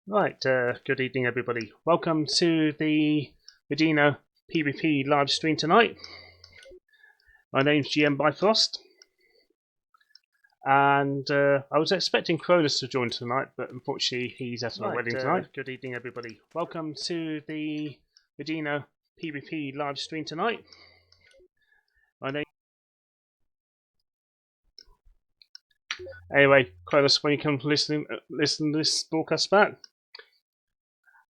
Right, good evening everybody. Welcome to the Vedeena PvP live stream tonight. My name's GM Bifrost, and I was expecting Cronus to join tonight, but unfortunately he's at a wedding tonight. Good evening everybody. Welcome to the Vedeena PvP live stream tonight. My name. Anyway, Cronus, when you come to listen to this broadcast back,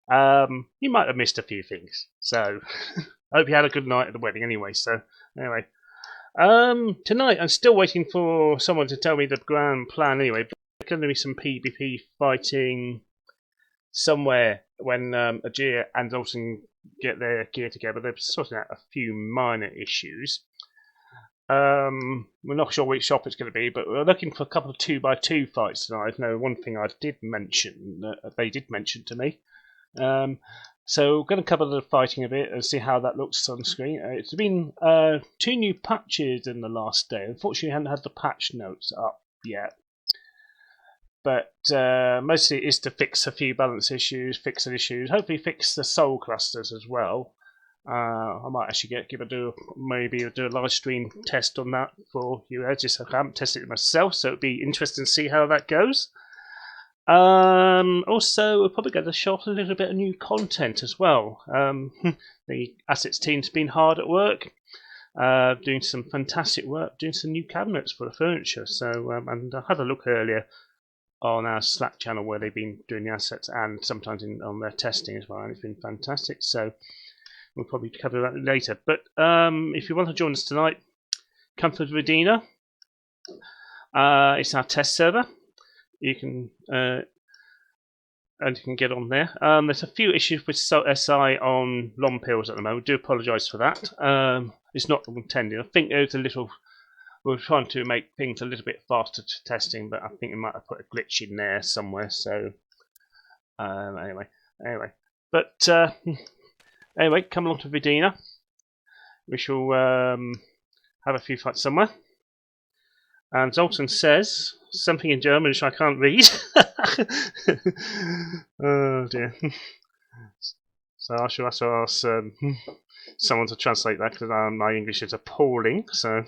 you might have missed a few things. So, I hope you had a good night at the wedding anyway. So, anyway. Tonight I'm still waiting for someone to tell me the grand plan anyway, but there's going to be some PvP fighting somewhere when Ajir and Olsen get their gear together. They're sorting out a few minor issues. We're not sure which shop it's going to be, but we're looking for a couple of 2x2 fights tonight. Now, one thing I did mention, they did mention to me. So we're going to cover the fighting a bit and see how that looks on the screen. It's been 2 new patches in the last day. Unfortunately, I haven't had the patch notes up yet. But mostly it is to fix a few balance issues, fix some issues, hopefully fix the soul clusters as well. I might actually maybe do a live stream test on that for you. I haven't tested it myself, so it'd be interesting to see how that goes. Also, we're probably going to show off a little bit of new content as well. The assets team's been hard at work, doing some fantastic work, doing some new cabinets for the furniture. So, and I had a look earlier on our Slack channel where they've been doing the assets and sometimes on their testing as well, and it's been fantastic. So, we'll probably cover that later. But if you want to join us tonight, come to Vedeena. It's our test server. You can get on there. There's a few issues with SI on long pills at the moment. I do apologise for that. It's not intended. I think there's a little. We're trying to make things a little bit faster to testing, but I think we might have put a glitch in there somewhere. So anyway, but anyway, come along to Vedeena. We shall have a few fights somewhere. And Zoltan says something in German which I can't read. Oh dear. So I shall have to ask someone to translate that because my English is appalling. So.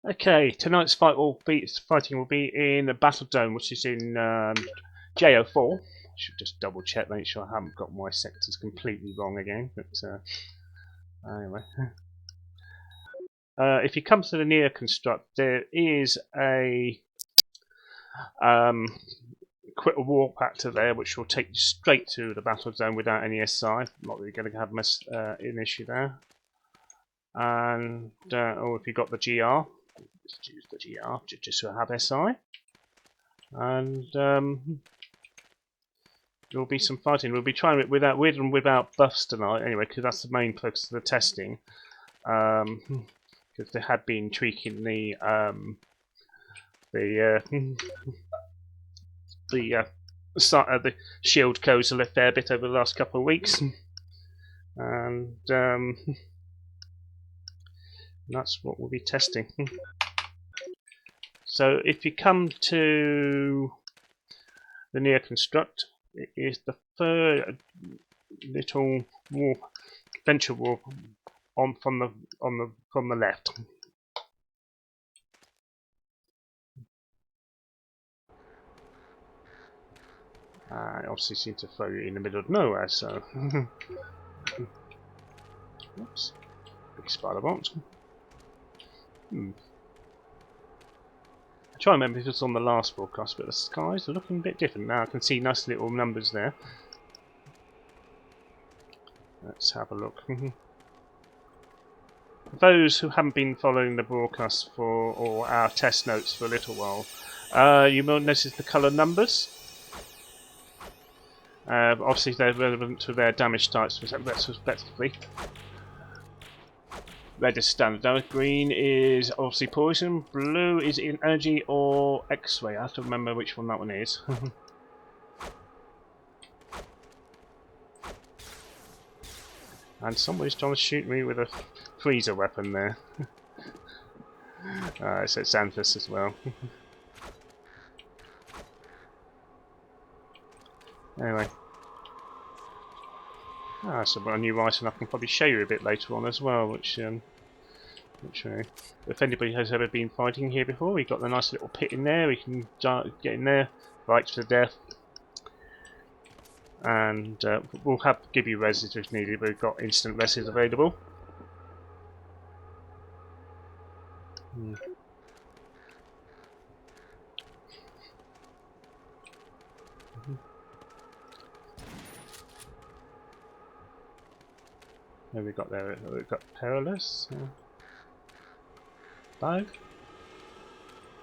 Okay, tonight's fighting will be in the Battle Dome, which is in JO4. I should just double check, make sure I haven't got my sectors completely wrong again. But anyway, if you come to the near construct, there is a quick warp actor there, which will take you straight to the Battle Zone without any SI. Not really going to have an issue there. And or if you got the GR, just use the GR just to have SI. And there will be some fighting. We'll be trying it with and without buffs tonight, anyway, because that's the main focus of the testing. Because they had been tweaking the shield codes a fair bit over the last couple of weeks, and that's what we'll be testing. So if you come to the near construct, it is the third little venture warp from the left. I obviously seem to throw you in the middle of nowhere, so oops, big spider bolt. I try and remember if it was on the last broadcast, but the skies are looking a bit different now. I can see nice little numbers there. Let's have a look. For those who haven't been following the broadcast or our test notes for a little while, you will notice the colour numbers. Obviously, they're relevant to their damage types, respectively. Red is standard damage, green is obviously poison, blue is in energy or X-ray. I have to remember which one that one is. And somebody's trying to shoot me with a freezer weapon there. So it's Xanthus as well. Anyway. So a new item I can probably show you a bit later on as well, which if anybody has ever been fighting here before, we've got the nice little pit in there, we can get in there, right to the death. And we'll give you reses if needed, but we've got instant reses available. What have we got there? We've got Perilous. Dive.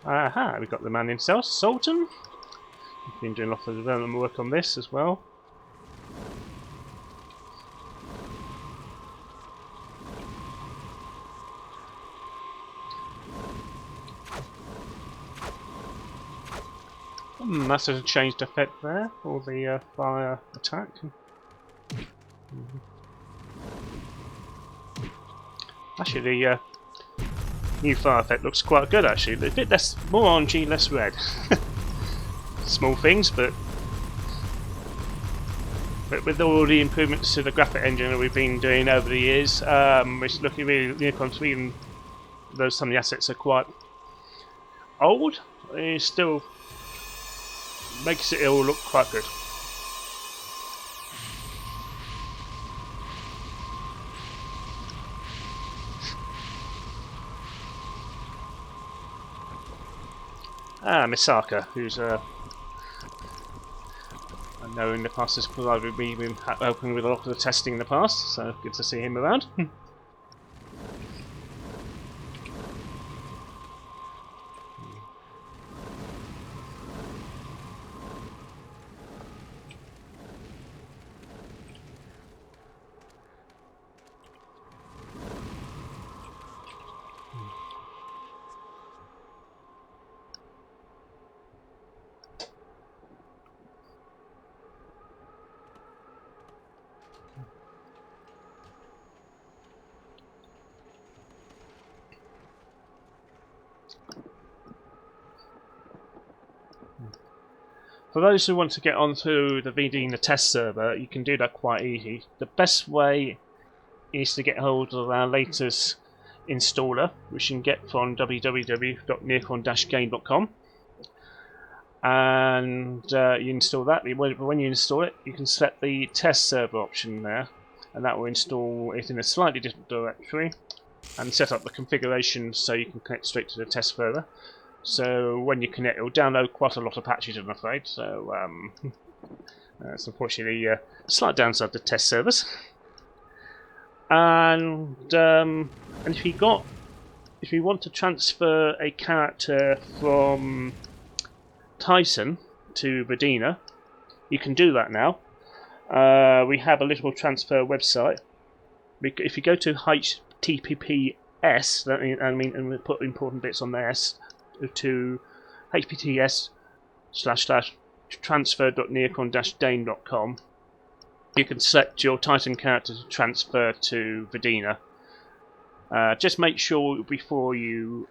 Aha, we've got the man himself, Sultan. We've been doing lots of development work on this as well. That's a changed effect there for the fire attack. Actually, the new fire effect looks quite good. Actually, a bit less, more orangey, less red. Small things, but with all the improvements to the graphic engine that we've been doing over the years, it's looking really Neocon, even though some of the assets are quite old, it still makes it all look quite good. Misaka, who's I know in the past has provided me been helping with a lot of the testing in the past, so good to see him around. For those who want to get onto the Vedeena test server, you can do that quite easy. The best way is to get hold of our latest installer, which you can get from www.neocon-game.com. And you install that. When you install it, you can select the test server option there, and that will install it in a slightly different directory and set up the configuration so you can connect straight to the test server. So when you connect, it will download quite a lot of patches, I'm afraid. So that's unfortunately a slight downside to test servers. And if you want to transfer a character from Titan to Vedeena, you can do that now. We have a little transfer website. If you go to HTTPS, and we put important bits on there, to https://transfer.neocon-dane.com, you can select your Titan character to transfer to Vedeena. Just make sure before you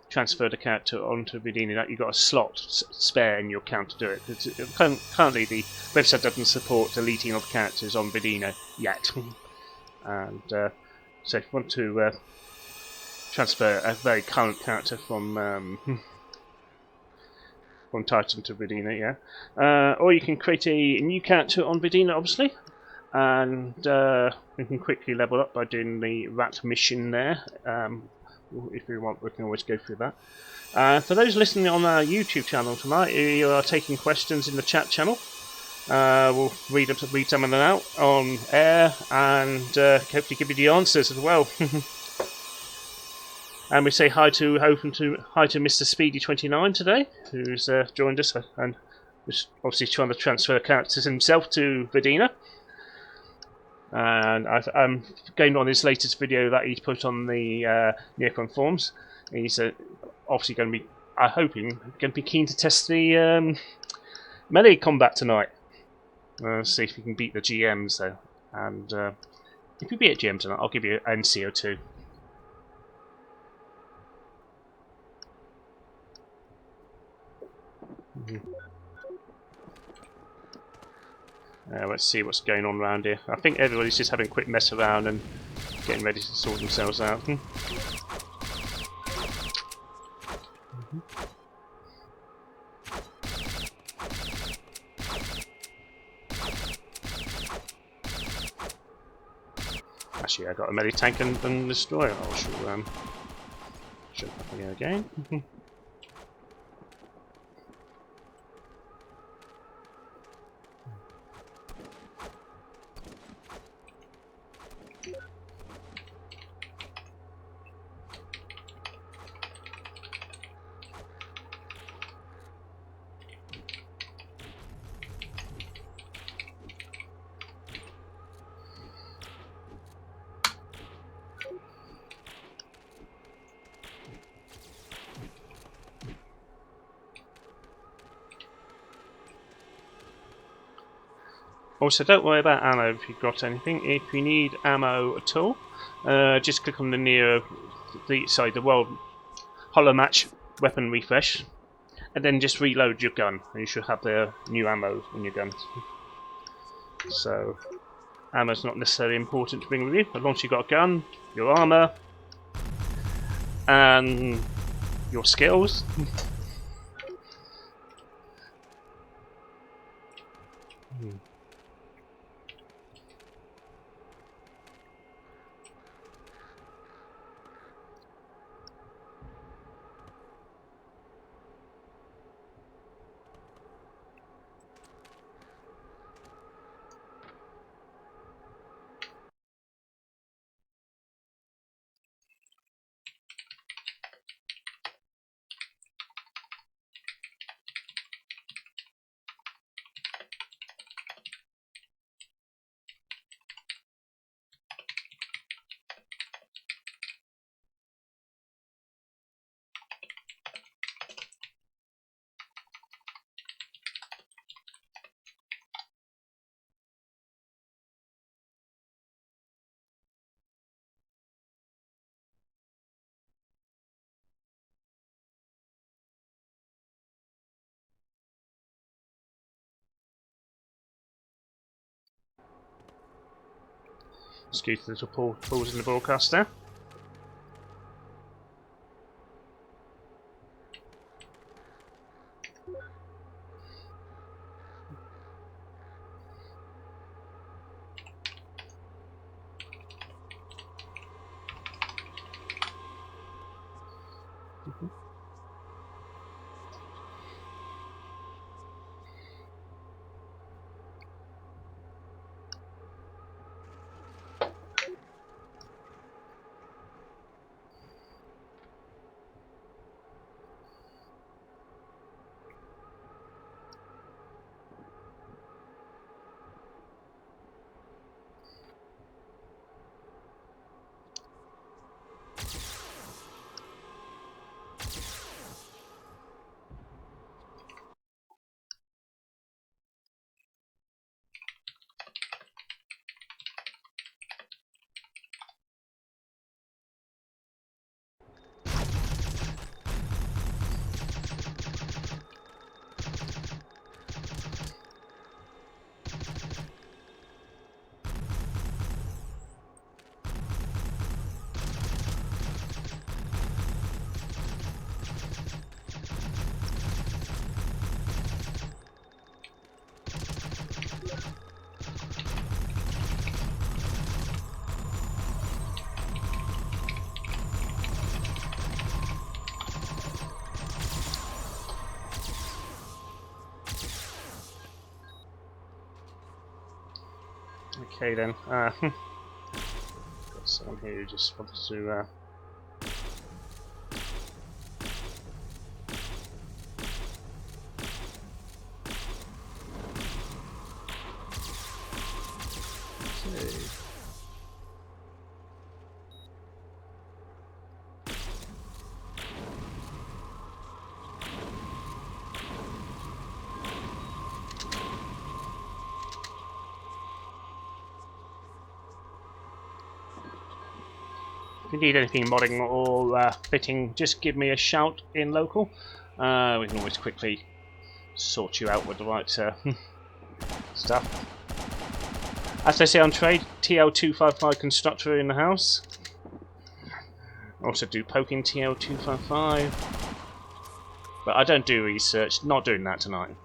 transfer the character onto Vedeena that you've got a slot spare in your account to do it. Currently, the website doesn't support deleting of characters on Vedeena yet. And so if you want to transfer a very current character from Titan to Vedeena, yeah. Or you can create a new character on Vedeena, obviously, and you can quickly level up by doing the rat mission there. If you want, we can always go through that. For those listening on our YouTube channel tonight, you are taking questions in the chat channel. We'll read some of them out on air and hopefully give you the answers as well. And we say hi to Mr. Speedy29 today, who's joined us and was obviously trying to transfer characters himself to Vedeena. And I'm going on his latest video that he put on the Neocon forums. He's obviously going to be, I'm hoping, going to be keen to test the melee combat tonight. See if we can beat the GMs though. And if we beat GMs tonight, I'll give you an NCO2. Let's see what's going on around here. I think everybody's just having a quick mess around and getting ready to sort themselves out. Actually, I got a melee tank and destroyer. I shall go again. Also, don't worry about ammo if you've got anything. If you need ammo at all, just click on the World Hollow Match weapon refresh, and then just reload your gun, and you should have the new ammo in your gun. So, ammo's not necessarily important to bring with you, as long as you've got a gun, your armor, and your skills. Excuse the little pause in the broadcast there. Okay then. Got someone here who just wants to. If you need anything modding or fitting, just give me a shout in local. We can always quickly sort you out with the right stuff. As they say on trade, TL255 constructor in the house. Also do poking TL255. But I don't do research, not doing that tonight.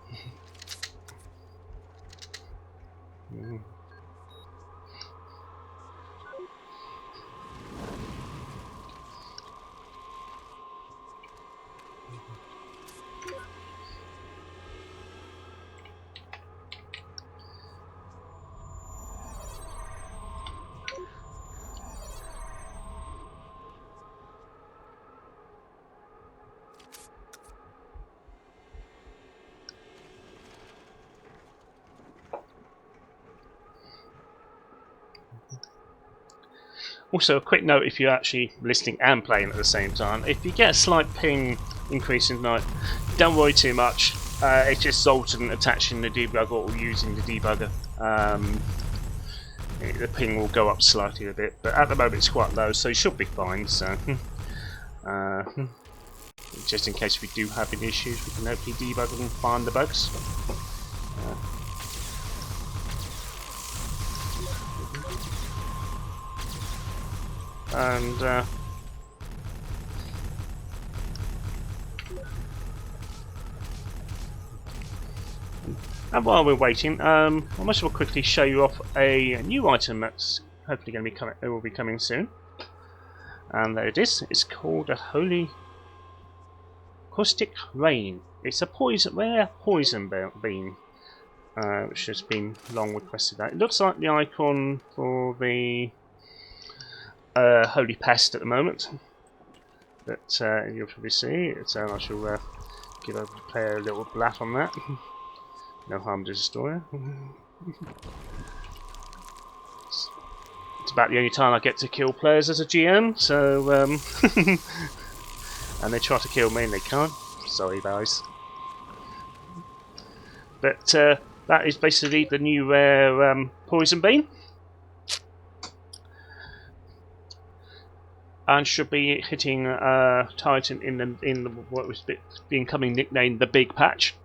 Also, a quick note if you're actually listening and playing at the same time. If you get a slight ping increase in night, don't worry too much. It's just Zoltan attaching the debugger or using the debugger. The ping will go up slightly a bit, but at the moment it's quite low, so it should be fine. So, just in case we do have any issues, we can hopefully debug and find the bugs. And while we're waiting, I might as well quickly show you off a new item that's hopefully going to be coming. It will be coming soon. And there it is. It's called a Holy Caustic Rain. It's a rare poison bean, which has been long requested. It looks like the icon for the Holy Pest at the moment, but you'll probably see it. So I shall give the player a little blat on that. No harm to the destroyer. It's about the only time I get to kill players as a GM, so and they try to kill me and they can't. Sorry, guys. But that is basically the new rare poison bean. And should be hitting Titan in the what was becoming nicknamed the Big Patch.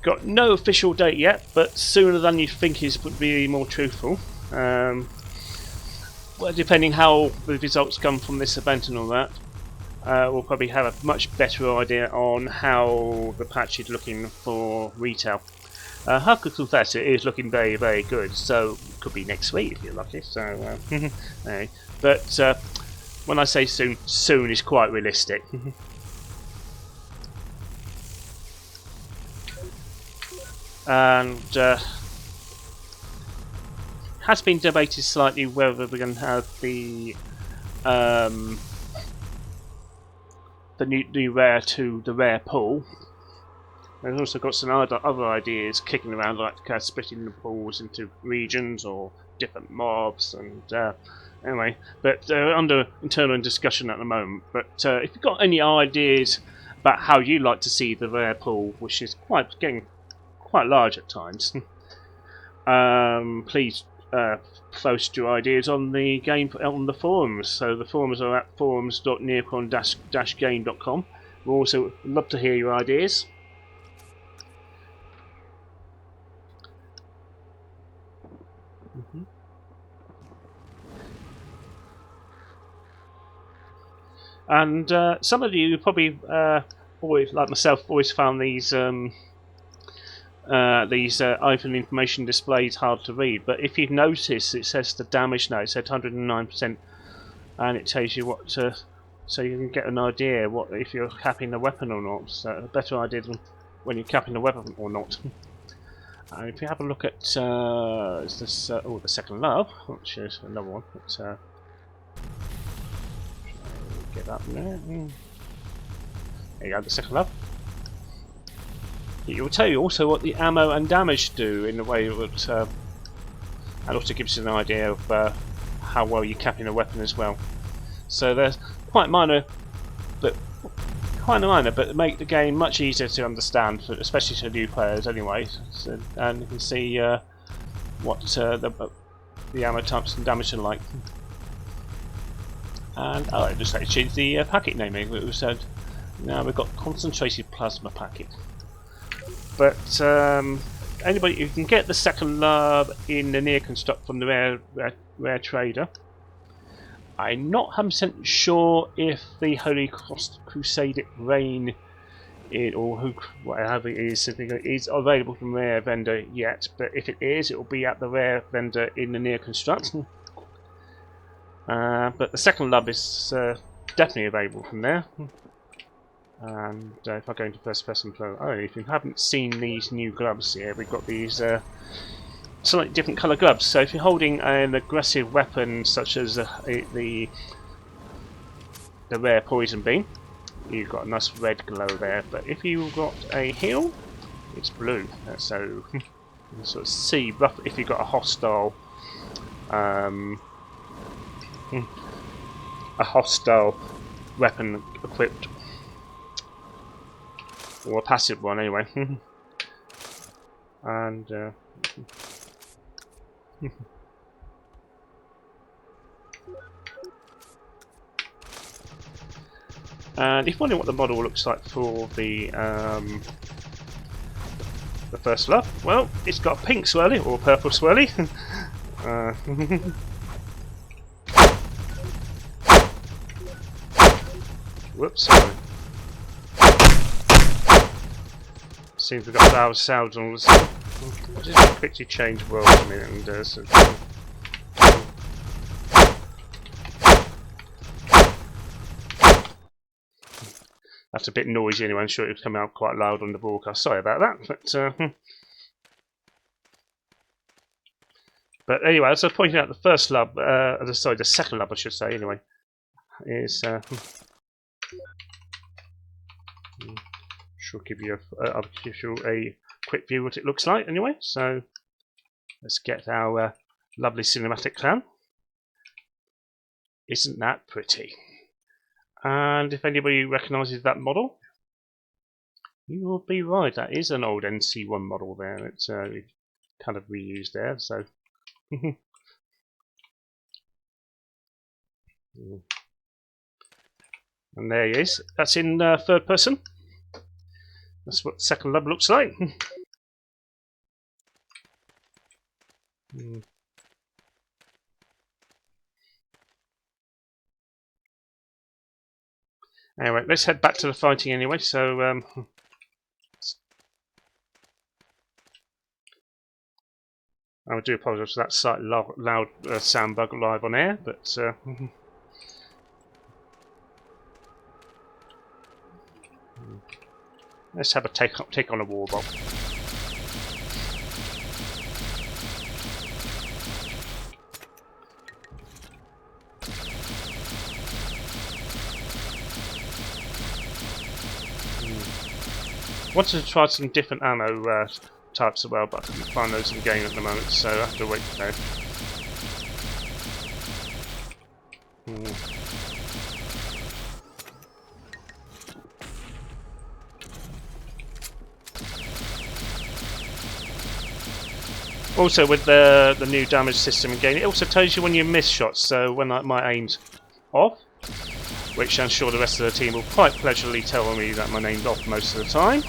Got no official date yet, but sooner than you think would be more truthful. Well, depending how the results come from this event and all that, we'll probably have a much better idea on how the patch is looking for retail. I could confess it is looking very, very good, so it could be next week if you're lucky. So, anyway. But when I say soon, soon is quite realistic. And has been debated slightly whether we're going to have the new rare to the rare pool. There's also got some other ideas kicking around, like splitting the pools into regions or different mobs, and anyway, but under internal discussion at the moment. But if you've got any ideas about how you like to see the rare pool, which is getting quite large at times, please post your ideas on the on the forums. So the forums are at forums.neocon-game.com. We also love to hear your ideas. And some of you probably always, like myself, always found these item information displays hard to read. But if you've noticed, it says the damage now. It said 109%, and it tells you what to, so you can get an idea what if you're capping the weapon or not. So a better idea than when you're capping the weapon or not. And if we have a look at is this oh, the second love, which is another one. But, get that in there. There you go, the second love. It will tell you also what the ammo and damage do in a way that, and also gives you an idea of how well you're capping a weapon as well. So they're quite minor, but make the game much easier to understand, especially to new players anyway. So, and you can see what the ammo types and damage are like. And oh, it looks like it changed the packet naming. It was said now we've got concentrated plasma packet. But anybody, you can get the second love in the near construct from the rare trader. I'm not 100% sure if the Holy Crusade Rain, or whatever it is available from rare vendor yet. But if it is, it will be at the rare vendor in the near construct. But the second love is definitely available from there. And if I go into first person flow, oh, if you haven't seen these new gloves here, we've got these slightly different colour gloves. So if you're holding an aggressive weapon such as the rare poison beam, you've got a nice red glow there. But if you've got a heal, it's blue. So you can sort of see rough if you've got a hostile weapon equipped. Or a passive one, anyway. And and if you wonder what the model looks like for the first love, well, it's got a pink swirly or a purple swirly. Whoops. Sorry. Seems we've got loud sounds on this. I'll just quickly change world a minute and so that's a bit noisy anyway. I'm sure it would come out quite loud on the broadcast. Sorry about that. But anyway, as I was pointing out, the first lub, sorry, the second lub I should say anyway, is I'll give you a quick view of what it looks like anyway. So let's get our lovely cinematic clown. Isn't that pretty? And if anybody recognises that model, you will be right. That is an old NC1 model there. It's kind of reused there. So and there he is. That's in third person. That's what second lub looks like. Anyway, let's head back to the fighting anyway. So I do apologise for that slightly loud sound bug live on air, but let's have a take on a warbot. Wanted to try some different ammo types as well, but I couldn't find those in the game at the moment, so I have to wait for that. Also, with the new damage system in game, it also tells you when you miss shots. So when my aim's off, which I'm sure the rest of the team will quite pleasurably tell me that my aim's off most of the time.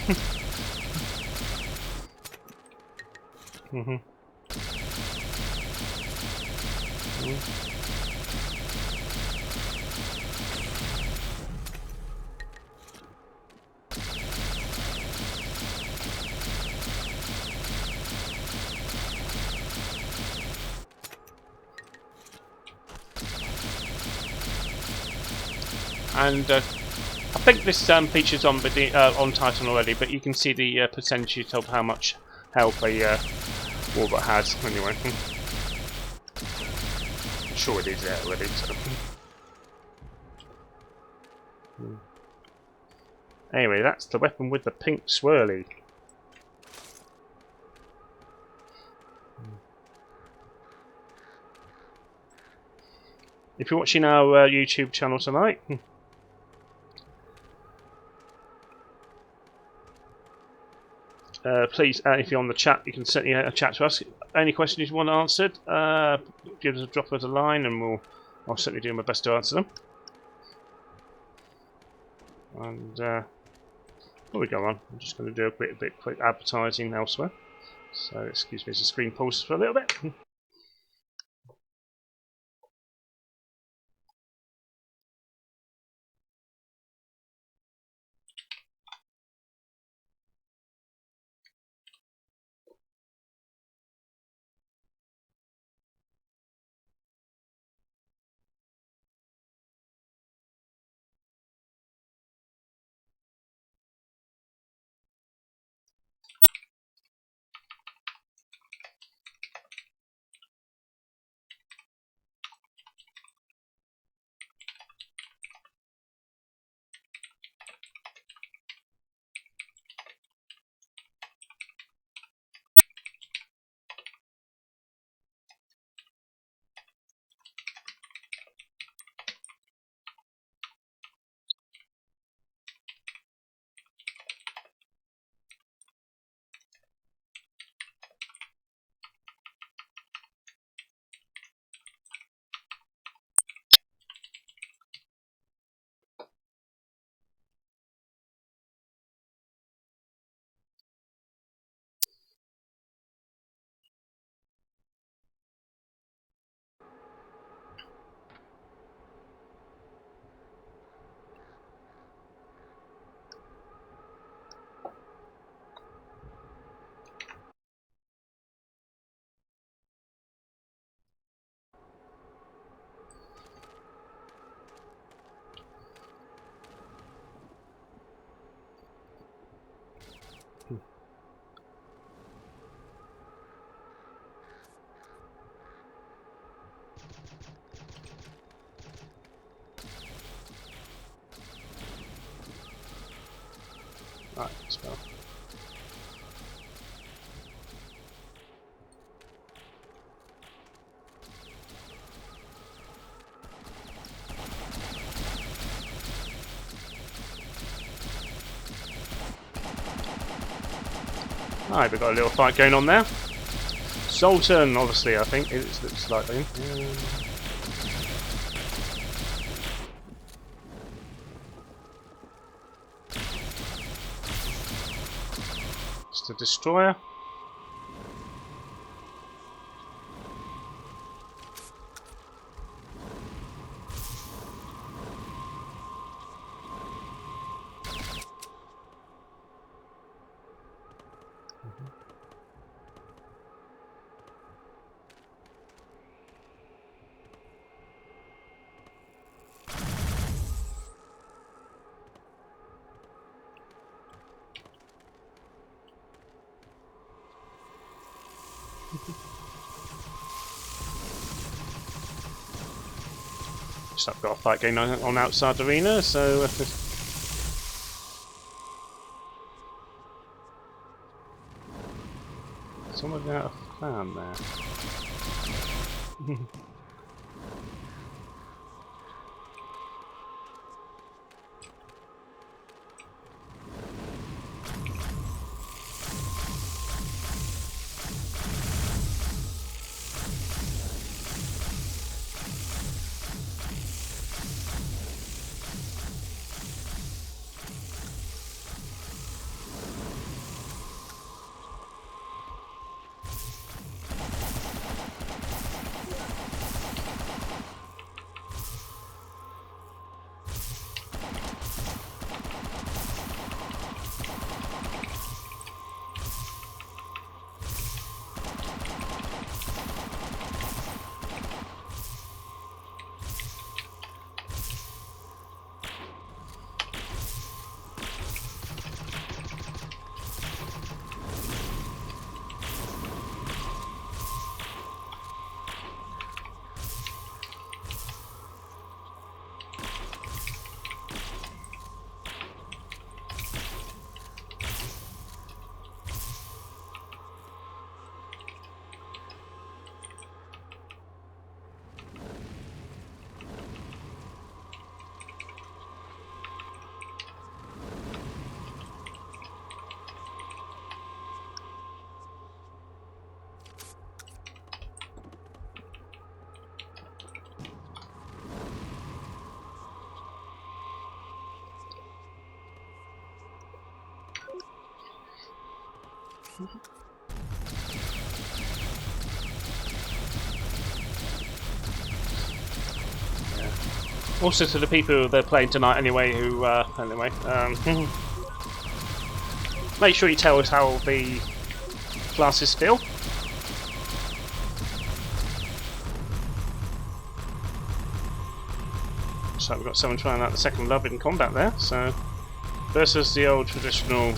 And I think this features on Titan already, but you can see the percentage of how much health a warbot has. Anyway, I'm sure it is there already. So. Anyway, that's the weapon with the pink swirly. If you're watching our YouTube channel tonight, please, if you're on the chat, you can send a chat to us. Any questions you want answered, give us a drop us a line, and I'll certainly do my best to answer them. And before we go on, I'm just going to do a bit quick advertising elsewhere. So excuse me as the screen pauses for a little bit. Right, so. Right, we've got a little fight going on there. Sultan, obviously, I think it looks likely. It's the destroyer. Just I've got a fight going on outside the arena, so someone out of plan there. Also to the people they're playing tonight anyway, who, make sure you tell us how the classes feel. So we've got someone trying out the second love in combat there, so versus the old traditional.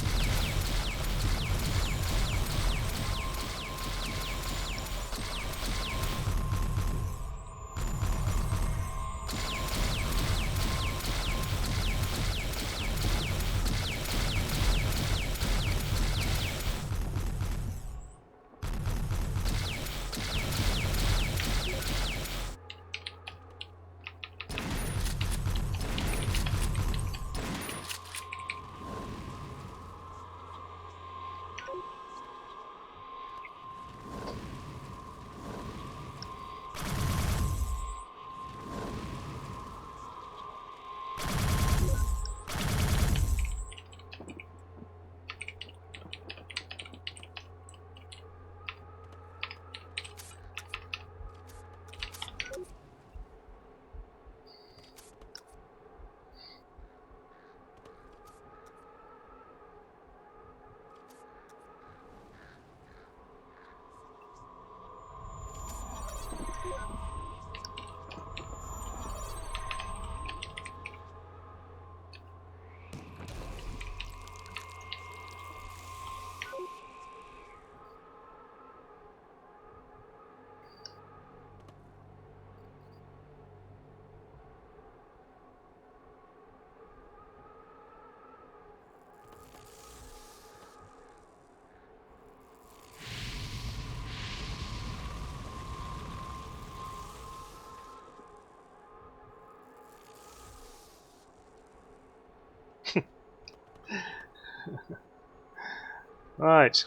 Right.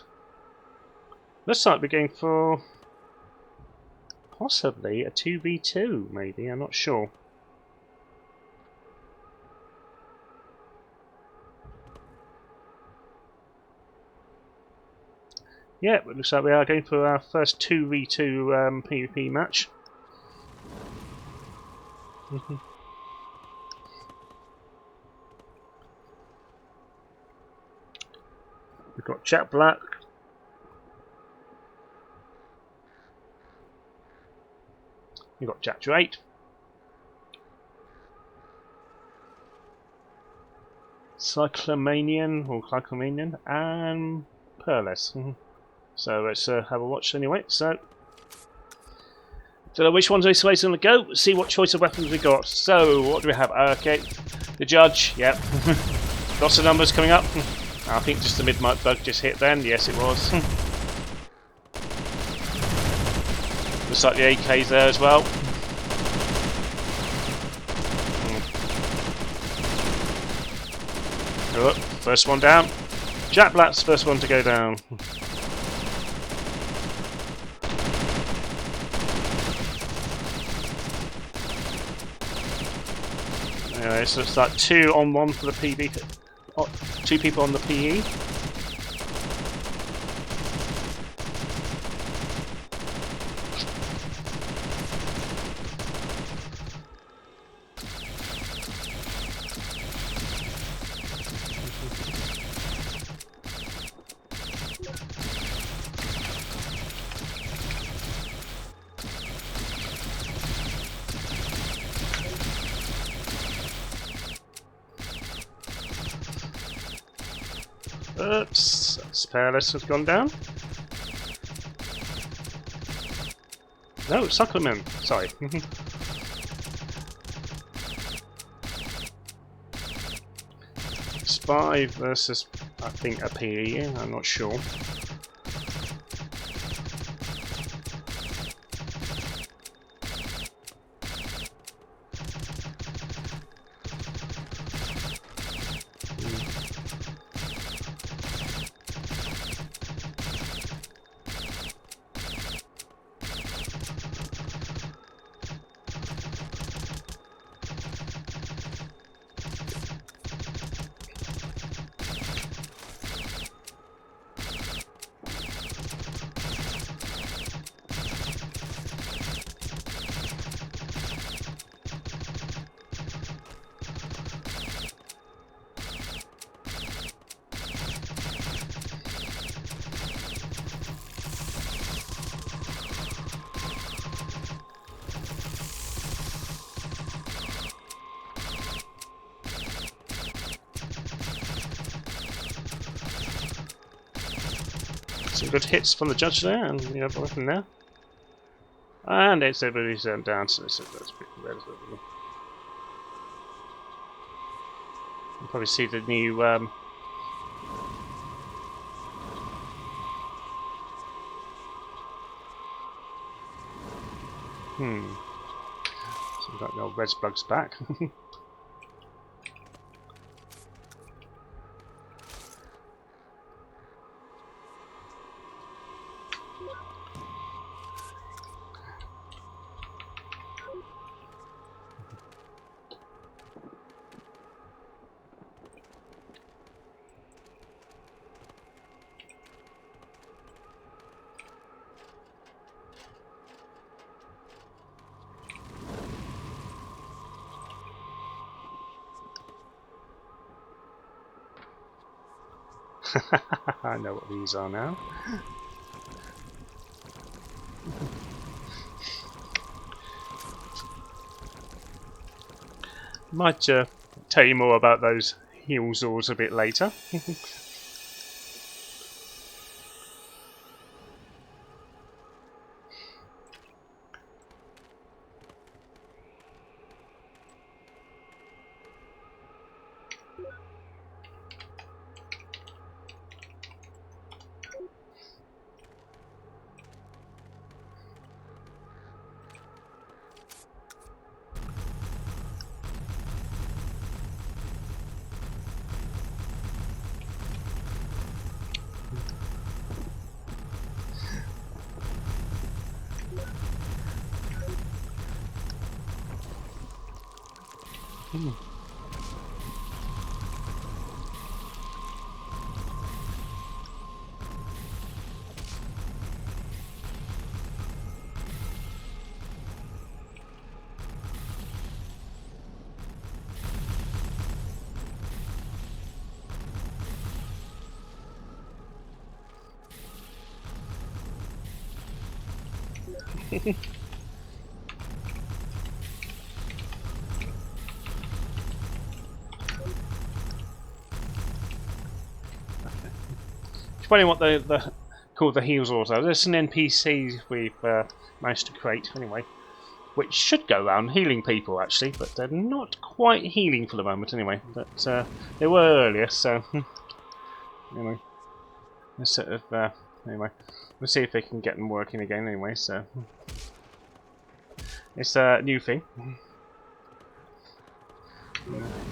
Looks like we're going for possibly a 2v2, maybe, I'm not sure. Yeah, it looks like we are going for our first 2v2 PvP match. We've got Jack Black. We've got Jack Drake. Cyclomanian or Cyclomanian and Perles. So let's have a watch anyway. So, don't know which one's this way's going to go. See what choice of weapons we got. So, what do we have? Okay, the judge. Yep. Lots of numbers coming up. I think just the mid-mic bug just hit then. Yes, it was. Looks like the AK's there as well. Oh, first one down. Jack Black's first one to go down. Anyway, so it's like 2 on 1 for the PvP. Oh, 2 people on the PE. Oops, Spareless has gone down. No, Suckleman, sorry. Spy versus, I think, a PE, I'm not sure. Some good hits from the judge there, and the other weapon there. And it's everybody's down, so that's a bit red. You'll probably see the new seems like the old red plug's back. I know what these are now. Might tell you more about those heal zaws a bit later. Explaining what the called the heals also. There's some NPCs we've managed to create anyway, which should go around healing people actually, but they're not quite healing for the moment anyway. But they were earlier, so anyway, let's sort of anyway, we'll see if they can get them working again anyway. So it's a new thing.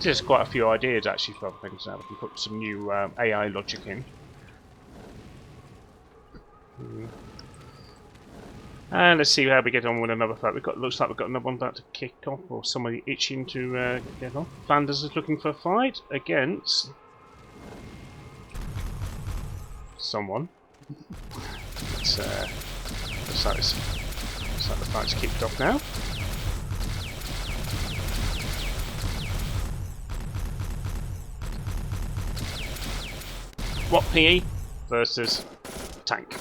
There's quite a few ideas actually for other things now. We can put some new AI logic in. And let's see how we get on with another fight. Looks like we've got another one about to kick off, or somebody itching to get on. Flanders is looking for a fight against someone. Looks like the fight's kicked off now. What PE versus tank?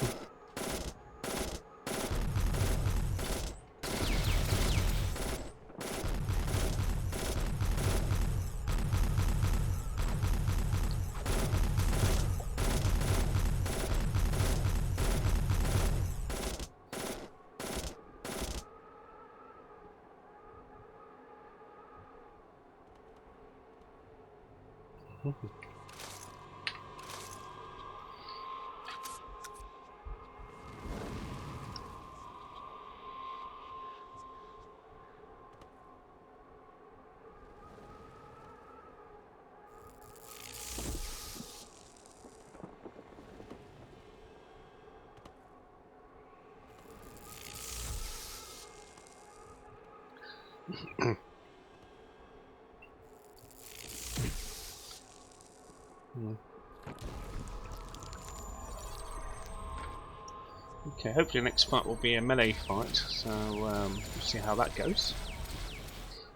Okay, hopefully the next fight will be a melee fight, so we'll see how that goes.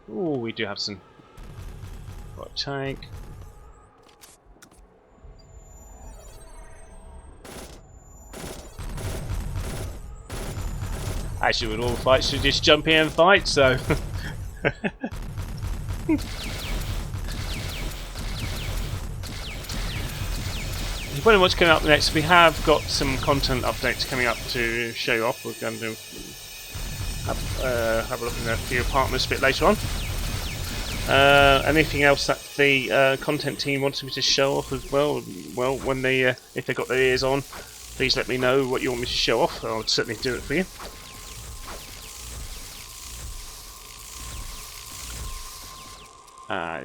Oh, we do have some. Got a tank. Actually, with all fights, you just jump in and fight, so. wondering what's coming up next. We have got some content updates coming up to show you off. We're going to have a look in a few apartments a bit later on. Anything else that the content team wants me to show off as well? Well, when they if they've got their ears on, please let me know what you want me to show off. I'll certainly do it for you.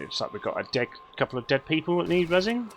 Looks like we've got a couple of dead people that need rezzing.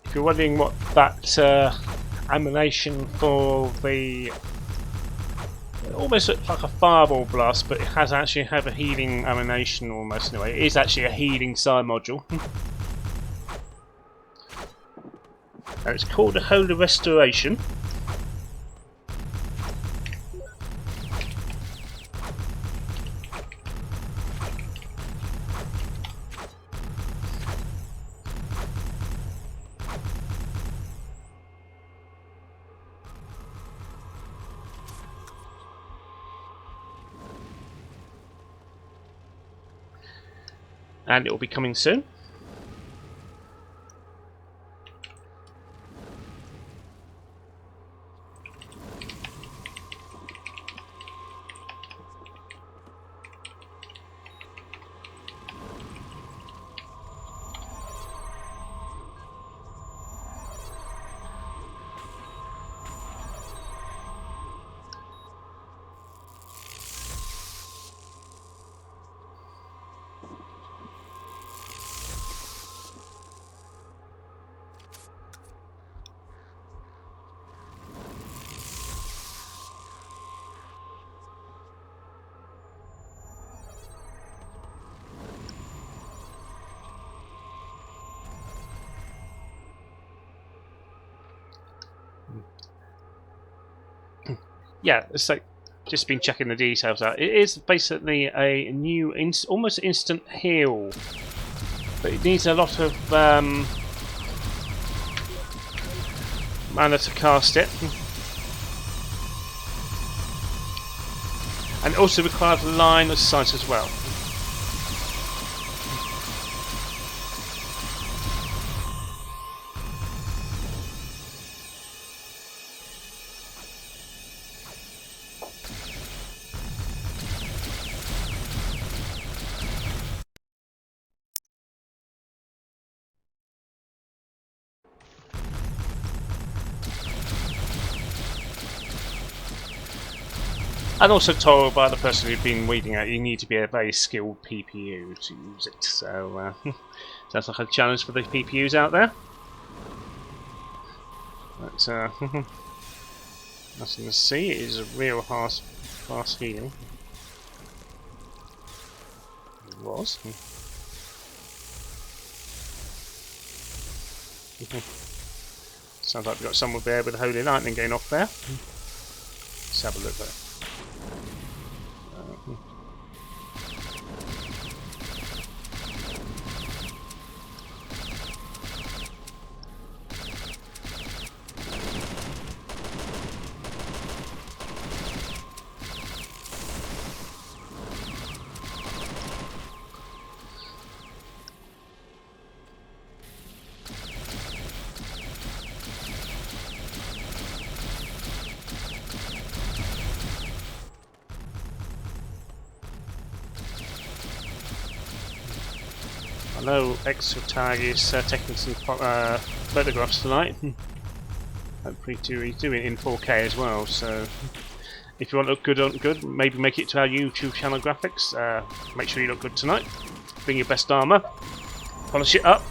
If you're wondering what that animation for the almost looks like a fireball blast, but it has actually have a healing animation almost anyway. It is actually a healing side module. And it's called a Holy Restoration. And it will be coming soon. Yeah, it's like just been checking the details out. It is basically a new, almost instant heal, but it needs a lot of mana to cast it, and it also requires a line of sight as well. And also told by the person who'd been reading it, you need to be a very skilled PPU to use it. So sounds like a challenge for the PPUs out there. But nothing to see. It is a real fast heal. It was. Sounds like we've got someone there with the Holy Lightning going off there. Let's have a look at it. I know Exotag is taking some photographs tonight. Hopefully he's doing it in 4K as well, so If you want to look good, maybe make it to our YouTube channel graphics. Make sure you look good tonight. Bring your best armour. Polish it up.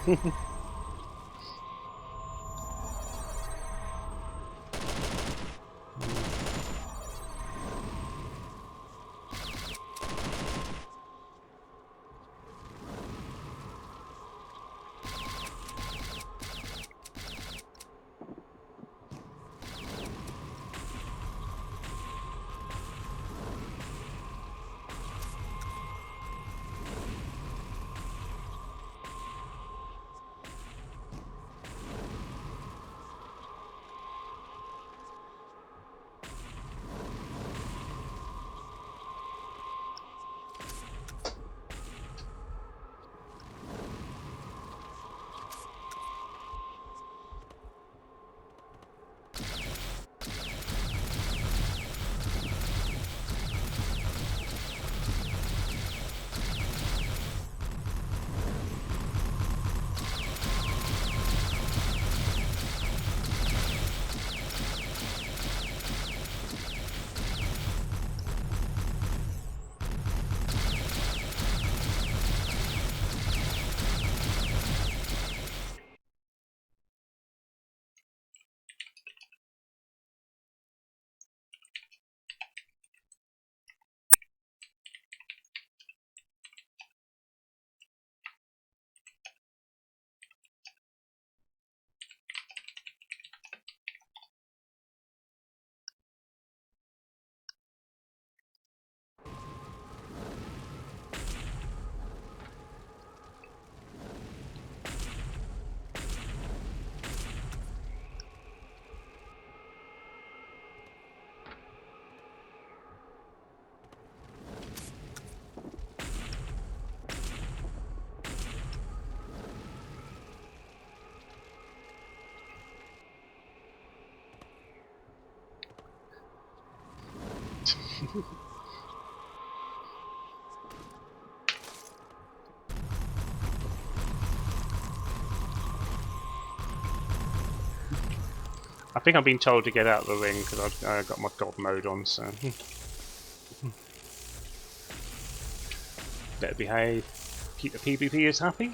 I think I've been told to get out of the ring because I've got my god mode on, so better behave. Keep the PvPers happy.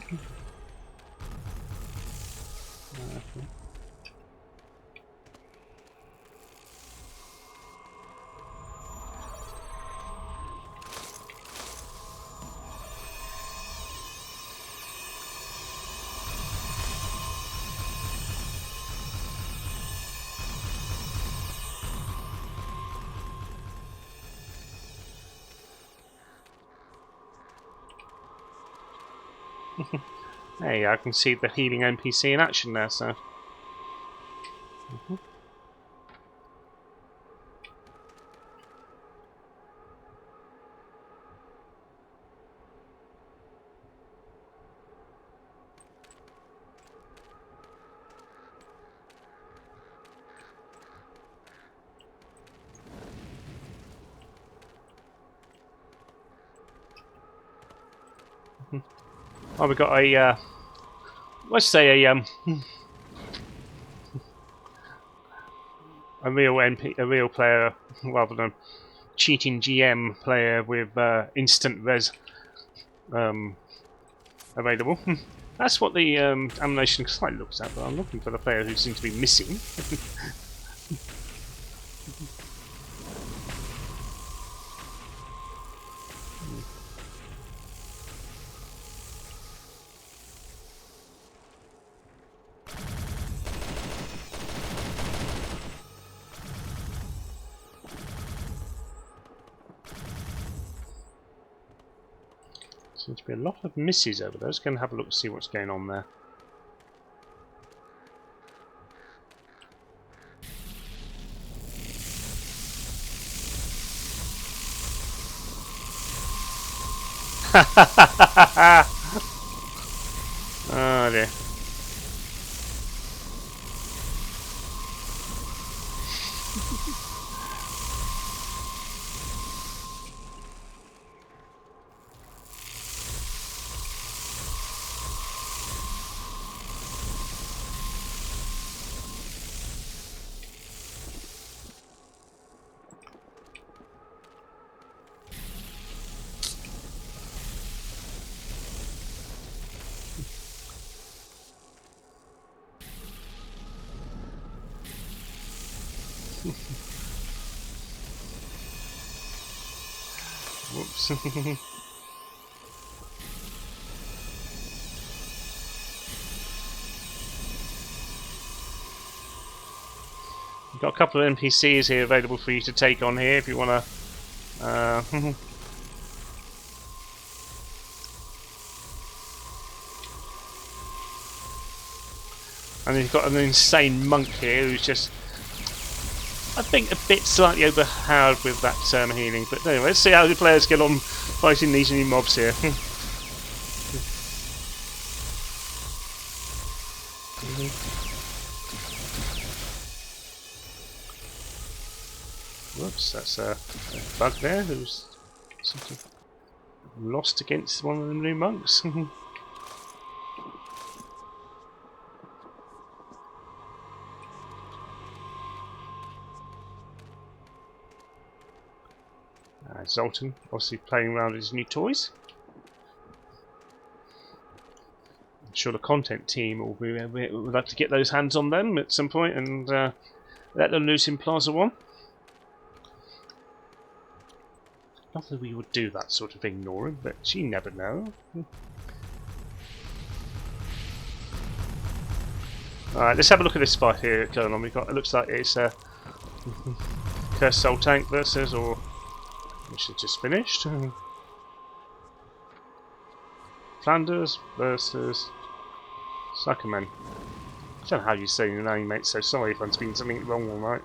Hey, I can see the healing NPC in action there, so. Oh, we got a, let's say a a real player rather than cheating GM player with instant res available. That's what the animation site looks at, but I'm looking for the player who seems to be missing. Seems to be a lot of misses over there. Let's go and have a look and see what's going on there. Oh dear. Whoops. You've got a couple of NPCs here available for you to take on here if you want to. And you've got an insane monk here who's just, I think, a bit slightly overpowered with that healing. But anyway, let's see how the players get on fighting these new mobs here. Whoops, that's a bug there who's sort of lost against one of the new monks. Zoltan, obviously playing around with his new toys. I'm sure the content team would like to get those hands on them at some point and let them loose in Plaza 1. Not that we would do that sort of thing, Nora, but you never know. Alright, let's have a look at this fight here going on. It looks like it's Cursed Soul Tank versus, or which has just finished. Flanders versus Suckerman. I don't know how you say your name, mate, so sorry if I'm speaking something wrong, alright.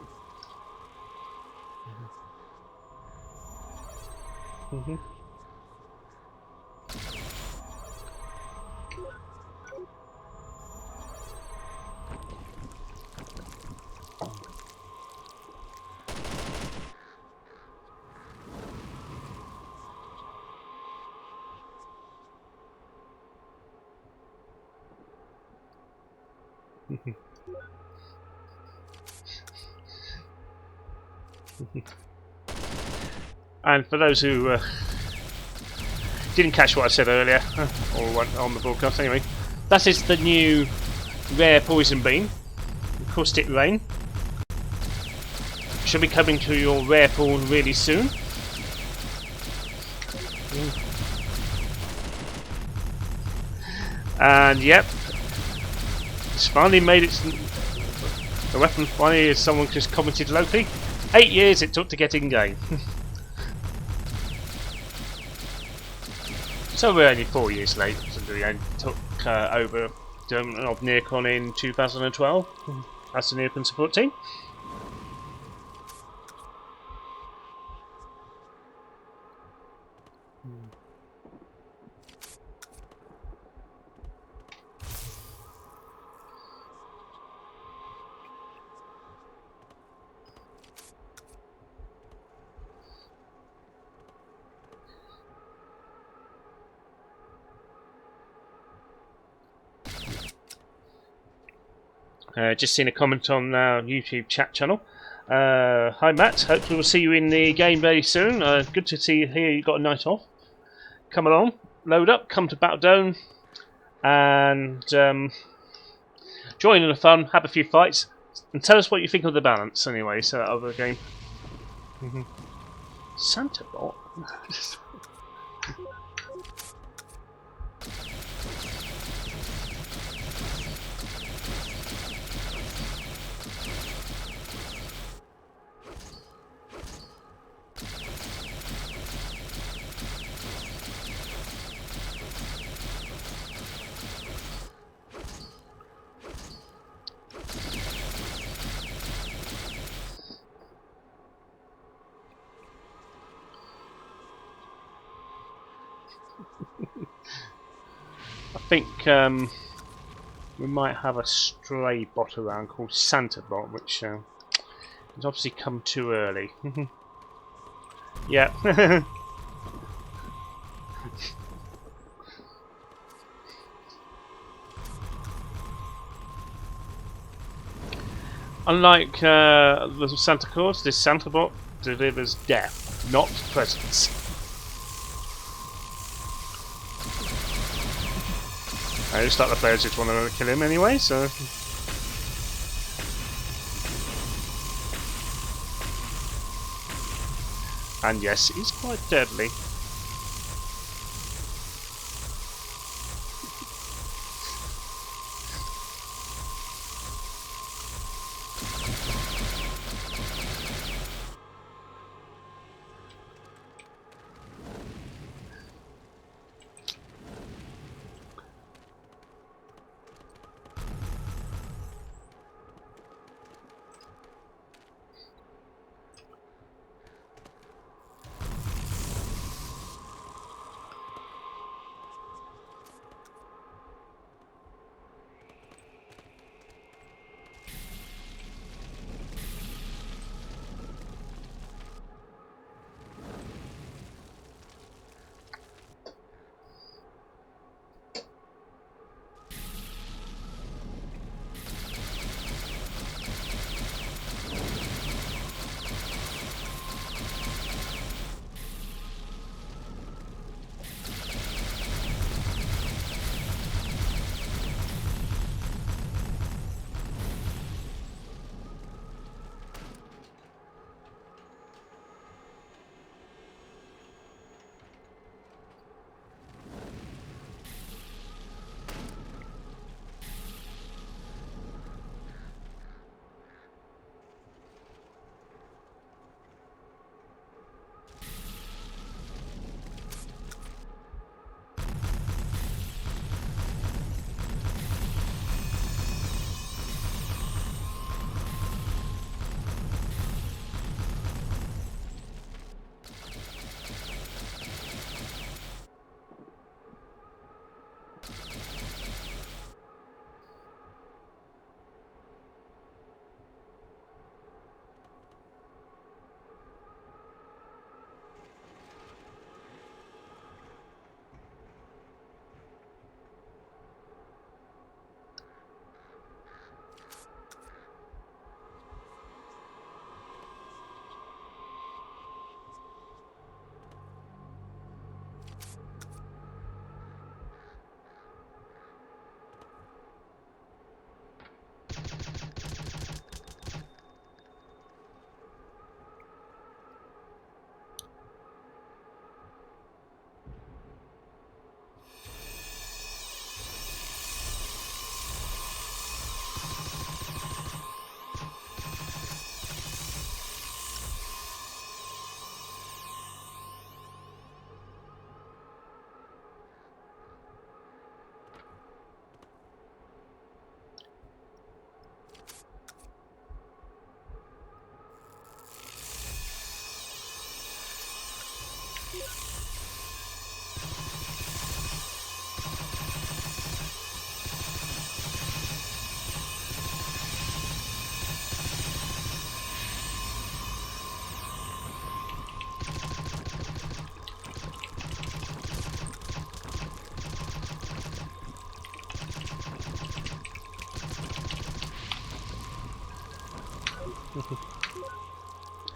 And for those who didn't catch what I said earlier, or went on the broadcast anyway, that is the new rare poison bean, Caustic Rain. Should be coming to your rare pool really soon. And yep, it's finally made its. The weapon finally, as someone just commented locally, 8 years it took to get in game. So we're only 4 years late. So we only took over of Neocon in 2012 as the Neocon support team. Just seen a comment on our YouTube chat channel. Hi Matt, hopefully we'll see you in the game very soon. Good to see you here, you got a night off. Come along, load up, come to Battle Dome, and join in the fun, have a few fights, and tell us what you think of the balance anyway, so of the game. Santa bot? I think we might have a stray bot around called Santa Bot, which has obviously come too early. Yeah. Unlike the Santa Claus, this Santa Bot delivers death, not presents. It looks like the players just want to kill him anyway, so. And yes, he's quite deadly.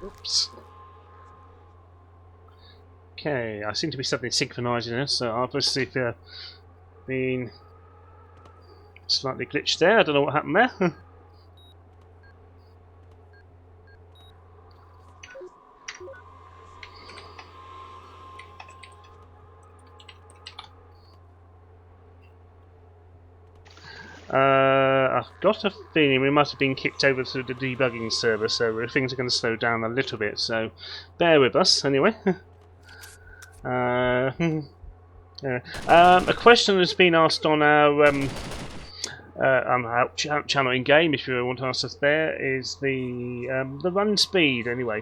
Oops. Okay, I seem to be suddenly synchronizing this, so obviously been slightly glitched there. I don't know what happened there. I've got a feeling we must have been kicked over to the debugging server, so things are going to slow down a little bit, so bear with us anyway. Yeah. A question has been asked on our channel in game, if you want to ask us there, is the run speed anyway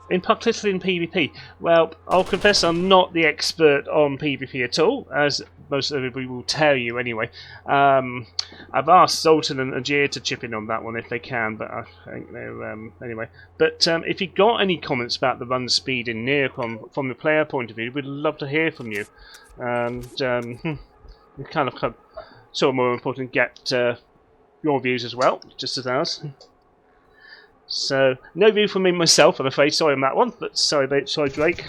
in particularly in PvP. Well, I'll confess I'm not the expert on PvP at all, as most everybody will tell you anyway. I've asked Zoltan and Ajir to chip in on that one if they can, but I think they're anyway. But if you've got any comments about the run speed in Neocon from the player point of view, we'd love to hear from you. And kind of sort of more important, get your views as well, just as ours. So, no view from me myself, I'm afraid. Sorry on that one, but sorry Drake.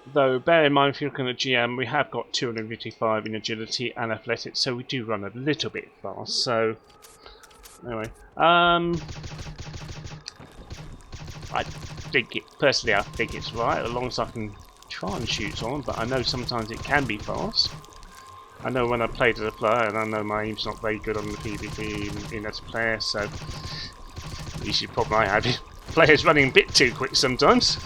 Though bear in mind, if you're looking at GM, we have got 255 in agility and athletics, so we do run a little bit fast. So anyway, I think it personally. I think it's right as long as I can try and shoot on. But I know sometimes it can be fast. I know when I played as a player, and I know my aim's not very good on the PvP in as a player. So the issue problem I have is players running a bit too quick sometimes.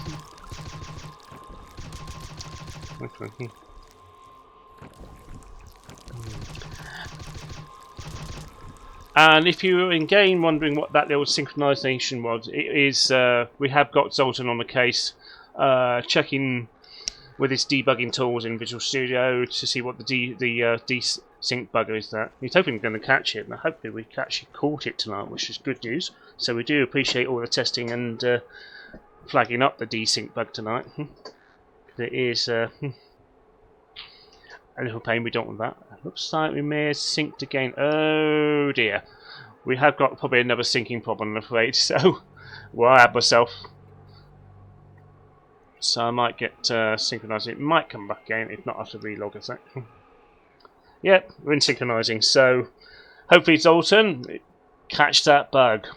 And if you're in game wondering what that little synchronization was, it is we have got Zoltan on the case, checking with his debugging tools in Visual Studio to see what the desync bugger is. That he's hoping we're going to catch it, and hopefully we actually caught it tonight, which is good news. So we do appreciate all the testing and flagging up the desync bug tonight. It is a little pain. We don't want that. Looks like we may have synced again. Oh dear. We have got probably another syncing problem, I'm afraid. So, well, I have myself. So I might get synchronized. It might come back again. If not, I have to relog a sec. Yep, we're in synchronizing. So, hopefully, Zoltan, catch that bug.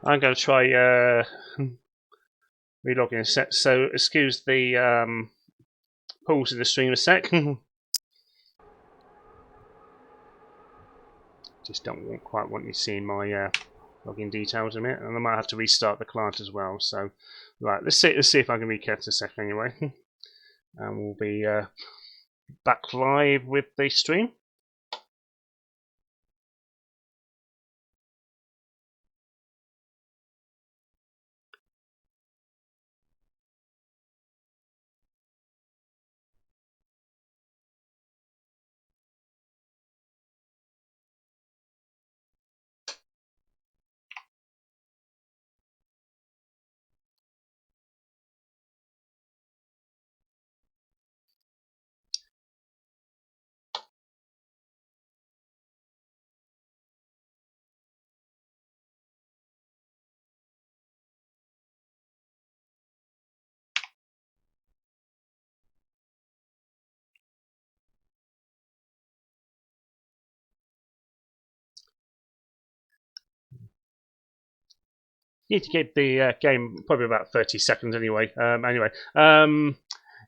I'm going to try relogging a sec. So, excuse the pause in the stream a sec. Just don't quite want you seeing my login details in it, and I might have to restart the client as well. So, right, let's see if I can recap a second anyway, and we'll be back live with the stream. Need to give the game probably about 30 seconds anyway.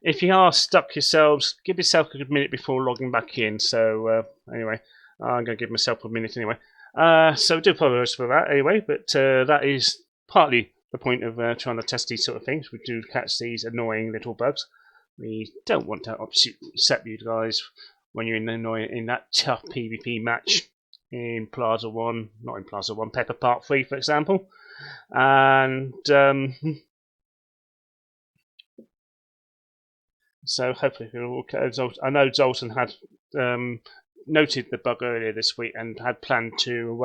If you are stuck yourselves, give yourself a good minute before logging back in. So anyway, I'm going to give myself a minute anyway. So I do apologise for that anyway, but that is partly the point of trying to test these sort of things. We do catch these annoying little bugs. We don't want to upset you guys when you're in that tough PvP match in Plaza 1, not in Plaza 1, Pepper Part 3 for example. And so hopefully we'll okay. I know Zoltan had noted the bug earlier this week and had planned to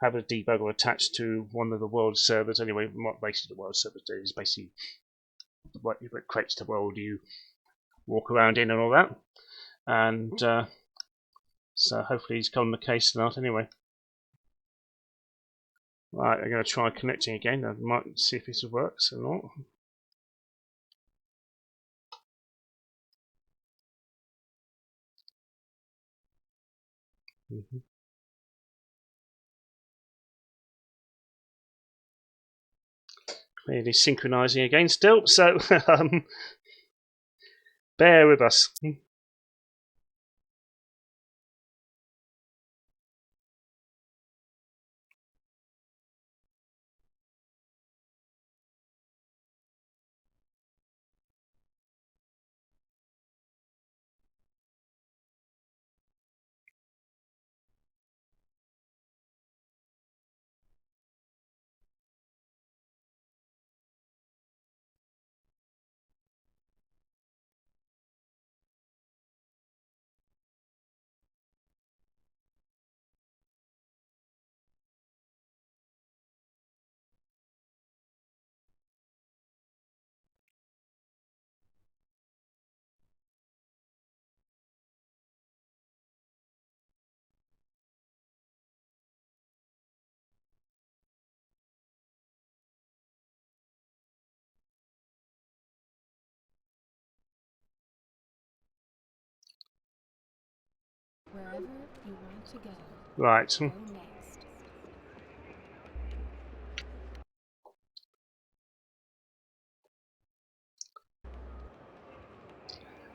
have a debugger attached to one of the world servers. Anyway, what basically the world server is basically what creates the world you walk around in and all that. And so hopefully he's on the case tonight anyway. Right, I'm going to try connecting again. I might see if this works or not. Clearly synchronizing again still, so bear with us. Wherever you want to go, Right. go next.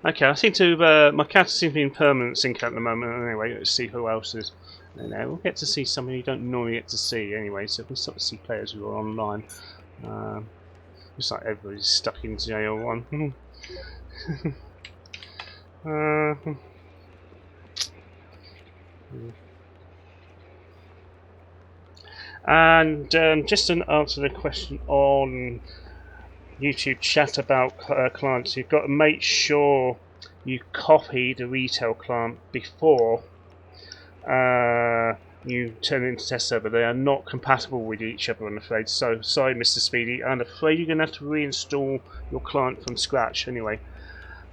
Okay, I seem to my cat seems to be in permanent sync at the moment. Anyway, let's see who else is. And we'll get to see someone you don't normally get to see anyway. So we start to see players who are online. Looks like everybody's stuck in JL1. And just to answer the question on YouTube chat about clients, you've got to make sure you copy the retail client before you turn it into test server. They are not compatible with each other, I'm afraid. So sorry, Mr. Speedy. I'm afraid you're going to have to reinstall your client from scratch. Anyway,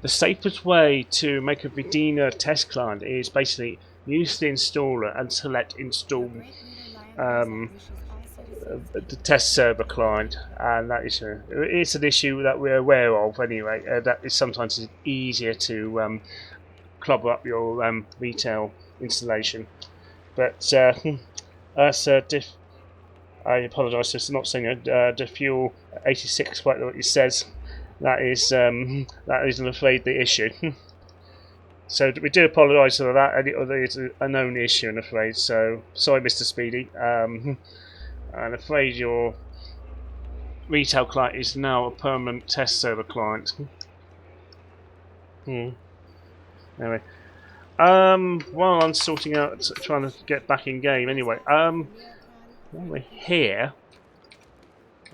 the safest way to make a Vedeena test client is basically use the installer and select install the test server client, and that is it's an issue that we're aware of anyway. That is sometimes easier to clobber up your retail installation. But I apologise for not saying it. Defuel 86, quite what it says. That is, I'm afraid, the issue. So we do apologise for that, and it is a known issue, I'm afraid. So sorry, Mr. Speedy. I'm afraid your retail client is now a permanent test server client. Anyway, while I'm sorting out, trying to get back in game. Anyway, while we're here,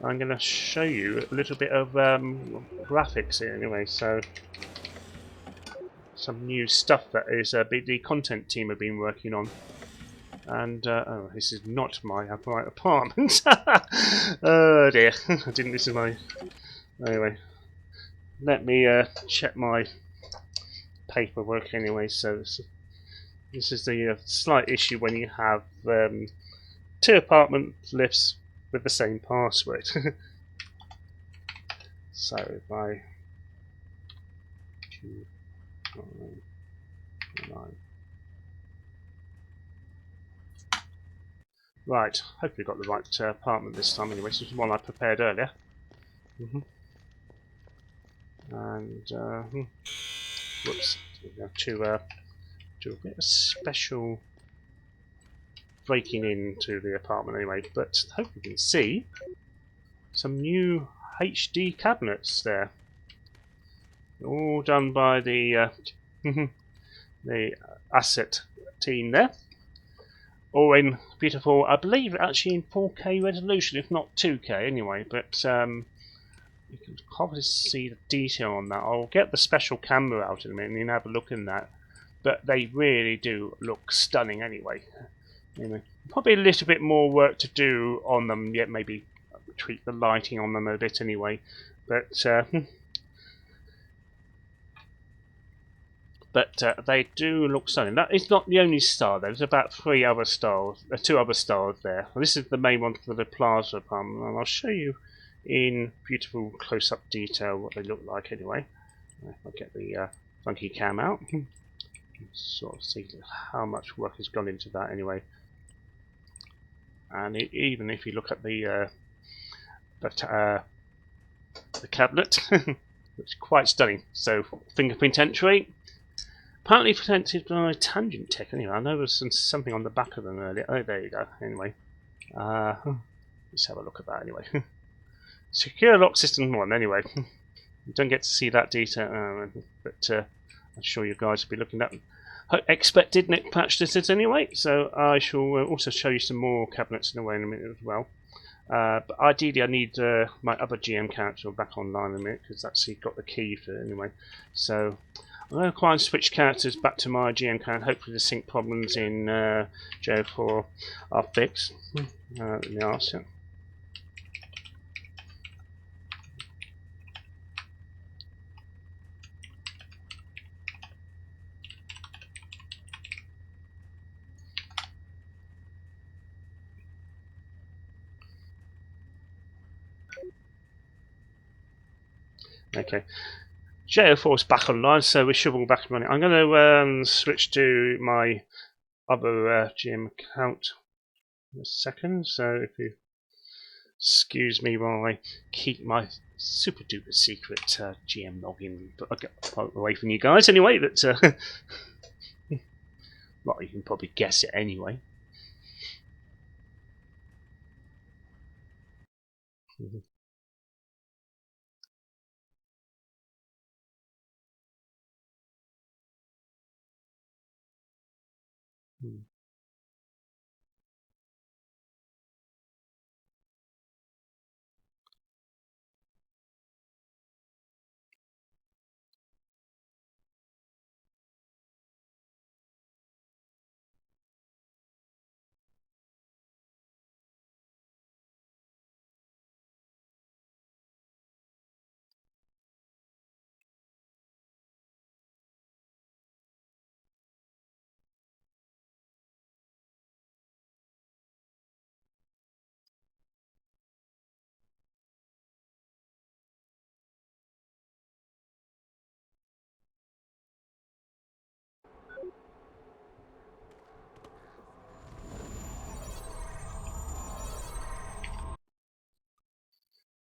I'm going to show you a little bit of graphics here. Anyway, so some new stuff that is the content team have been working on. And oh, this is not my apartment. Oh dear, I didn't. This is my. Anyway, let me check my paperwork. Anyway, so this is the slight issue when you have two apartment lifts with the same password. So if I right, hopefully got the right apartment this time. Anyway, this is one I prepared earlier. And whoops, we have to do a bit of special breaking into the apartment anyway. But hope you can see some new HD cabinets there, all done by the the asset team there. All in beautiful, I believe actually in 4K resolution, if not 2K anyway, but you can probably see the detail on that. I'll get the special camera out in a minute and you can have a look in that. But they really do look stunning anyway. Anyway, probably a little bit more work to do on them yet, maybe tweak the lighting on them a bit anyway. But they do look stunning. That is not the only star. There's about two other stars there. Well, this is the main one for the Plaza apartment, and I'll show you in beautiful close-up detail what they look like. Anyway, if I get the funky cam out, sort of see how much work has gone into that. Anyway, and even if you look at the cabinet, it's quite stunning. So fingerprint entry. Apparently protected by Tangent Tech. Anyway, I know there's something on the back of them earlier. Oh, there you go. Anyway, let's have a look at that. Anyway, secure lock system 1. Anyway, you don't get to see that detail, but I'm sure you guys will be looking at expected neck patch this is anyway. So I shall also show you some more cabinets in a minute as well. But ideally, I need my other GM character back online in a minute because that's got the key for it anyway. So I'm going to try and switch characters back to my GM character. Hopefully the sync problems in JO4 are fixed. Let me ask you. Okay. JO4's back online, so we should all back running. I'm going to switch to my other GM account in a second, so if you excuse me while I keep my super duper secret GM login, but I'll get away from you guys anyway. But well, you can probably guess it anyway.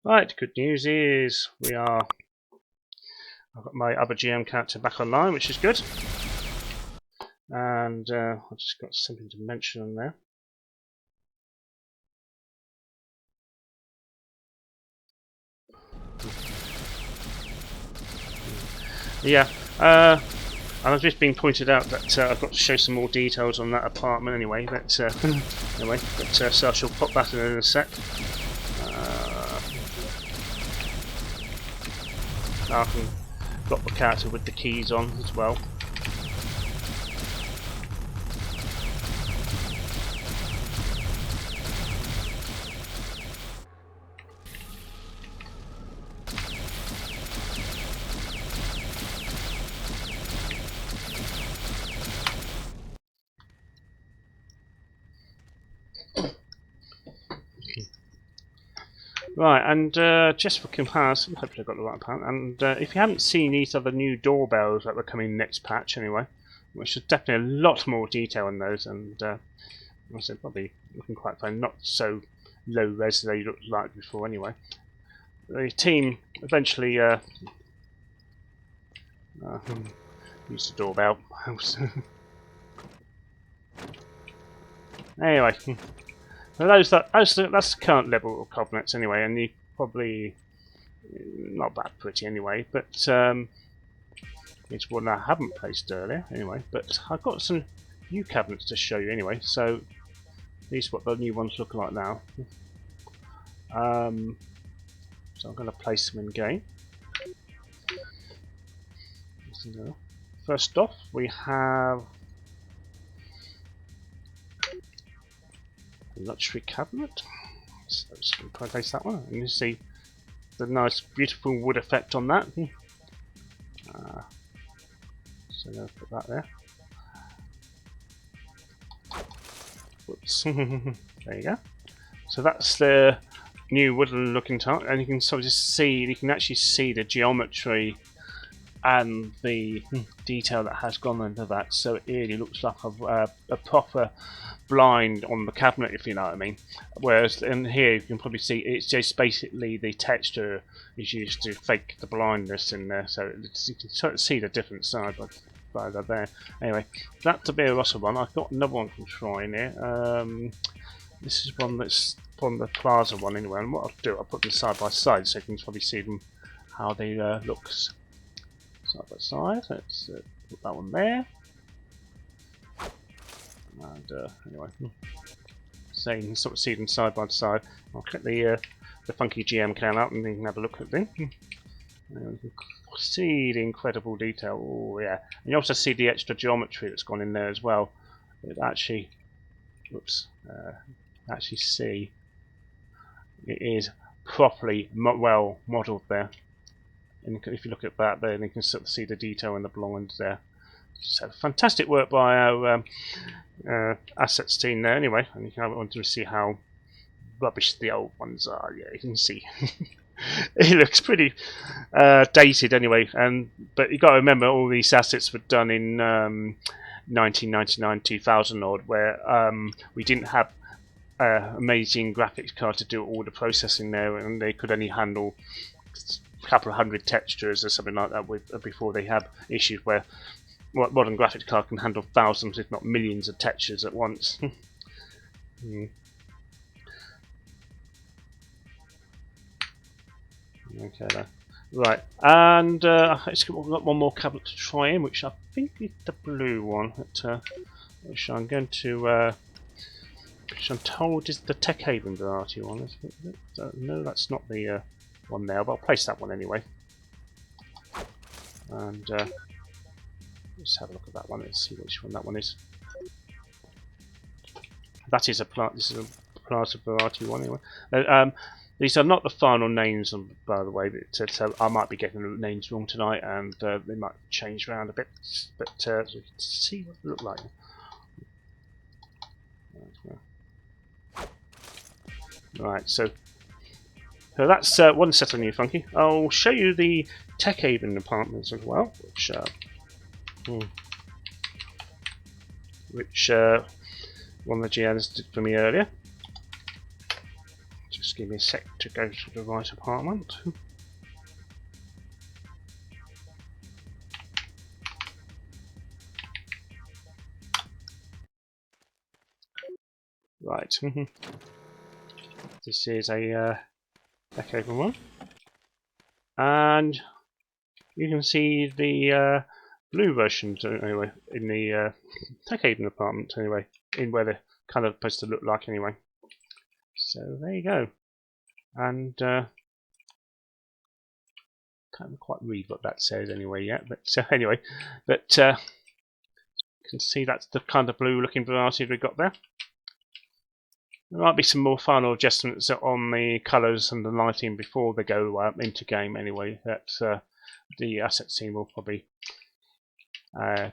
Right, good news is I've got my other GM character back online, which is good. And I've just got something to mention on there. Yeah, and I've just been pointed out that I've got to show some more details on that apartment anyway. But so I shall pop that in a sec. I can block the character with the keys on as well. Right, and just for comparison, hopefully I've got the right part. And if you haven't seen these other new doorbells that were coming next patch, anyway, which is definitely a lot more detail on those, and I said probably looking quite fine, not so low res as they looked like before, anyway. The team eventually used the doorbell. Anyway. That's the current level of cabinets anyway, and you probably not that pretty anyway. But it's one I haven't placed earlier anyway. But I've got some new cabinets to show you anyway. So these are what the new ones look like now. So I'm going to place them in game. First off, we have luxury cabinet. So let's place that one, and you see the nice, beautiful wood effect on that. So I'm going to put that there. Whoops. There you go. So that's the new wooden looking tile, and you can sort of just see, you can actually see the geometry and the detail that has gone into that. So it really looks like a proper blind on the cabinet, if you know what I mean. Whereas in here you can probably see it's just basically the texture is used to fake the blindness in there, so you can sort of see the different side by there. Anyway, that's a bit of a one. I've got another one to try in here. This is one that's from the Plaza one anyway, and what I'll do, I'll put them side by side so you can probably see them how they look side by side. Let's put that one there. And anyway, so you can sort of see them side by side. I'll click the funky GM can out and you can have a look at them. And you can see the incredible detail. Oh yeah, and you also see the extra geometry that's gone in there as well. It actually, whoops, actually see it is properly well modelled there. And if you look at that there, you can sort of see the detail in the blinds there. So fantastic work by our assets team there anyway, and you can have it on to see how rubbish the old ones are. Yeah, you can see. It looks pretty dated anyway, but you got to remember all these assets were done in 1999, 2000 odd, where we didn't have amazing graphics card to do all the processing there, and they could only handle a couple of hundred textures or something like that before they have issues where modern graphics card can handle thousands, if not millions, of textures at once. Okay, then. Right, and let's get one more cabinet to try in, which I think is the blue one, which I'm going to. Which I'm told is the Tech Haven variety one. Isn't it? No, that's not the one there, but I'll place that one anyway. And let's have a look at that one and see which one that one is. That is a plant. This is a Plaza variety one anyway. These are not the final names, by the way, but so I might be getting the names wrong tonight, and they might change around a bit. But so you can see what they look like. Right, so that's one set of new funky. I'll show you the Tech Haven apartments as well, which one of the GNs did for me earlier. Just give me a sec to go to the right apartment. Right. This is a Tech Haven one. And you can see the blue versions anyway in the Tech Haven apartment anyway, in where they're kind of supposed to look like anyway. So there you go. And can't quite read what that says anyway yet, but anyway, but you can see that's the kind of blue looking variety we got there. There might be some more final adjustments on the colours and the lighting before they go into game anyway. That the asset team will probably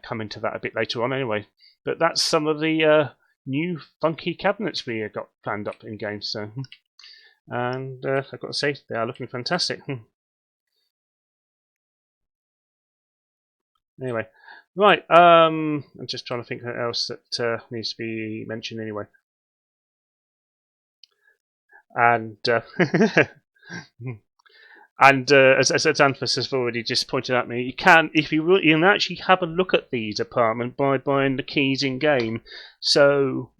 come into that a bit later on anyway. But that's some of the new funky cabinets we got planned up in game. So, and I've got to say they are looking fantastic. Anyway, right. I'm just trying to think what else that needs to be mentioned anyway. And and as Anthus has already just pointed out, you can, if you will, you can actually have a look at these apartments by buying the keys in game. So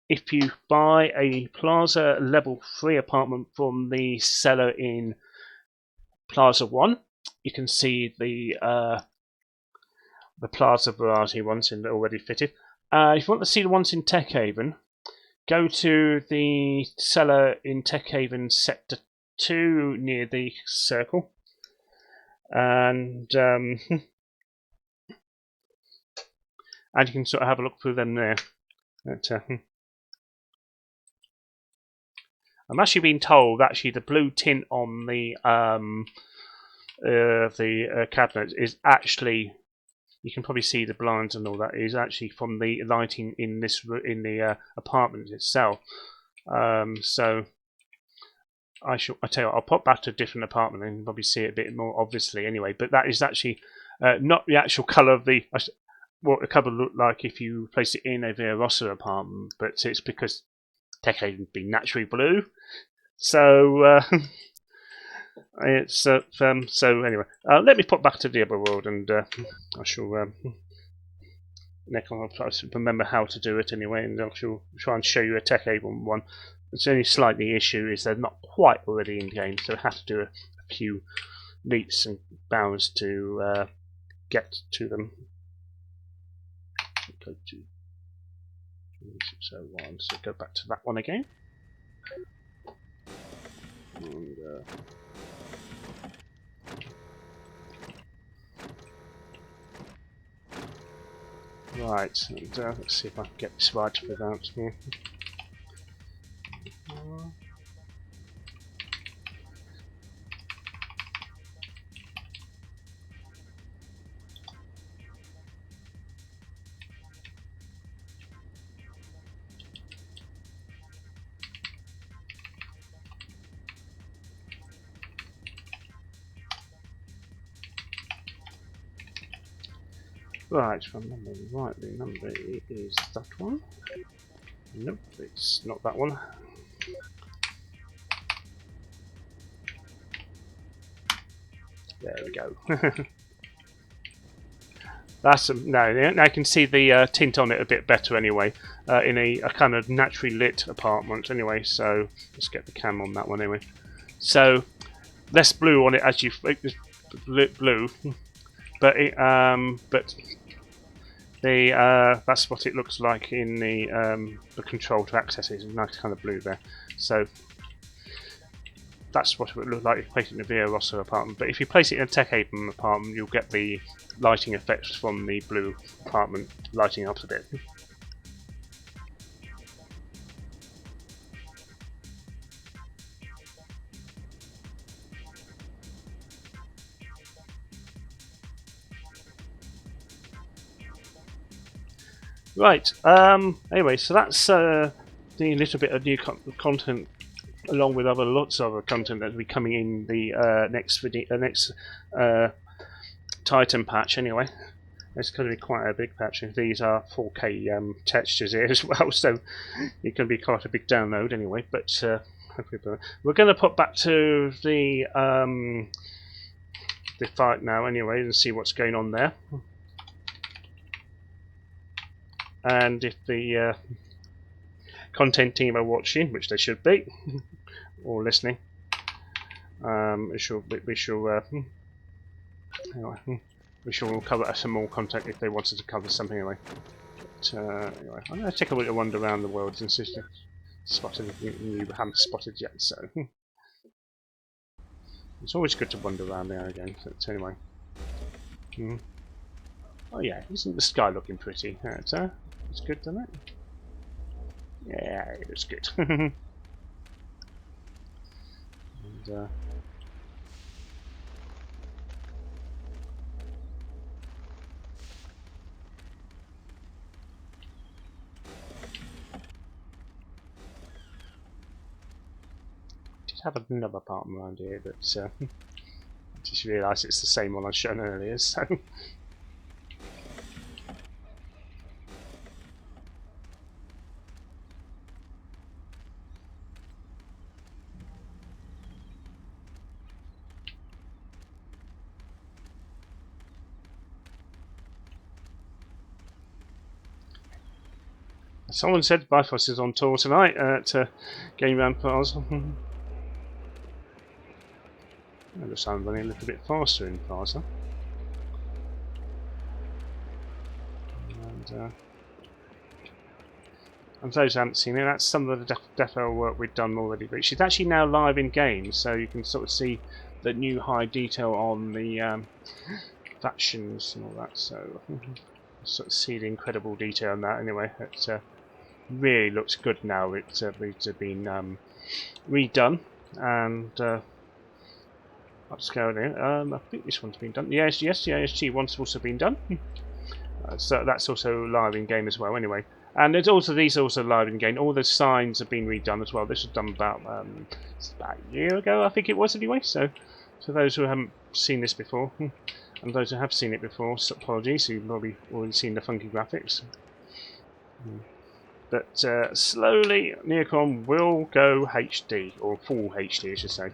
if you buy a Plaza level 3 apartment from the seller in Plaza 1, you can see the Plaza variety ones in already fitted. If you want to see the ones in Tech Haven, go to the seller in Tech Haven Sector 2 near the circle, and and you can sort of have a look through them there. But, I'm actually being told actually the blue tint on the cabinet is actually, you can probably see the blinds and all that, is actually from the lighting in the apartment itself. So I tell you what, I'll pop back to a different apartment and probably see it a bit more obviously anyway. But that is actually not the actual colour of what the cupboard looked like if you place it in a Rossa apartment, but it's because Tech Haven would be naturally blue. So it's so anyway. Let me pop back to the other world, and I shall Nick, I'll try to remember how to do it anyway, and I shall try and show you a Tech Haven one. It's only slightly issue is they're not quite already in game, so I have to do a few leaps and bounds to get to them. Go to 601, so go back to that one again. And, right, and let's see if I can get this right without me. Right, if I remember rightly, number it is that one. Nope, it's not that one. There we go. That's no. Now I can see the tint on it a bit better anyway. In a kind of naturally lit apartment anyway. So let's get the cam on that one anyway. So less blue on it as you blue, but the that's what it looks like in the control to access it. It's a nice kind of blue there. So that's what it would look like if you place it in a Via Rossa apartment. But if you place it in a Tech Haven apartment, you'll get the lighting effects from the blue apartment lighting up a bit. Right. Anyway, so that's the little bit of new content, along with lots of other content that will be coming in the next Titan patch. Anyway, it's going to be quite a big patch. These are 4K textures here as well, so it can be quite a big download anyway. But we're going to put back to the fight now anyway and see what's going on there. And if the content team are watching, which they should be, or listening, we shall anyway, we shall cover some more content if they wanted to cover something anyway. But anyway, I'm going to take a little wander around the world and see if I've spotted anything you haven't spotted yet. So it's always good to wander around there again. But anyway, oh yeah, isn't the sky looking pretty? It's good, doesn't it? Yeah, it looks good. And, just have another apartment around here, but I just realised it's the same one I've shown earlier. So. Someone said Bifrost is on tour tonight at Game Round Plaza. I guess I'm running a little bit faster in Plaza. And for those who haven't seen it, that's some of the defo work we've done already. But she's actually now live in game, so you can sort of see the new high detail on the factions and all that. So sort of see the incredible detail on that. Anyway, it really looks good now. It's been redone and upscaled. I think this one's been done. Yes, the ASG one's also been done. So that's also live in game as well. Anyway, and there's also these are also live in game. All the signs have been redone as well. This was done about a year ago, I think it was anyway. So for those who haven't seen this before, and those who have seen it before, so apologies. You've probably already seen the funky graphics. But slowly, Neocon will go HD, or full HD, I should say.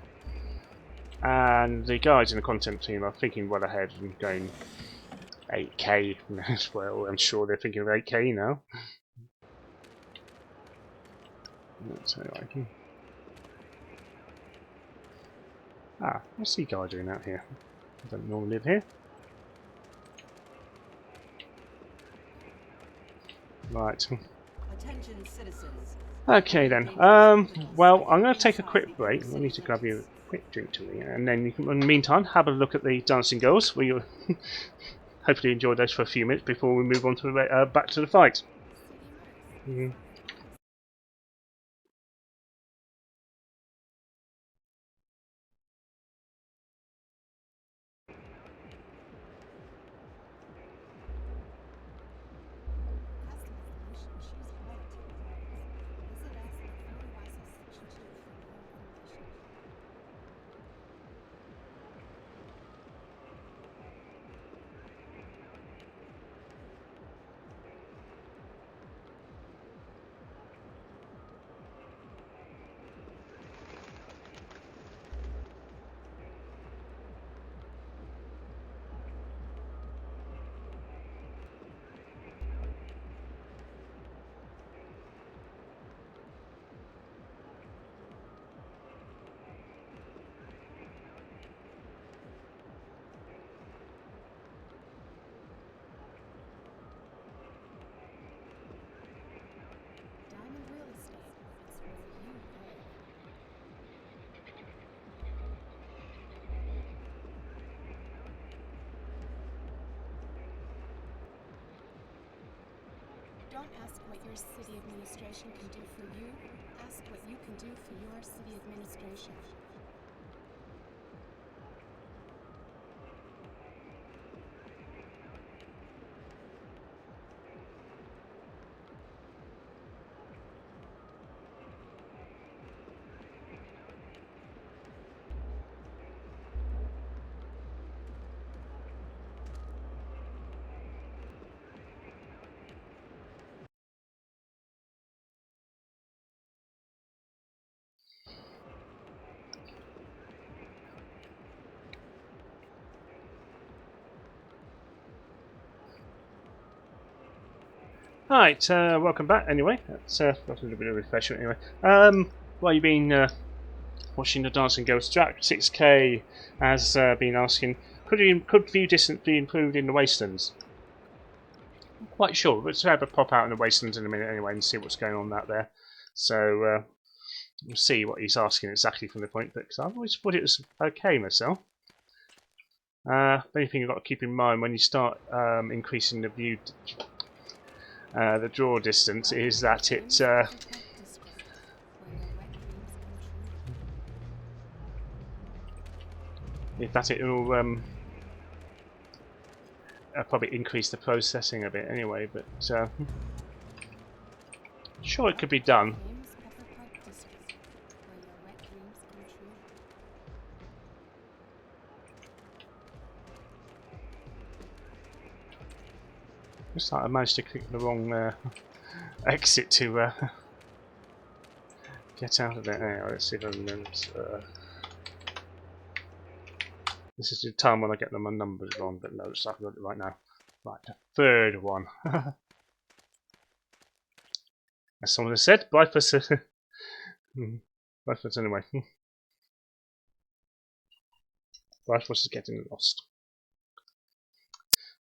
And the guys in the content team are thinking well ahead and going 8K as well. I'm sure they're thinking of 8K now. So anyway. What's the guy doing out here? I don't normally live here. Right. Attention citizens. Okay then. Well, I'm going to take a quick break. I need to grab you a quick drink to eat, and then you can, in the meantime, have a look at the dancing girls. Where you hopefully enjoy those for a few minutes before we move on to the, back to the fight. Don't ask what your city administration can do for you. Ask what you can do for your city administration. Right, welcome back. Anyway, that's a little bit of refreshment. Anyway, while you've been watching the Dancing Ghost, Jack 6K has been asking, could view distance be improved in the Wastelands? I'm quite sure. Let's have a pop out in the Wastelands in a minute anyway and see what's going on out there. So we'll see what he's asking exactly from the point. Because I've always thought it was okay myself. The only thing you've got to keep in mind when you start increasing the view. The draw distance is that it will probably increase the processing a bit anyway, but sure it could be done. Looks like I managed to click the wrong exit to get out of it. Anyway, let's see if I can. This is the time when I get my numbers wrong, but no, it's like I've got it right now. Right, the third one. As someone has said, Bifus. Bifus anyway. Bifus is getting lost.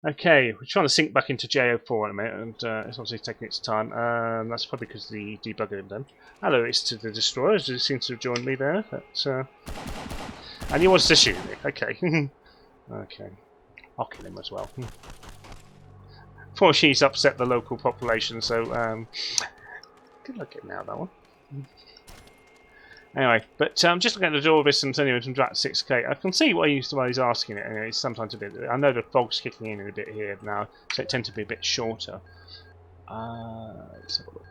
Okay, we're trying to sync back into JO4 in a minute, and it's obviously taking its time. That's probably because the debugger had done. Hello, it's to the Destroyers, who seems to have joined me there. And he wants to shoot me. Okay. Okay. I'll kill him as well. Fortunately, he's upset the local population, so good luck getting out of that one. Anyway, but just looking at the door distance anyway from Drat 6K, I can see why he's asking it. Anyway, it's sometimes a bit. I know the fog's kicking in a bit here now, so it tends to be a bit shorter. Let's have a look.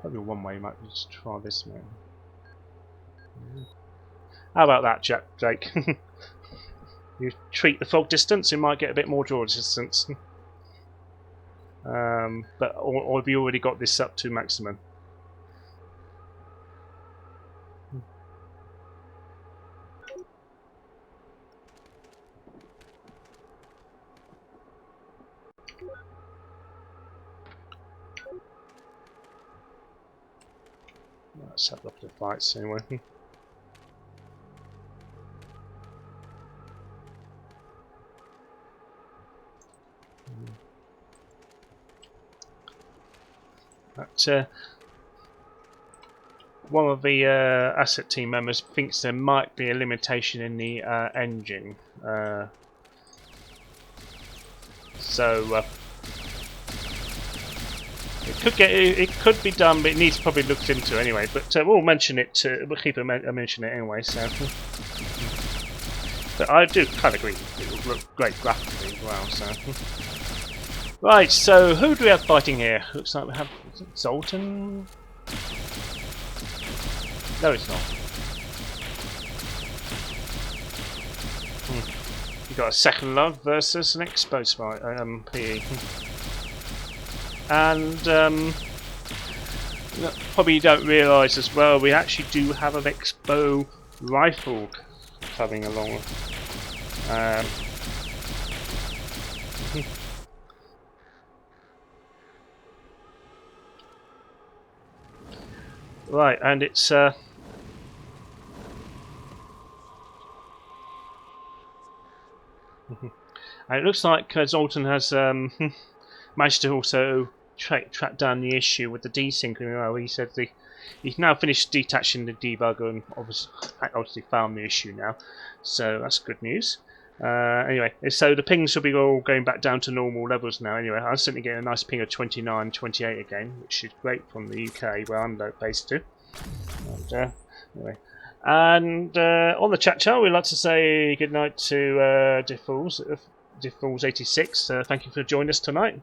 Probably one way you might just try this man. How about that, Jake? You treat the fog distance, you might get a bit more draw distance. Or have you already got this up to maximum? Let's have a look at the fights anyway. But one of the asset team members thinks there might be a limitation in the engine, so it could be done, but it needs probably looked into anyway. But we'll mention it. We'll keep mention it anyway. So, but I do kind of agree. It will look great graphically as well. So. Right, so who do we have fighting here? Looks like we have Zoltan. No, it's not. You've got a Second Love versus an Expo Spy, PE. And probably you don't realise as well, we actually do have an Expo rifle coming along. Right, and it's and it looks like Zoltan has managed to also track down the issue with the desync. He said he's now finished detaching the debugger and obviously found the issue now, so that's good news. Anyway, so the pings should be all going back down to normal levels now. Anyway, I'm certainly getting a nice ping of 29, 28 again, which is great from the UK where I'm based to. And, anyway, and on the chat channel, we'd like to say good night to Diffalls86. Thank you for joining us tonight.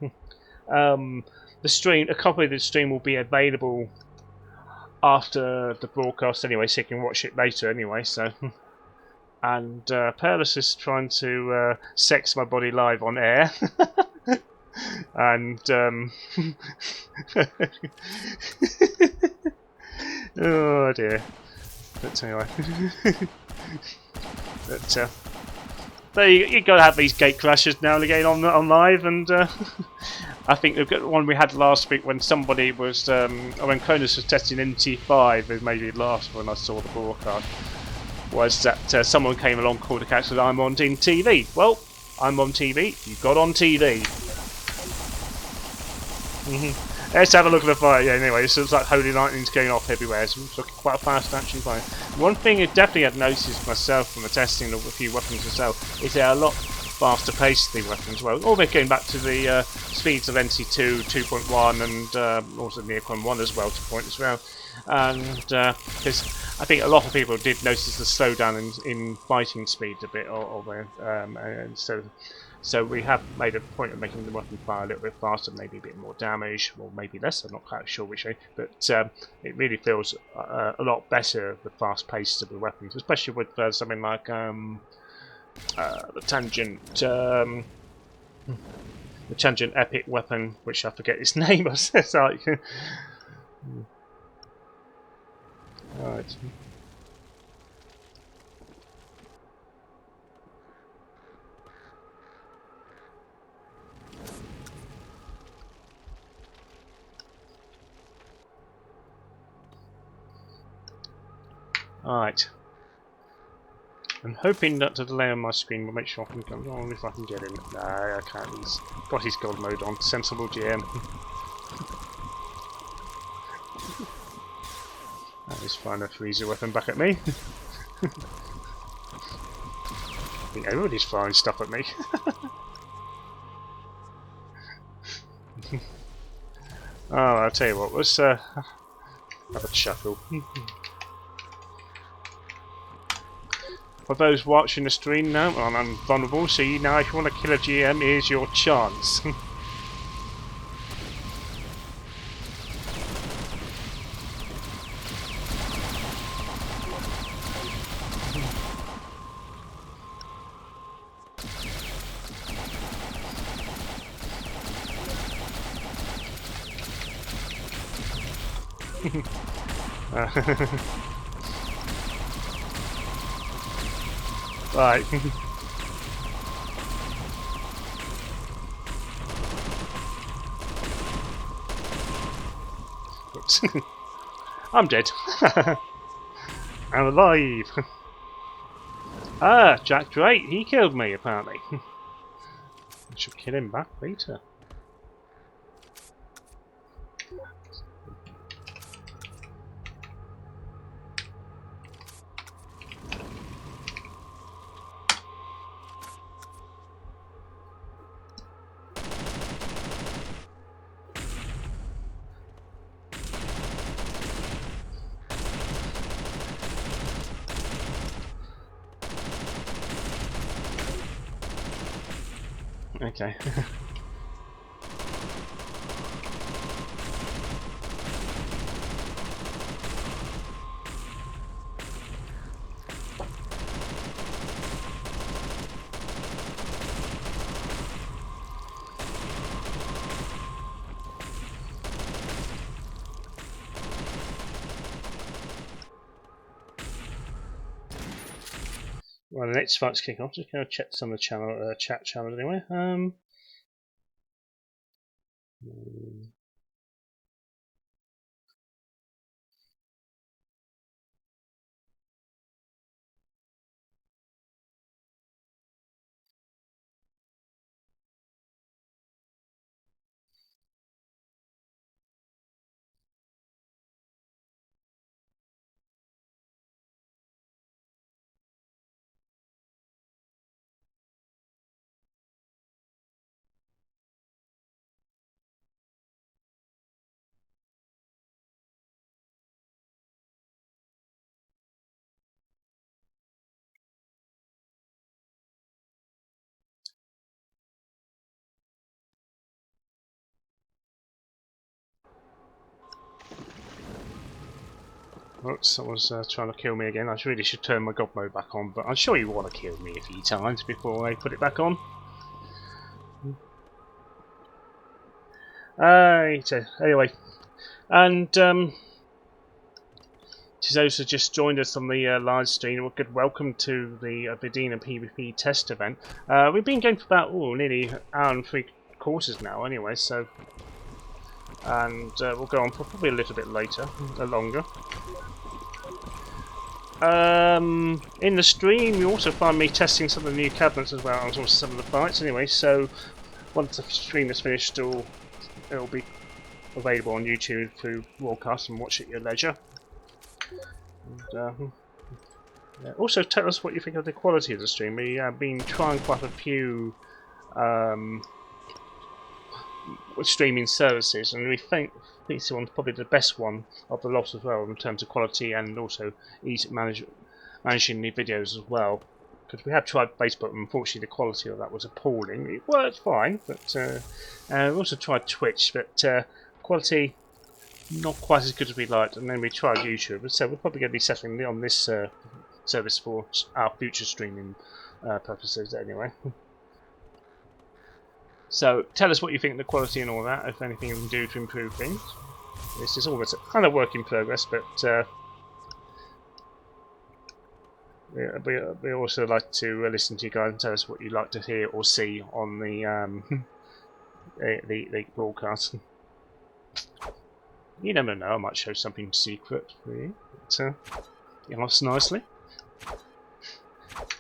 The stream, a copy of the stream will be available after the broadcast anyway, so you can watch it later anyway. So. And Perlis is trying to sex my body live on air. And oh dear. But anyway, but you got to have these gate crashes now and again on live, and I think the one we had last week when somebody was when Cronus was testing NT5, it maybe last when I saw the broadcast. Was that someone came along, called a cat, said I'm on TV. Well, I'm on TV. You got on TV. Let's have a look at the fire. Yeah, anyway, it looks like holy lightning's going off everywhere. It's looking quite a fast action fire. One thing I definitely had noticed myself from the testing of a few weapons myself is they're a lot faster paced, the weapons. Well, all they're going back to the speeds of NC2, 2.1, and also Neocon 1 as well, to point as well. And because I think a lot of people did notice the slowdown in fighting speed a bit, and so we have made a point of making the weapon fire a little bit faster, maybe a bit more damage, or maybe less. I'm not quite sure which way, but it really feels a lot better, the fast pace of the weapons, especially with something like the tangent epic weapon, which I forget its name. It's like. Right. Alright. I'm hoping that the delay on my screen will make sure I can come on if I can get him. No, I can't. He's got his gold mode on. Sensible GM. That is fine. A freezer weapon back at me. I think everybody's firing stuff at me. Oh, I'll tell you what. Let's have a chuckle. For those watching the stream now, I'm vulnerable, so you know if you want to kill a GM, here's your chance. Right. I'm dead. I'm alive. Ah, Jack Drake. He killed me, apparently. I should kill him back later. Okay. Well, the next fight's kicking off. Just going to check some of the channel, chat channel anyway. Oops, someone's trying to kill me again. I really should turn my god mode back on, but I'm sure you want to kill me a few times before I put it back on. So anyway, and to those who just joined us on the live stream, well, good welcome to the Vedeena PvP test event. We've been going for about nearly an hour and 3/4 now, anyway. So, and we'll go on for probably a little bit later, longer. In the stream, you also find me testing some of the new cabinets as well, and also some of the fights. Anyway, so once the stream is finished, it'll be available on YouTube through broadcast and watch at your leisure. And, yeah. Also, tell us what you think of the quality of the stream. We have been trying quite a few streaming services, and we think this one's probably the best one of the lot as well in terms of quality and also ease of managing the videos as well. Because we have tried Facebook, and unfortunately the quality of that was appalling. It worked fine, but we also tried Twitch, but quality not quite as good as we liked. And then we tried YouTube, so we're probably going to be settling on this service for our future streaming purposes anyway. So tell us what you think of the quality and all that, if anything you can do to improve things. This is always a kind of work in progress, but we also like to listen to you guys and tell us what you'd like to hear or see on the the broadcast. You never know, I might show something secret for you. But, ask nicely.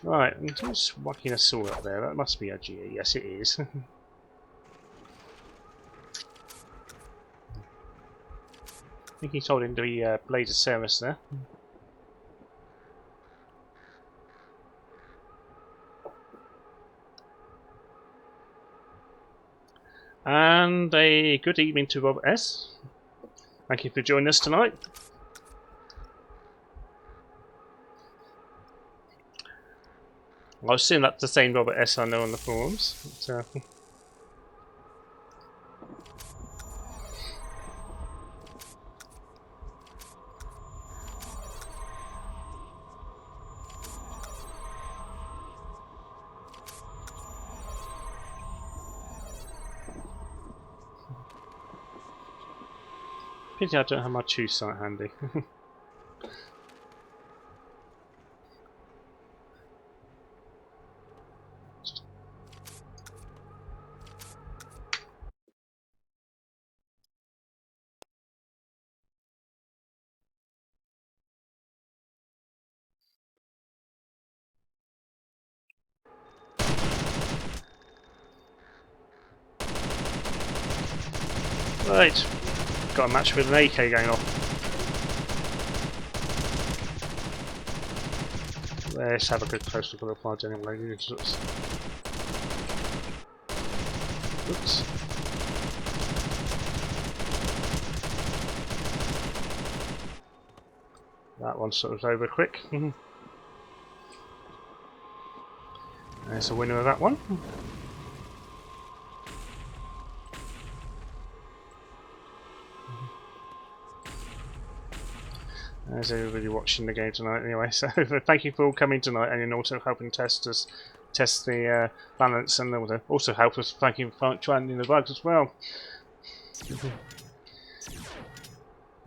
Right, I'm just whacking a saw up there. That must be a G. Yes, it is. I think he's holding the blade of Ceres there. And a good evening to Robert S. Thank you for joining us tonight. I assume that's the same Robert S. I know on the forums. But, pity I don't have my choose site handy. Right, got a match with an AK going off. Let's have a good close look at the fight anyway. Oops. That one sort of over quick. There's a winner of that one. There's everybody watching the game tonight anyway, so thank you for all coming tonight and also helping test the balance, and also help us thank you for trying the bugs as well.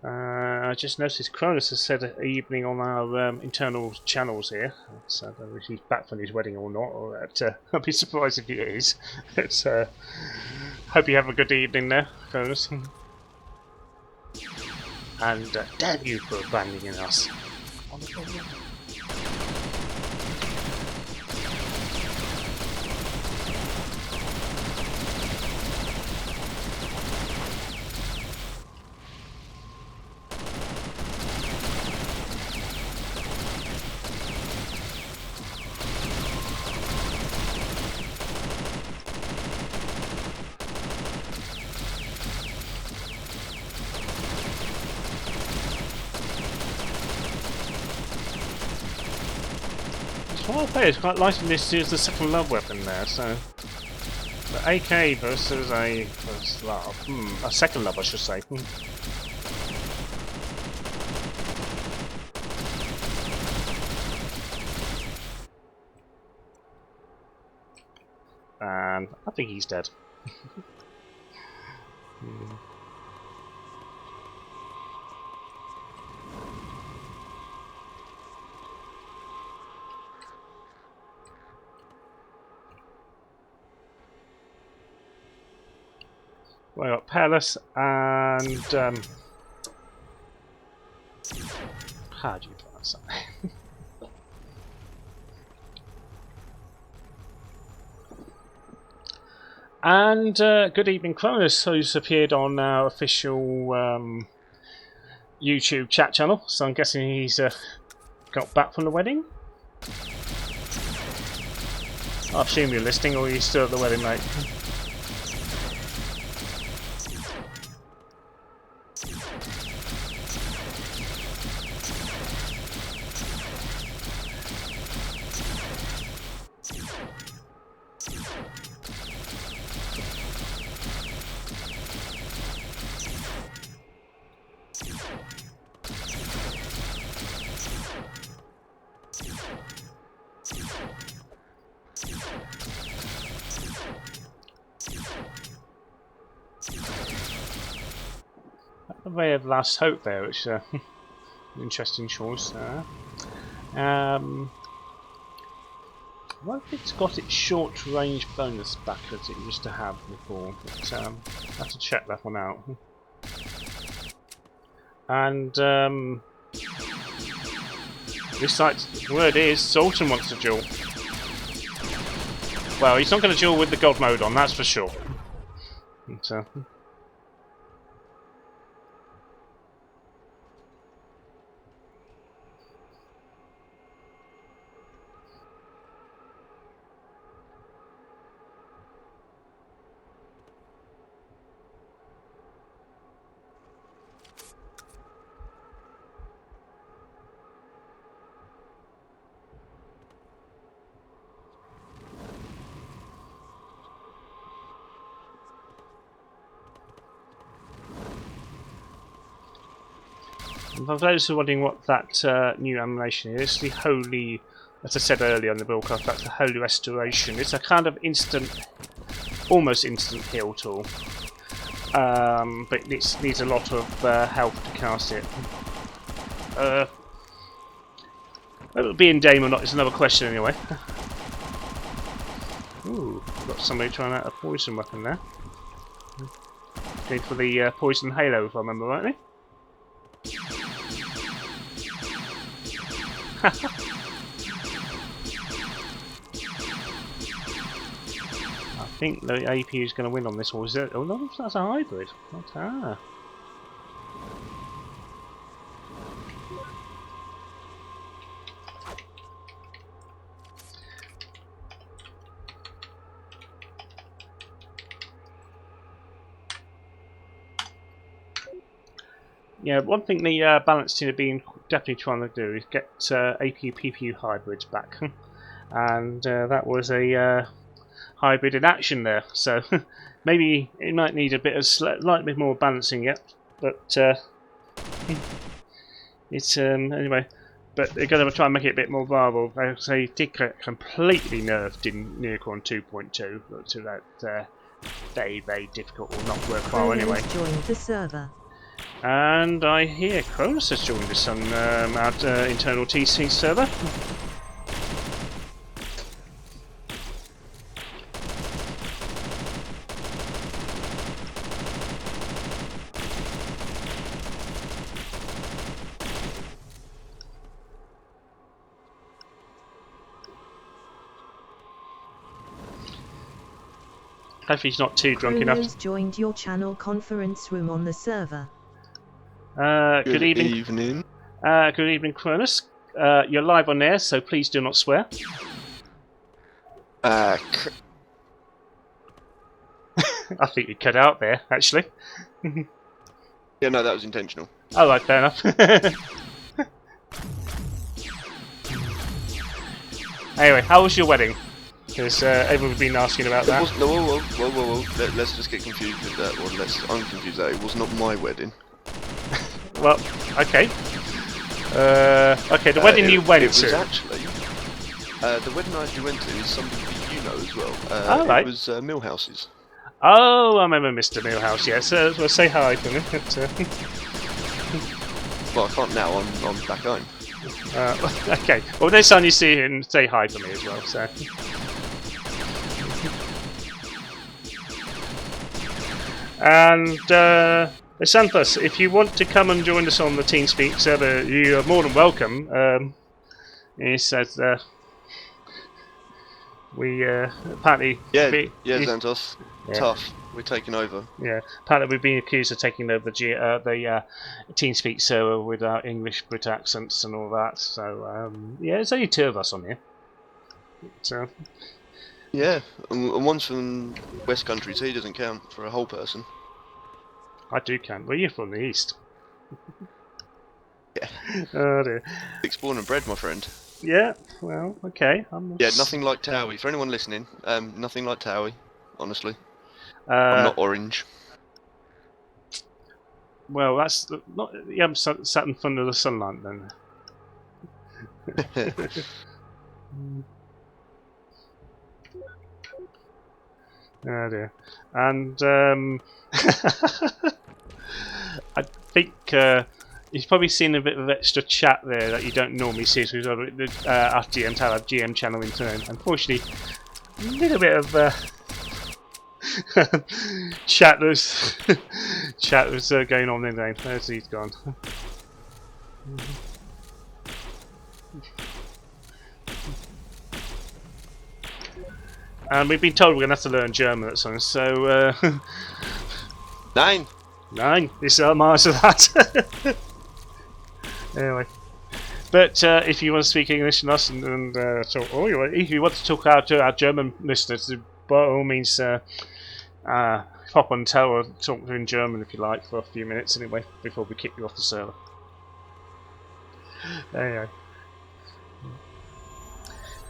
I just noticed Cronus has said evening on our internal channels here, so I don't know if he's back from his wedding or not, or I'd be surprised if he is. It's, hope you have a good evening there, Cronus. And damn you for abandoning us. It's quite liking this as the second love weapon there, so the AK versus a first love. A second love I should say. and I think he's dead. We got Palace and how do you pronounce that? And good evening, Cronus, who's appeared on our official YouTube chat channel. So I'm guessing he's got back from the wedding. I assume you're listening, or are you still at the wedding, mate? A ray of last hope there, which is an interesting choice. Well, it's got its short range bonus back as it used to have before, but I have to check that one out. And this site's word is Sultan wants to duel. Well, he's not going to duel with the God mode on, that's for sure. But, for those who are wondering what that new animation is, the Holy, as I said earlier on the broadcast, that's the Holy Restoration. It's a kind of instant, almost instant heal tool, but it needs a lot of health to cast it. Whether it'll be in game or not is another question anyway. Ooh, we've got somebody trying out a poison weapon there. Going for the poison halo, if I remember rightly. I think the AP is going to win on this, or is it? Oh no, that's a hybrid. Ah. Yeah, one thing the balance team have been definitely trying to do is get APU PPU hybrids back, and that was a hybrid in action there. So maybe it might need a bit of slightly bit more balancing yet, but it's anyway. But they're going to try and make it a bit more viable. They did completely nerfed in Neocon 2.2 to that very, very difficult or not worthwhile anyway. Joined the server. And I hear Cronus has joined us on our internal TC server. Hopefully he's not too drunk enough. Chronos joined your channel conference room on the server. Good evening. Good evening, Cronus. You're live on air, so please do not swear. I think you cut out there, actually. Yeah, no, that was intentional. Oh, right, fair enough. Anyway, how was your wedding? Because everyone's been asking about that. No, whoa. Let's just get confused with that, or let's unconfuse that. It was not my wedding. Well, okay. Okay, the wedding you went it was to. actually the wedding I actually went to is somebody that you know as well. Oh, right. It was Millhouses. Oh, I remember Mr. Millhouse. Yes, well, say hi to him. Well, I can't now. I'm back home. Okay. Well, next time you see him, say hi to me as well. So. And Xanthus, if you want to come and join us on the TeamSpeak server, you are more than welcome. He says we apparently Yeah, Xanthos. yeah. Tough. We're taking over. Yeah, apparently we've been accused of taking over the TeamSpeak server with our English Brit accents and all that. So yeah, there's only 2 of us on here. So Yeah, and one's from West Country, so he doesn't count for a whole person. I do count. Well, you're from the east. Yeah. Oh dear. Six born and bred, my friend. Yeah. Well, okay. Yeah, nothing like Towie. For anyone listening, nothing like Towie. Honestly, I'm Uh, not orange. well, that's not. You haven't sat in front of the sunlight then. Oh dear. And I think you've probably seen a bit of extra chat there that you don't normally see. So we've got our GM channel in turn. Unfortunately, a little bit of chat was going on in there. There's he's gone. And we've been told we're going to have to learn German at some, so 9. 9 is our mark of that. Anyway, but if you want to speak English and us and talk, if you want to talk out to our German listeners, by all means, pop on tell or talk in German if you like for a few minutes anyway before we kick you off the server. Anyway,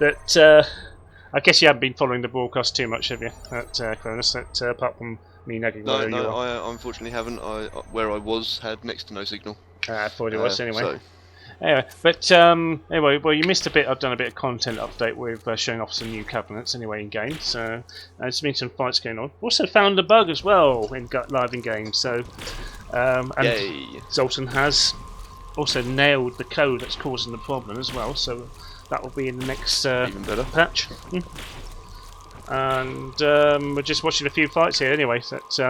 but I guess you haven't been following the broadcast too much, have you? At Cronus, apart from me nagging where you are. I unfortunately haven't. Where I was had next to no signal. I thought it was anyway. So. Anyway, but anyway, well, you missed a bit. I've done a bit of content update with showing off some new cabinets anyway in game. So there's been some fights going on. Also found a bug as well in live in game. So and Yay. Zoltan has also nailed the code that's causing the problem as well. So that will be in the next Even better. patch. And we're just watching a few fights here anyway. So that's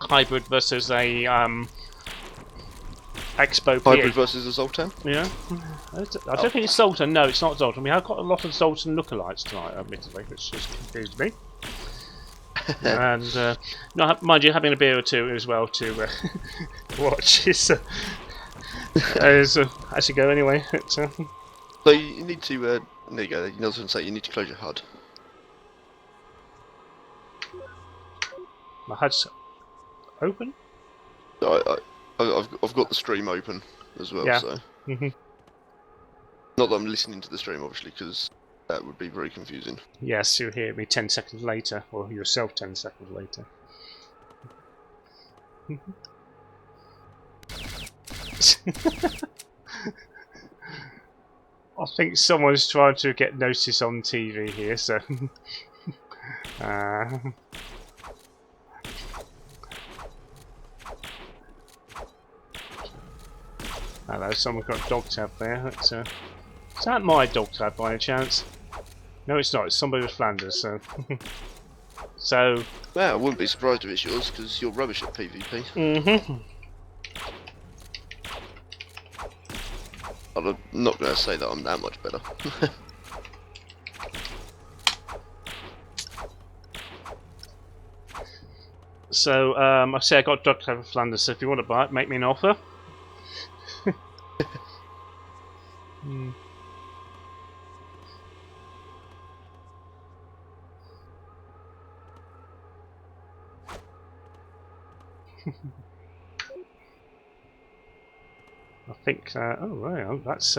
hybrid versus a Expo Hybrid versus a Zoltan? Yeah. I don't think it's Zoltan. No, it's not Zoltan. We have got a lot of Zoltan lookalikes tonight, admittedly, which just confused me. And mind you, having a beer or two as well to watch is as you go anyway. So you need to. There you go. You know what I was going to say. You need to close your HUD. My HUD's open. I've got the stream open as well. Yeah. So. Mm-hmm. Not that I'm listening to the stream, obviously, because that would be very confusing. Yes, you'll hear me 10 seconds later, or yourself 10 seconds later. I think someone's trying to get notice on TV here, so... Hello, someone got a dog tab there. Is that my dog tab by any chance? No, it's not. It's somebody with Flanders, so... so... Well, I wouldn't be surprised if it's yours, because you're rubbish at PvP. Mm-hmm. I'm not going to say that I'm that much better. So, I say I got dog tab with Flanders, so if you want to buy it, make me an offer. I think, oh right, that's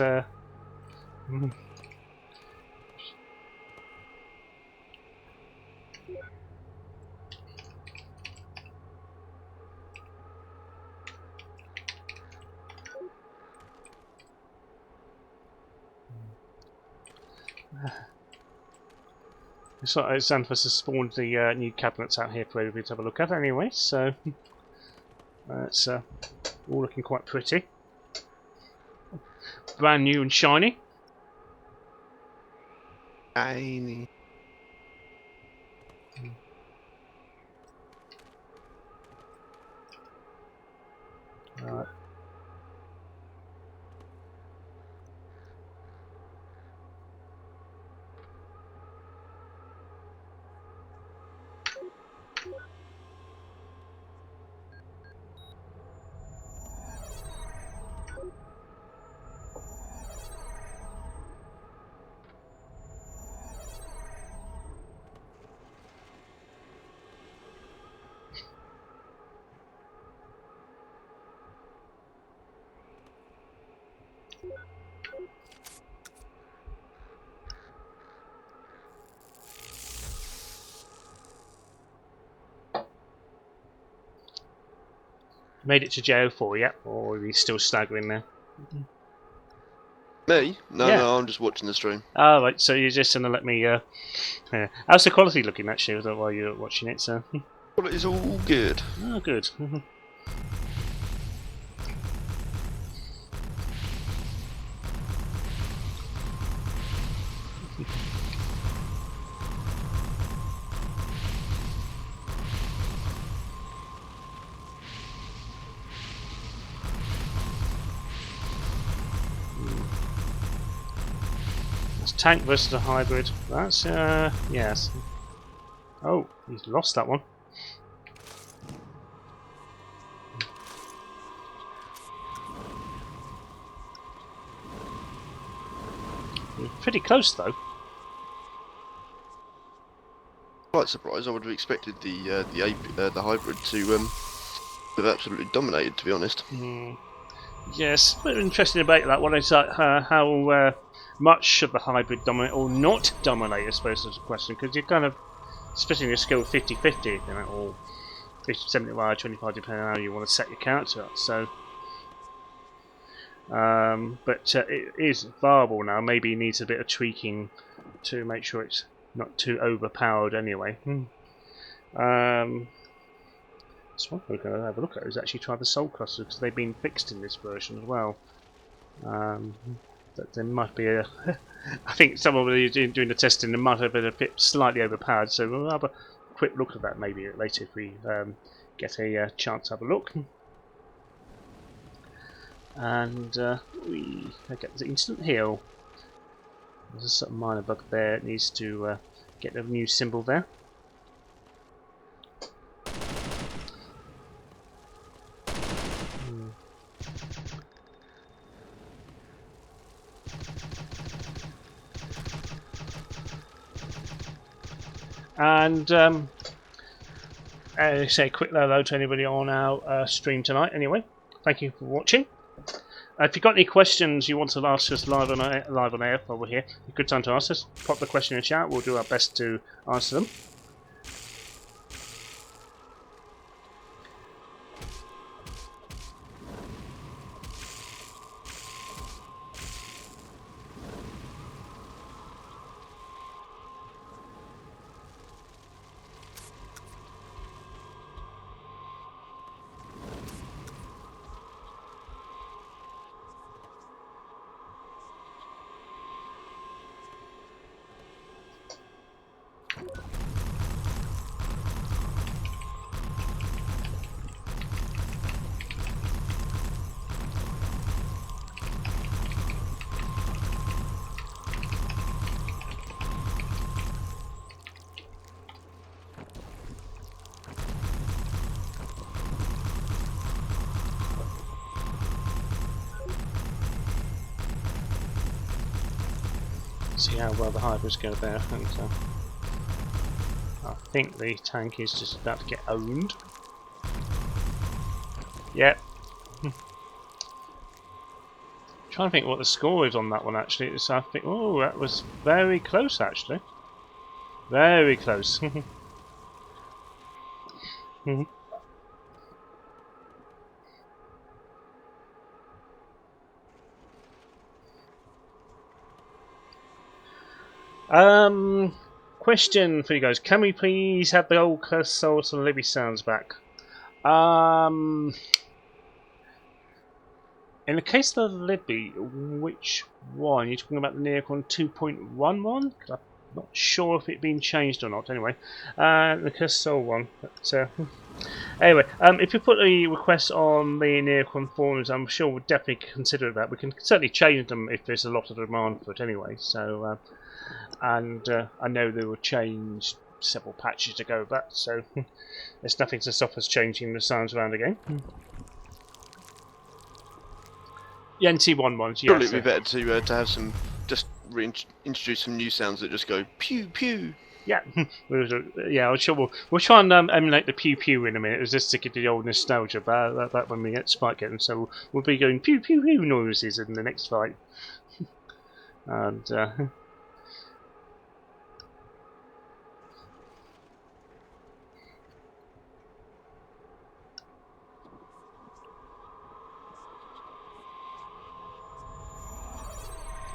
So Xanthus has spawned the new cabinets out here for everybody to have a look at anyway, so it's all looking quite pretty. Brand new and shiny. Shiny. Right. Made it to JO4 yet, or are you still staggering there? Me? No, Yeah. no, I'm just watching the stream. Oh, right, so you're just going to let me... yeah. How's the quality looking, actually, while you're watching it? So, Well, it's all good. oh, good. That's tank versus a hybrid. That's, yes. Oh, he's lost that one. Pretty close, though. Quite surprised. I would have expected the hybrid to have absolutely dominated. To be honest. Yes, a bit of an interesting debate that one. Is how much of the hybrid dominate or not dominate, I suppose, is a question, because you're kind of, especially in your skill 50-50, you know, or 50-75, 25, depending on how you want to set your character up. So, but it is viable now. Maybe it needs a bit of tweaking to make sure it's not too overpowered anyway. So what we're going to have a look at is actually try the soul clusters, because they've been fixed in this version as well. That there might be a... I think someone doing the testing, they might have been a bit slightly overpowered, so we'll have a quick look at that maybe later if we get a chance to have a look. And we get the instant heal. There's a sort of minor bug there, it needs to get a new symbol there. And say a quick hello to anybody on our stream tonight anyway. Thank you for watching. If you've got any questions you want to ask us live on air over here, a good time to ask us. Pop the question in the chat, we'll do our best to answer them. See how well the hybrids go there. And I think the tank is just about to get owned. Yep. Trying to think what the score is on that one actually. It's, I think, oh, that was very close actually. Very close. Question for you guys: can we please have the old Cursed Souls and Libby sounds back? In the case of Libby, which one? You're talking about the Neocon 2.11? I'm not sure if it's been changed or not. Anyway, the Cursed Soul one. But, anyway, if you put the request on the Neocon forums, I'm sure we'll definitely consider that. We can certainly change them if there's a lot of demand for it anyway. So, and I know they were changed several patches ago, but so there's nothing to stop us changing the sounds around again. Yeah, NT1 ones, Surely yes. it'd be better to have some, just introduce some new sounds that just go pew pew. Yeah, I'm sure we'll try and emulate the pew pew in a minute. It was just to give the old nostalgia back when we get Spike getting. So we'll be going pew pew pew noises in the next fight. And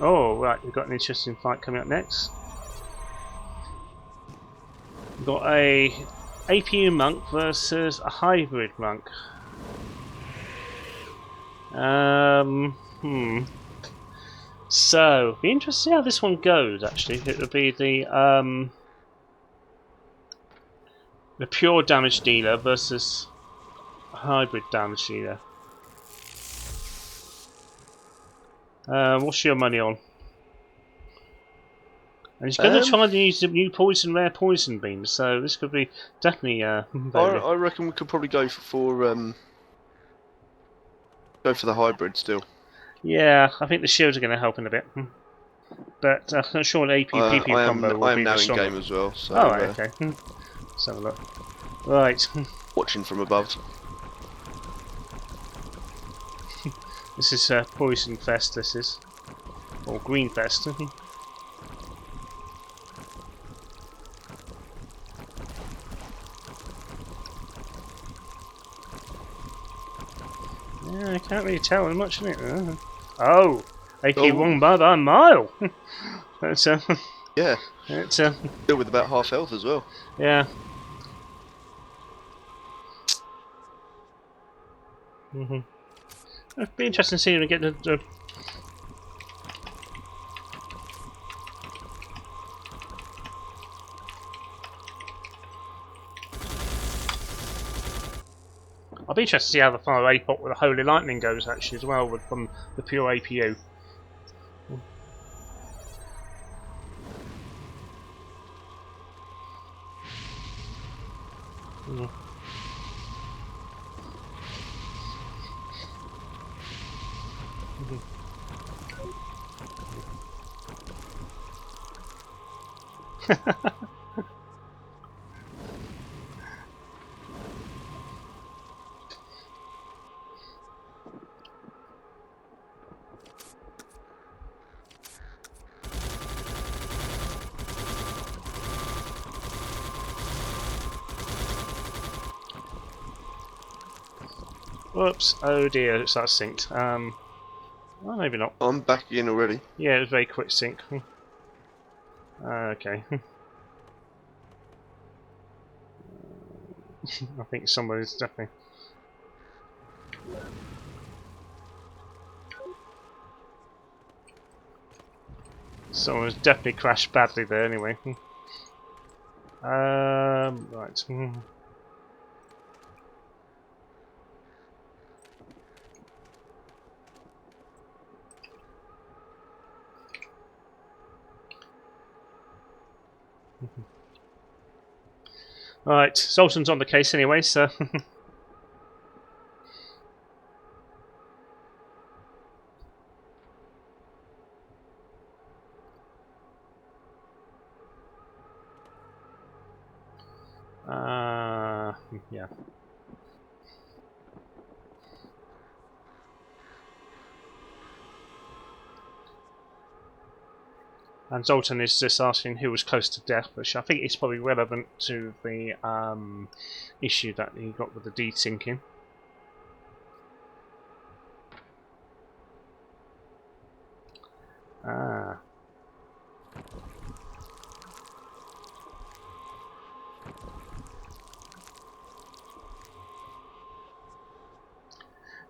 oh right, we've got an interesting fight coming up next. We've got a APU monk versus a hybrid monk. So, be interested to see how this one goes. Actually, it would be the pure damage dealer versus a hybrid damage dealer. What's your money on? And he's going to try to use the new rare poison beams. So this could be definitely I reckon we could probably go for the hybrid still. Yeah, I think the shields are going to help in a bit. But I'm not sure an AP PP combo will I am be now the in stronger. game as well, so Oh, right, okay. Let's have a look. Right. watching from above. This is Poison Fest, this is. Or Green Fest. Yeah, I can't really tell much in it. Oh! AP won by a mile! That's yeah. It's still with about half health as well. Yeah. It'd be interesting to see him get the I'll be interested to see how the far APOC with the Holy Lightning goes actually as well from the pure APU. Whoops! Oh dear, it's that synced. Well, maybe not. I'm back in already. Yeah, it was very quick sync. Okay. I think somebody's definitely. Someone's definitely crashed badly there anyway. Right. Right, Sultan's on the case anyway, so. Yeah. And Zoltan is just asking who was close to death, which I think is probably relevant to the issue that he got with the desyncing.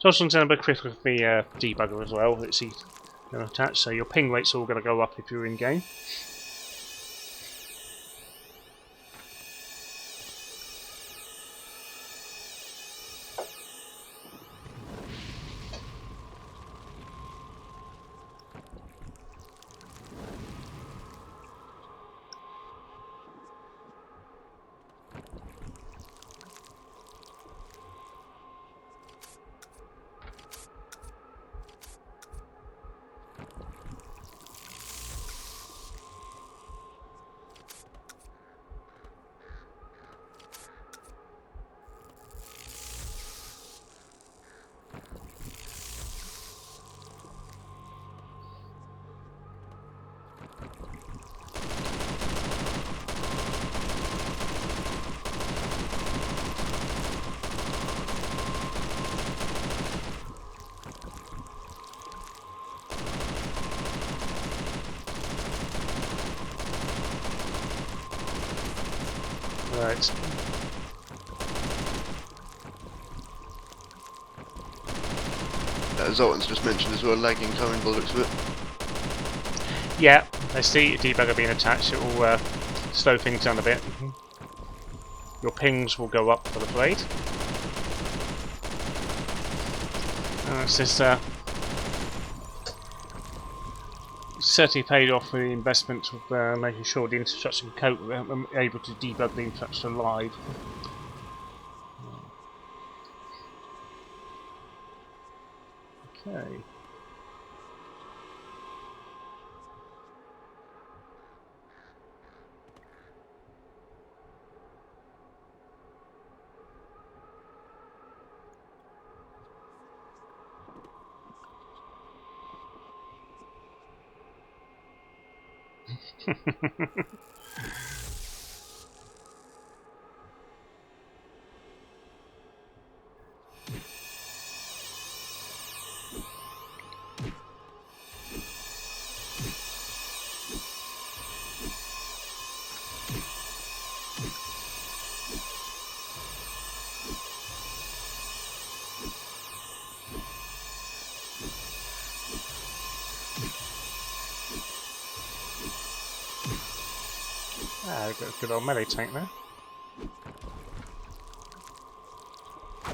Tossel's going to be quick with the debugger as well. It's going to attach, so your ping rate's all going to go up if you're in game. Right. Zoltan's just mentioned as well, lagging coming by the looks of it. Yeah, I see a debugger being attached. It will slow things down a bit. Your pings will go up, I'm afraid. It's just certainly paid off for the investment of making sure the infrastructure can cope with it and able to debug the infrastructure live. Okay. Ah, we've got a good old melee tank there. I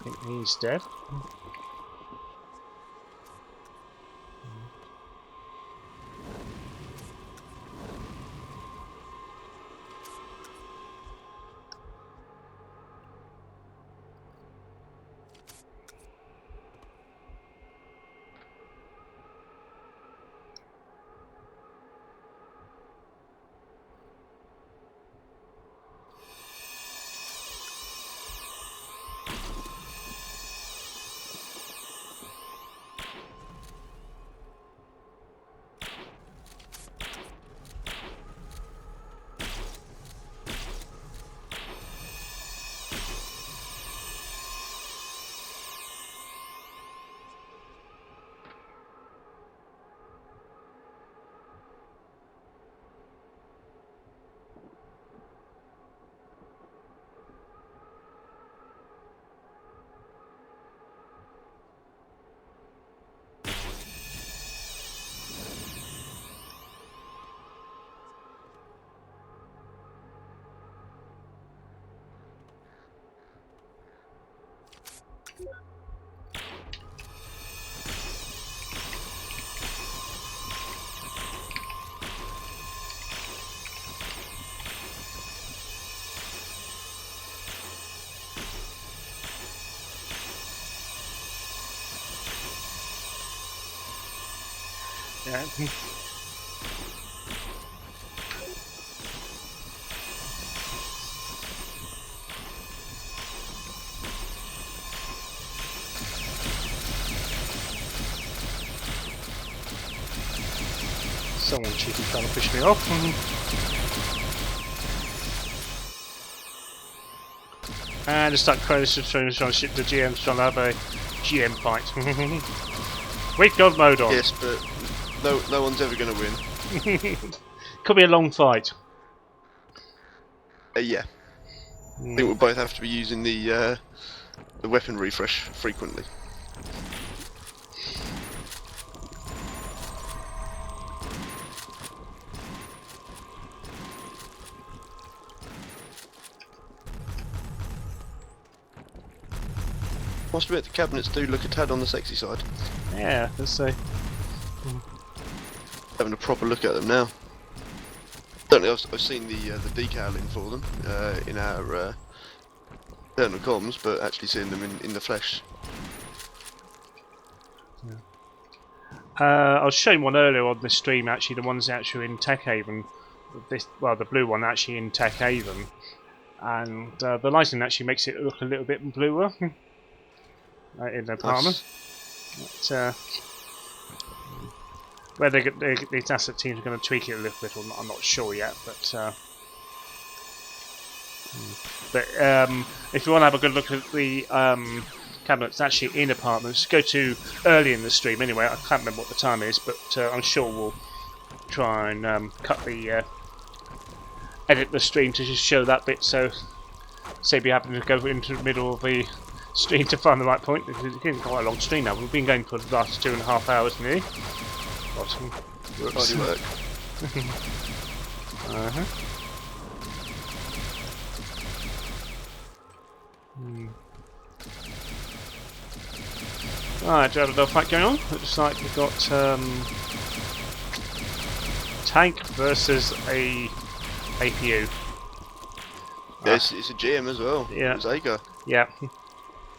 think he's dead. Yeah. Someone cheeky trying to push me off. And just start close trying to ship the GM, trying to have a GM fight. Weak God mode on. Yes, but no one's ever going to win. Could be a long fight. Yeah. I think we'll both have to be using the the weapon refresh frequently. Must admit the cabinets do look a tad on the sexy side. Yeah, let's see. Having a proper look at them now. Certainly, I've seen the decaling for them in our internal comms, but actually seeing them in the flesh. I was showing one earlier on the stream. Actually, the ones actually in Tech Haven. The blue one actually in Tech Haven, and the lighting actually makes it look a little bit bluer in the apartment. But, whether the asset teams are going to tweak it a little bit or not, I'm not sure yet. But if you want to have a good look at the cabinets actually in apartments, go to early in the stream anyway. I can't remember what the time is, but I'm sure we'll try and edit the stream to just show that bit. So, say we happen to go into the middle of the stream to find the right point. It's getting quite a long stream now. We've been going for the last 2.5 hours nearly. Body work. Right, do you have a little fight going on? Looks like we've got tank versus a APU. Yeah, it's a GM as well. Yeah. It's Agar. Yeah,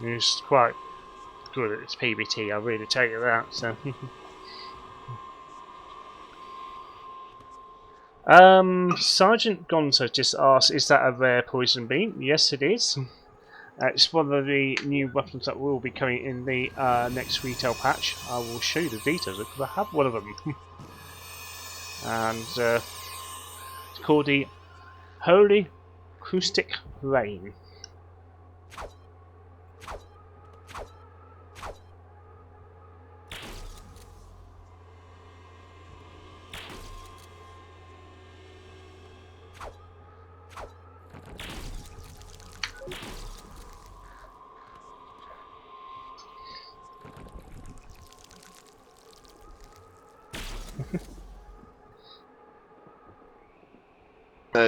it's quite good at its PvT. I'll really tell you that. So. Sergeant Gonzo just asked, is that a rare poison bean? Yes, it is. It's one of the new weapons that will be coming in the next retail patch. I will show you the details because I have one of them. And it's called the Holy Acoustic Rain.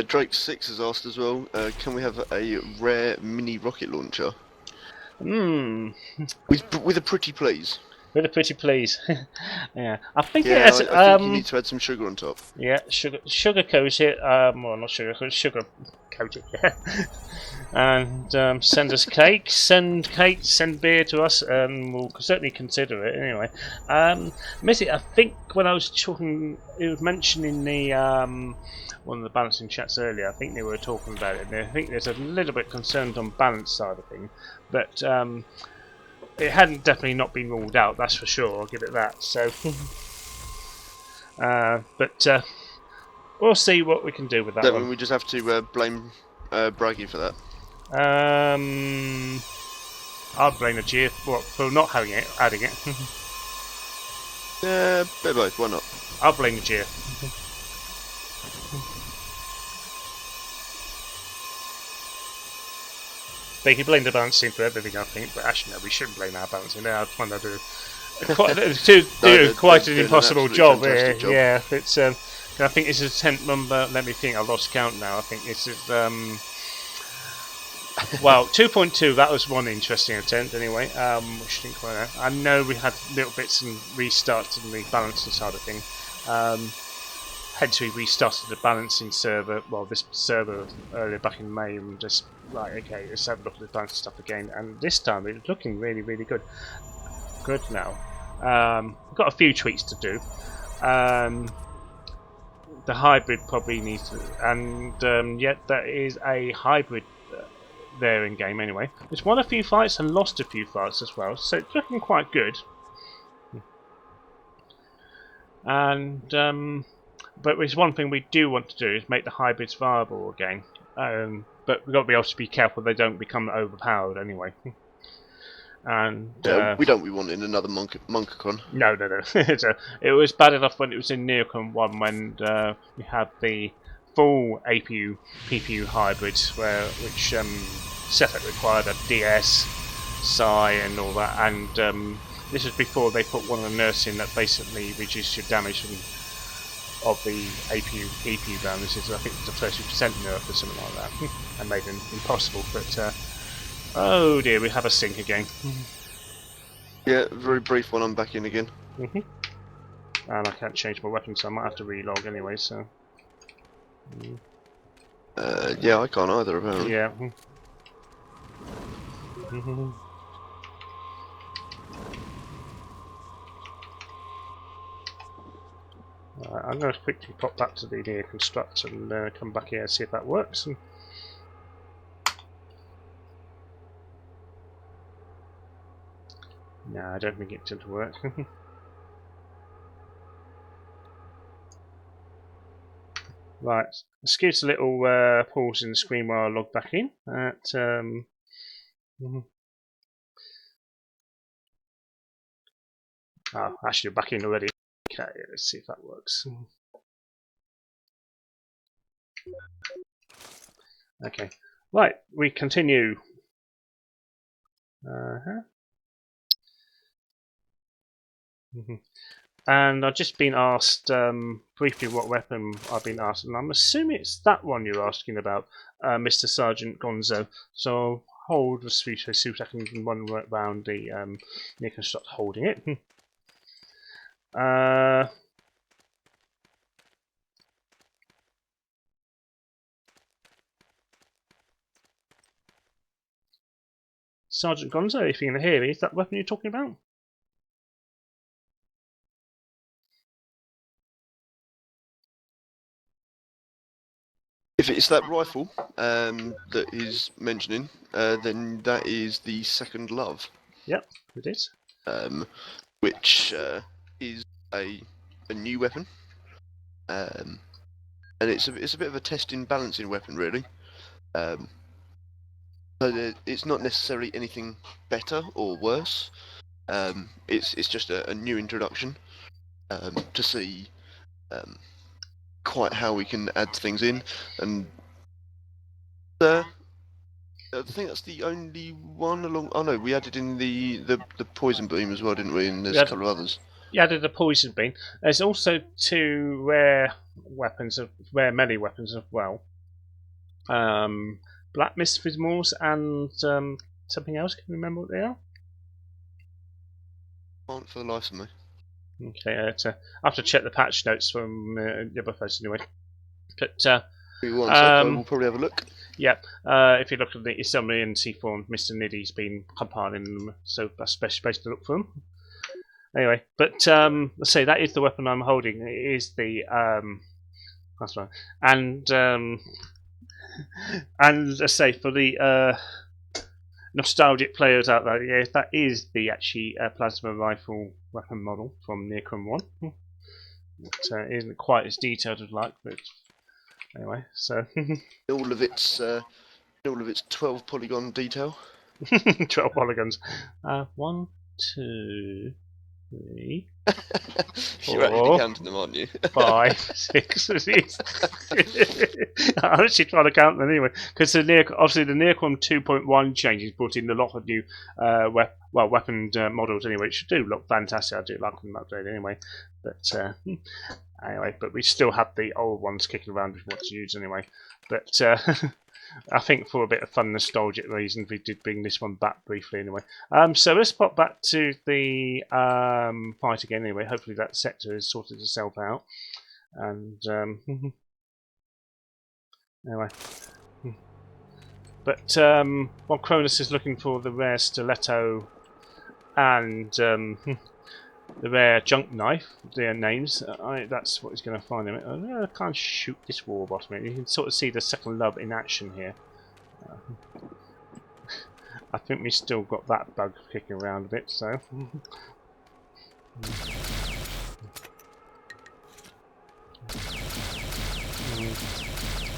Drake 6 has asked as well, can we have a rare mini rocket launcher? With a pretty please. With a pretty please. Yeah, I think Yeah, it has. I think you need to add some sugar on top. Yeah, sugar coat it. Well, not sugar coat it. Yeah. And send us cake, send beer to us, and we'll certainly consider it anyway. Missy, I think when I was talking, it was mentioned in the one of the balancing chats earlier. I think they were talking about it. And I think there's a little bit concerned on balance side of things, but it hadn't definitely not been ruled out. That's for sure. I'll give it that. So, but we'll see what we can do with that. That one. mean we just have to blame Braggy for that. I'll blame the G for not having it, adding it. Yeah, bit of both. Why not? I'll blame the G. They can blame the balancing for everything, I think, but actually, no, we shouldn't blame our balancing. They are trying to do quite an impossible job here. Job. Yeah, it's. I think it's a tent number. Let me think. I lost count now. I think this is. Well, 2.2. That was one interesting attempt, anyway. Which didn't quite. I know we had little bits and restarts in the balancing side of things. Hence, we restarted the balancing server. Well, this server earlier back in May, and just like, okay, let's have a look at the balancing stuff again. And this time, it's looking really, really good. Good now. We've got a few tweaks to do. The hybrid probably needs to, and yet there is a hybrid there in game anyway. It's won a few fights and lost a few fights as well, so it's looking quite good. And but there's one thing we do want to do is make the hybrids viable again. But we've got to be able to be careful they don't become overpowered anyway. And we don't be wanting another Monkacon. No. It was bad enough when it was in Neocon 1 when we had the full APU PPU hybrids which setup required a DS psi and all that, and this was before they put one of the nerfs in that basically reduced your damage of the APU bonuses. I think it was a 30% nerf or something like that, and made it impossible. But oh dear, we have a sync again. Yeah, very brief one. I'm back in again. And I can't change my weapon, so I might have to relog anyway. So Yeah, I can't either apparently. yeah. I'm going to quickly pop back to the near construct and come back here and see if that works. No, I don't think it did work. Right, excuse a little pause in the screen while I log back in. Oh, actually, you're back in already. Okay, let's see if that works. Okay, right, we continue. And I've just been asked briefly what weapon I've been asked, and I'm assuming it's that one you're asking about, Mr. Sergeant Gonzo. So I'll hold the suit so I can run around the near construct holding it. Sergeant Gonzo, if you can hear me, is that weapon you're talking about? If it's that rifle that he's mentioning, then that is the Second Love. Yep, it is. Which is a new weapon, and it's a bit of a testing balancing weapon really. So it's not necessarily anything better or worse. It's just a new introduction to see quite how we can add things in, and I think that's the only one along. Oh no, we added in the poison beam as well, didn't we? And there's a couple of others. You added a poison beam. There's also 2 rare melee weapons as well. Black Mist Fizmors and something else. Can you remember what they are? Can't for the life of me. Okay, I have to check the patch notes from the other post anyway. But we'll probably have a look. Yeah, if you look at the summary and see for Mr. Niddy's been compiling them, so that's best place to look for them. Anyway, but let's say that is the weapon I'm holding. It is the that's right, and let's say for the nostalgic players out there, yeah, that is the actually plasma rifle weapon model from Necron 1. It isn't quite as detailed as like, but anyway, so all of its 12 polygon detail. 12 polygons. 1, 2, 3. You're actually counting them, aren't you? 5, 6. I'm actually trying to count them anyway, because obviously the Necron 2.1 changes brought in a lot of new weapon models anyway, which do look fantastic. I do like them updated anyway, but anyway, but we still have the old ones kicking around with what to use anyway. But I think for a bit of fun nostalgic reasons we did bring this one back briefly anyway. So let's pop back to the fight again anyway. Hopefully that sector has sorted itself out. And anyway. But while Cronus is looking for the rare stiletto and the rare junk knife, their names, that's what he's going to find him. I can't shoot this war bottom. You can sort of see the Second Love in action here. I think we still got that bug kicking around a bit, so.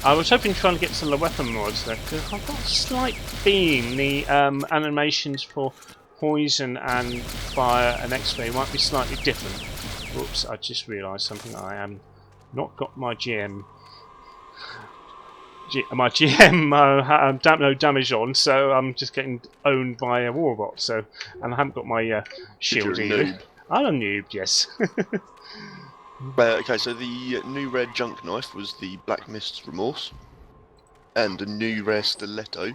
I was hoping to try and get some of the weapon mods there, because I've got a slight feeling the animations for poison and fire and X-ray might be slightly different. Whoops, I just realised something. I am not got my GM my GM no damage on, so I'm just getting owned by a warbot. So, and I haven't got my shield You're a either. noob. I'm a noob, yes. Okay, so the new red junk knife was the Black Mist's Remorse, and a new rare stiletto,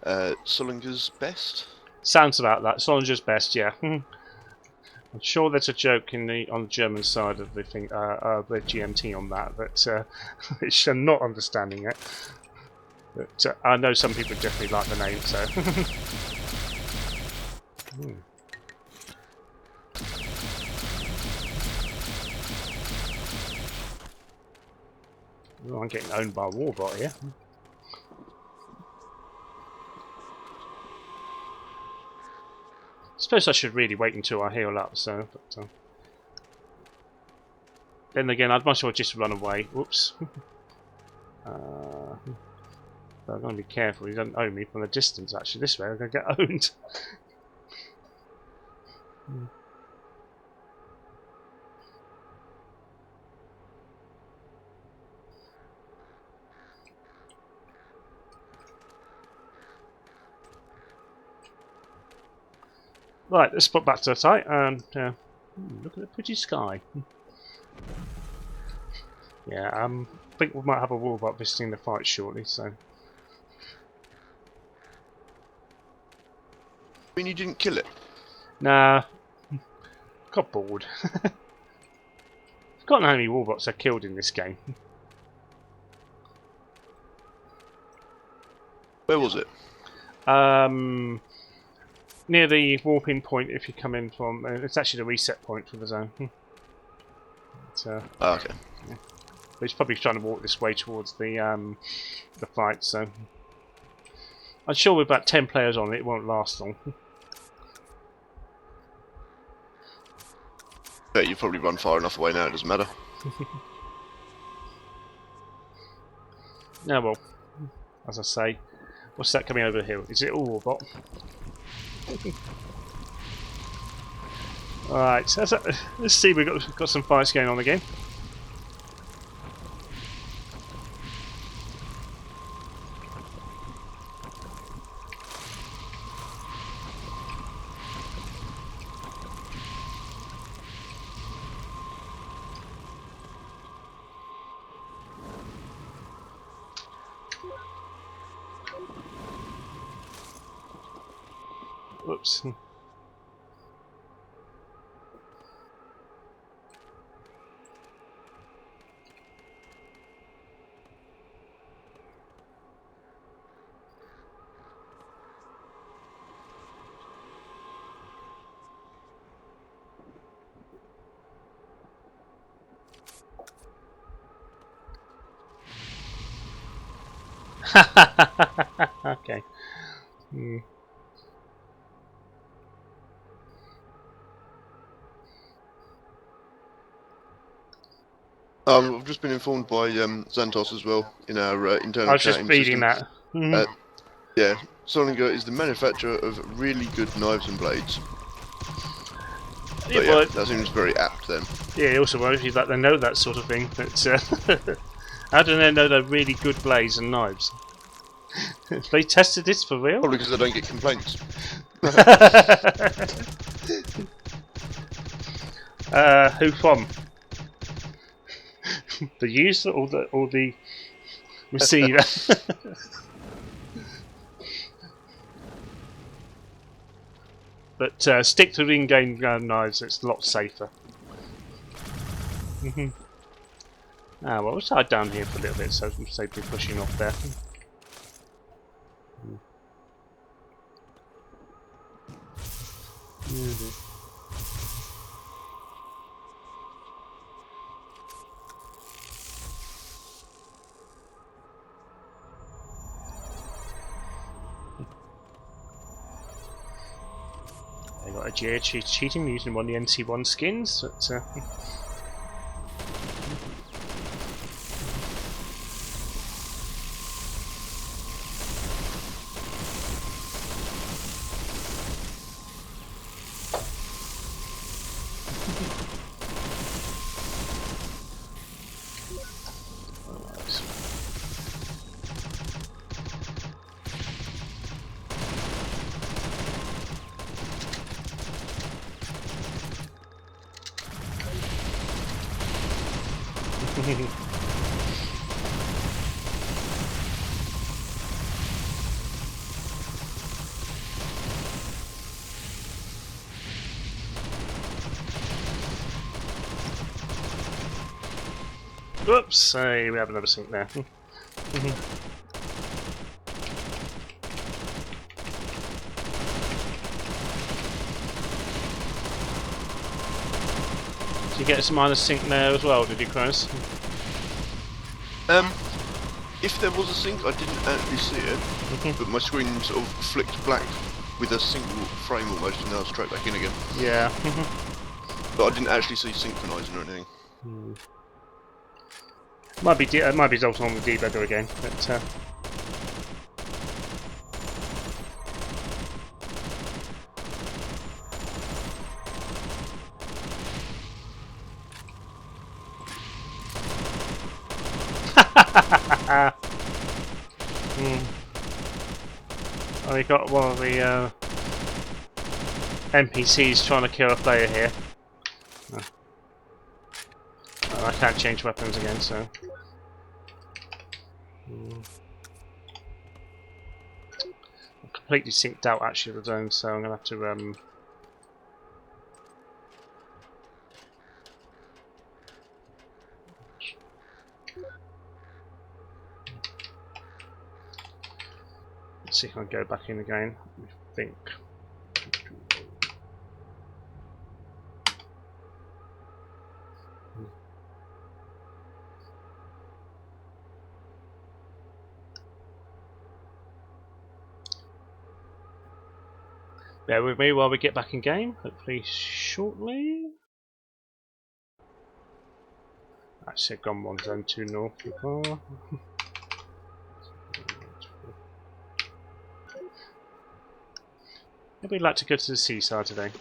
Solinger's Best. Sounds about that. Soldier's best, yeah. I'm sure there's a joke on the German side of the thing, the GMT on that, but which I'm not understanding it. But I know some people definitely like the name, so. Oh, I'm getting owned by a warbot here. Suppose I should really wait until I heal up, so. But, then again, I'd much well just run away. Whoops. So I'm going to be careful. He doesn't own me from a distance, actually. This way, I'm going to get owned. Right, let's put back to the site and look at the pretty sky. Yeah, I think we might have a warbot visiting the fight shortly, so. I mean, you didn't kill it. Nah, got bored. Forgotten how many warbots I killed in this game. Where was it? Near the warping point if you come in from... it's actually the reset point for the zone. But, Oh, okay. but he's probably trying to walk this way towards the fight, so... I'm sure with about 10 players on it, it won't last long. Yeah, you've probably run far enough away now, it doesn't matter. Yeah, well, as I say, what's that coming over the hill? Is it all warbot? Alright, so let's see, we've got some fights going on again. Whoops. Okay. I've just been informed by Xantos as well in our internal I was just chatting reading system. that. Yeah, Solinger is the manufacturer of really good knives and blades. But yeah, well, that seems very apt then. yeah, also worries you that they know that sort of thing. But how do they know they're really good blades and knives? They tested this for real? Probably because they don't get complaints. Who from? The user or the receiver? But stick to the in-game knives, it's a lot safer. Well, let's hide down here for a little bit so I'm safely pushing off there. I got a GA cheating using one of the NC1 skins, but Whoops! Hey, we have another sync there. Did you get some minor sync there as well, did you, Chris? If there was a sync, I didn't actually see it, but my screen sort of flicked black with a single frame almost, and then I was straight back in again. Yeah. But I didn't actually see synchronizing or anything. Might be also on the debugger again, but oh, we got one of the NPCs trying to kill a player here. Oh, I can't change weapons again, so. I'm completely synced out actually the zone, so I'm gonna have to let's see if I can go back in again. I think. Bear with me while we get back in game, hopefully shortly. Actually, I've gone one zone too north before. Maybe I'd like to go to the seaside today.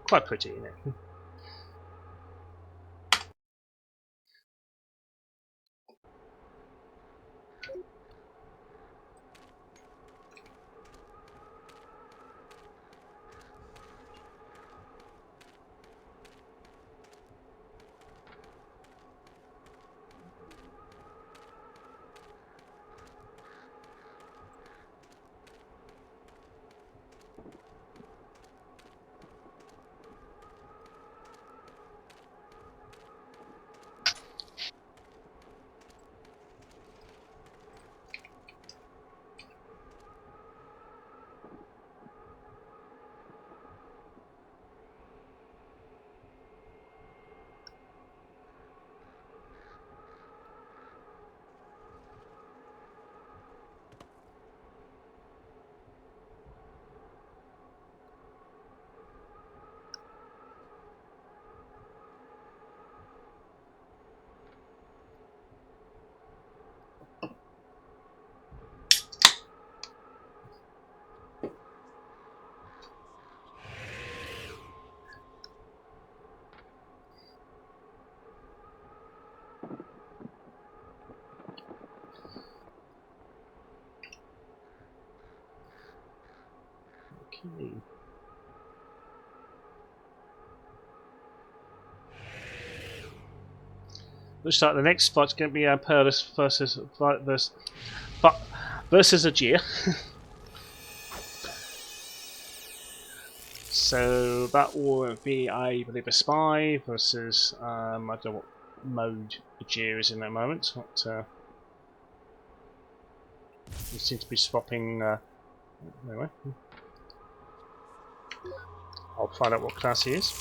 Quite pretty, isn't it? Okay. Looks like the next fight's going to be Perlis versus Ajir. So that will be, I believe, a spy versus I don't know what mode Ajir is in that moment. But, we seem to be swapping. Anyway, I'll find out what class he is.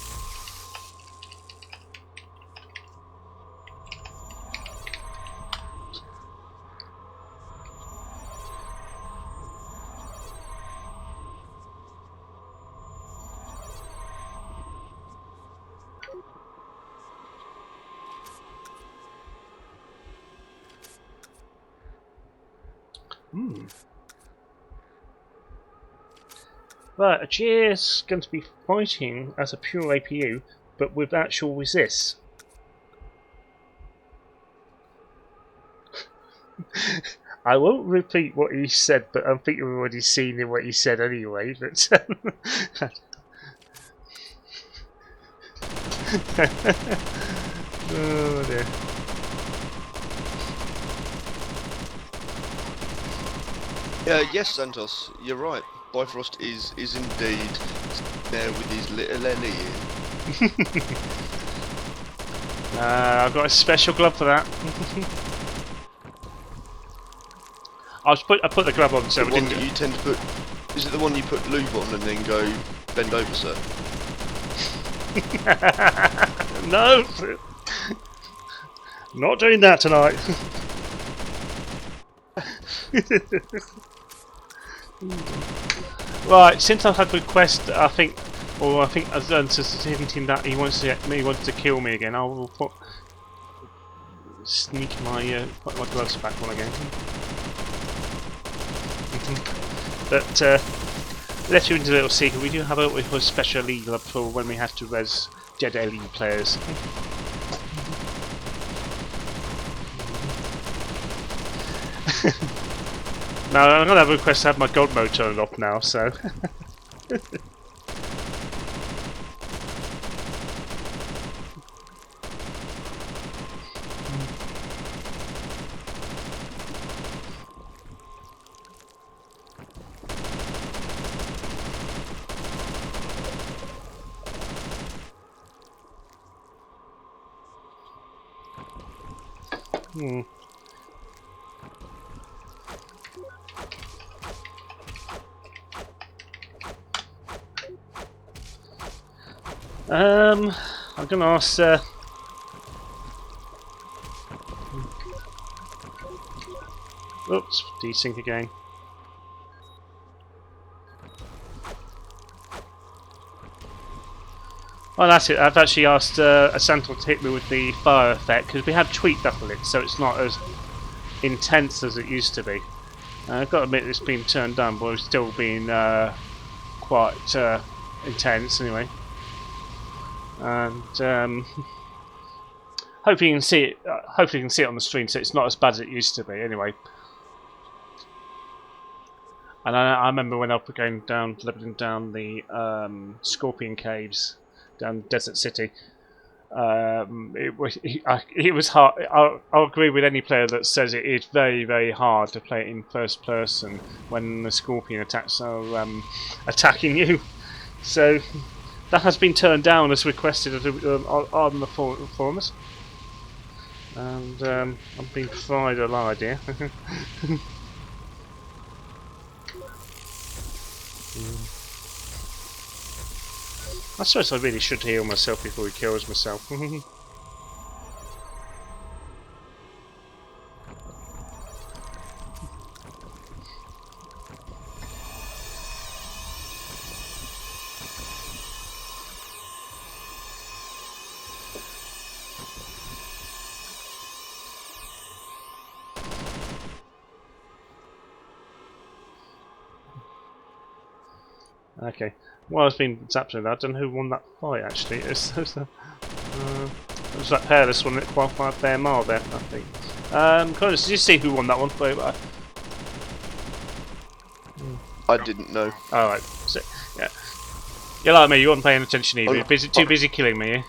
But Ajir is going to be fighting as a pure APU, but with actual resist. I won't repeat what he said, but I think you've already seen what he said anyway. But Oh dear. Yes, Santos, you're right. Bifrost is indeed there with his little Ellie in. I've got a special glove for that. I put the glove on so The it one didn't. that you tend to put. Is it the one you put lube on and then go bend over, sir? No, not doing that tonight. Right, since I've had request, I think I've done hinting that he wants to kill me again. I will sneak put my gloves back on again. But let you into a little secret. We do have a special league up for when we have to res Jed Ellie players. Now I'm gonna have a request to have my god mode turned off now, so. Hmm. I'm gonna ask. Oops, desync again. Well, that's it. I've actually asked Asantel to hit me with the fire effect because we have tweaked up a bit, so it's not as intense as it used to be. I've got to admit it's been turned down, but it's still been quite intense anyway. And hopefully you can see it. Hopefully you can see it on the screen, so it's not as bad as it used to be. Anyway. And I remember when I was going down, leveling down the Scorpion Caves, down Desert City. It was hard. I'll agree with any player that says it is very, very hard to play it in first person when the Scorpion attacks are attacking you. So that has been turned down as requested on the forums. And I'm being fried alive here. I suppose I really should heal myself before he kills myself. Okay. Well, it's been zapped with that. I don't know who won that fight actually. It was that Peerless one that qualified fair mile there, I think. Connors, did you see who won that one? I didn't know. Alright, so, yeah. You're like me, you weren't paying attention either. Oh, You're too busy killing me.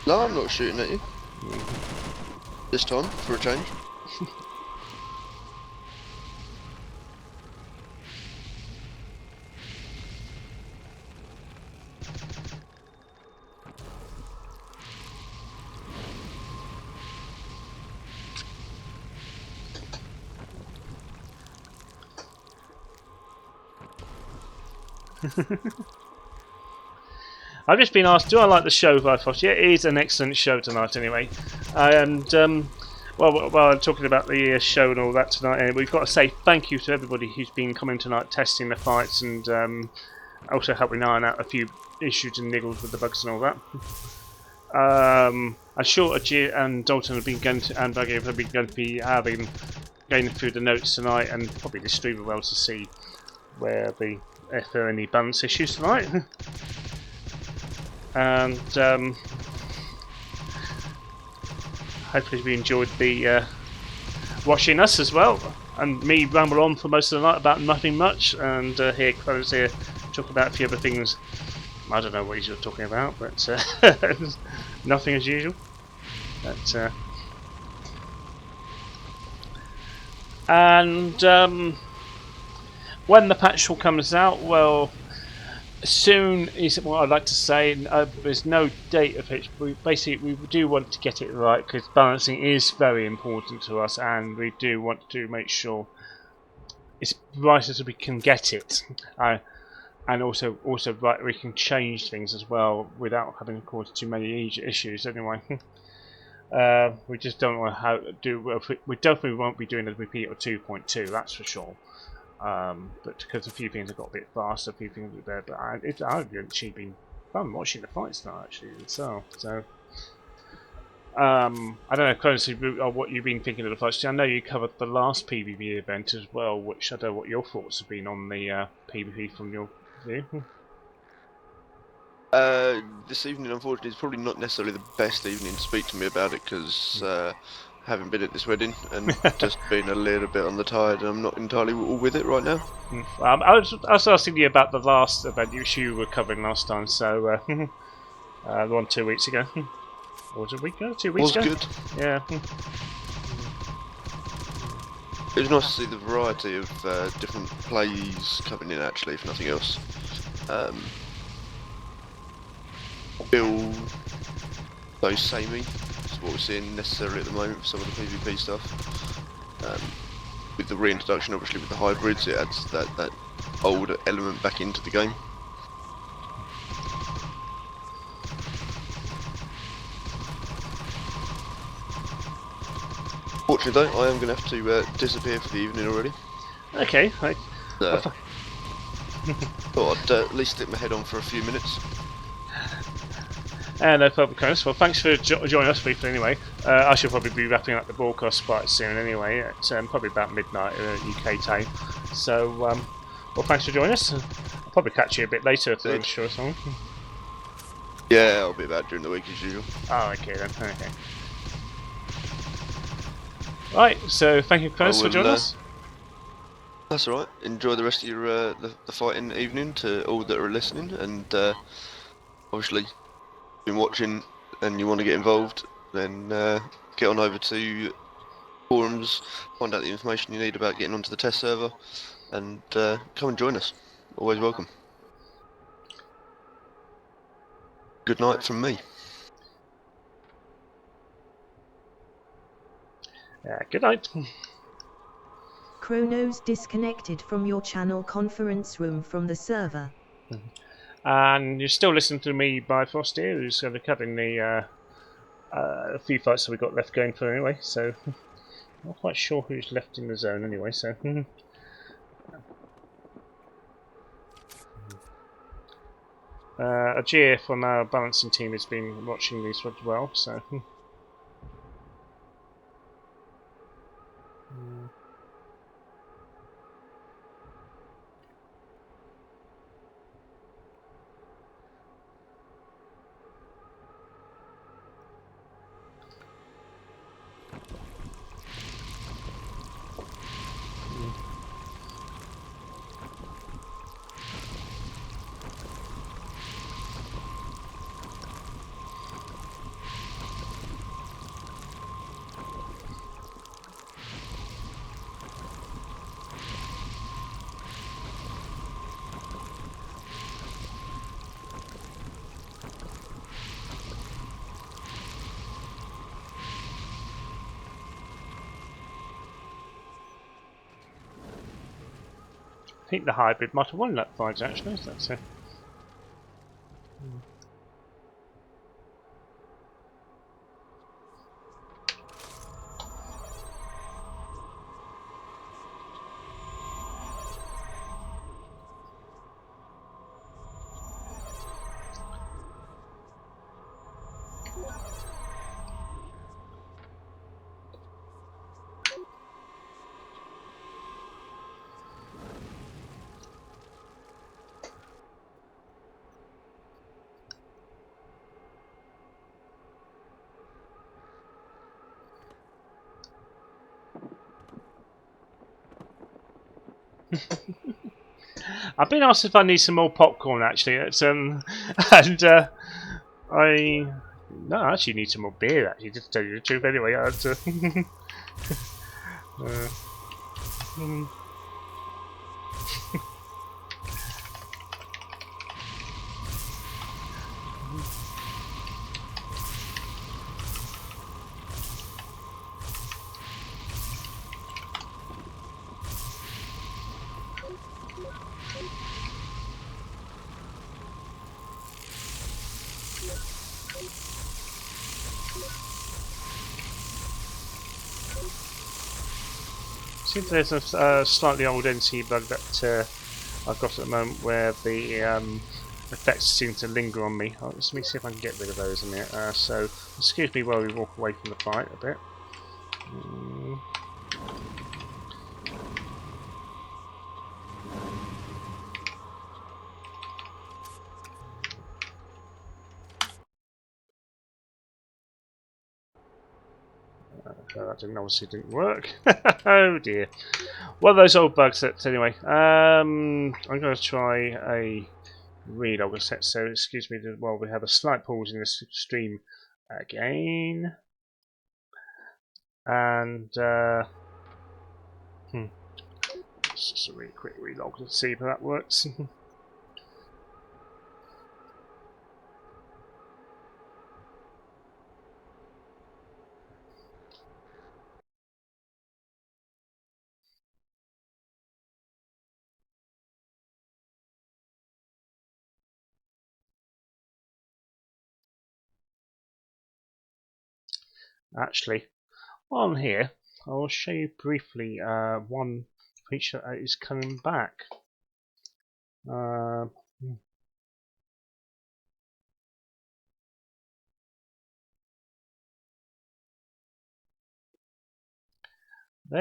No, I'm not shooting at you. This time, for a change. I've just been asked, do I like the show, Bifrost? Yeah, it is an excellent show tonight anyway. And, well, I'm talking about the show and all that tonight, and we've got to say thank you to everybody who's been coming tonight, testing the fights, and also helping iron out a few issues and niggles with the bugs and all that. I'm sure Ajit and Dalton have been going to, and Buggy have been going to be going through the notes tonight, and probably the stream as well to see where if there are any balance issues tonight. And hopefully we enjoyed the watching us as well, and me ramble on for most of the night about nothing much, and hear Crows here talk about a few other things I don't know what you're talking about, but nothing as usual. But, and when the patch all comes out, well, soon is what I'd like to say. There's no date of it. We do want to get it right because balancing is very important to us, and we do want to make sure it's right as we can get it. And also right, we can change things as well without having to cause too many issues. Anyway, we just don't know how to do. We definitely won't be doing a repeat of 2.2. That's for sure. But because a few things have got a bit faster, a few things are there. But I've actually been fun watching the fights now actually itself. So I don't know, closely what you've been thinking of the fights. I know you covered the last PvP event as well, which I don't know what your thoughts have been on the PvP from your view. This evening, unfortunately, is probably not necessarily the best evening to speak to me about it because I haven't been at this wedding and just been a little bit on the tired, and I'm not entirely all with it right now. I was asking you about the last event you were covering last time, so the one 2 weeks ago. Or was it a week ago? 2 weeks Was ago? good. Yeah. It was nice to see the variety of different plays coming in, actually, if nothing else. Feel so samey. It's what we're seeing necessarily at the moment for some of the PvP stuff. With the reintroduction, obviously, with the hybrids, it adds that old element back into the game. Fortunately, though, I am going to have to disappear for the evening already. Okay. Right. Thought I'd at least stick my head on for a few minutes. No problem, Chris. Well, thanks for joining us briefly anyway. I should probably be wrapping up the broadcast quite soon anyway, at probably about midnight UK time. So, well, thanks for joining us. I'll probably catch you a bit later if I'm sure something. Yeah, I'll be back during the week as usual. Oh, okay then. Okay. Right, so thank you, Chris, for joining us. That's alright. Enjoy the rest of your the fighting evening to all that are listening, and obviously, if you've been watching and you want to get involved, then get on over to forums, find out the information you need about getting onto the test server, and come and join us. Always welcome. Good night from me. Good night. Chronos disconnected from your channel conference room from the server. And you're still listening to me, Bifrost here, who's going to be covering the a few fights that we've got left going for anyway, so not quite sure who's left in the zone anyway, so Ajir from our balancing team has been watching these as well, so I think the hybrid might have won that fight actually, so that's I've been asked if I need some more popcorn actually. It's and I no, I actually need some more beer actually. Just to tell you the truth, anyway. Mm. Seems there's a slightly old NC bug that I've got at the moment where the effects seem to linger on me. Let me see if I can get rid of those in here. So, excuse me while we walk away from the fight a bit. That obviously didn't work. Oh dear. Well, those old bugs. That anyway. I'm going to try a relog set. So excuse me while we have a slight pause in this stream again. And it's just a really quick relog to see if that works. Actually, on here, I will show you briefly one feature that is coming back. There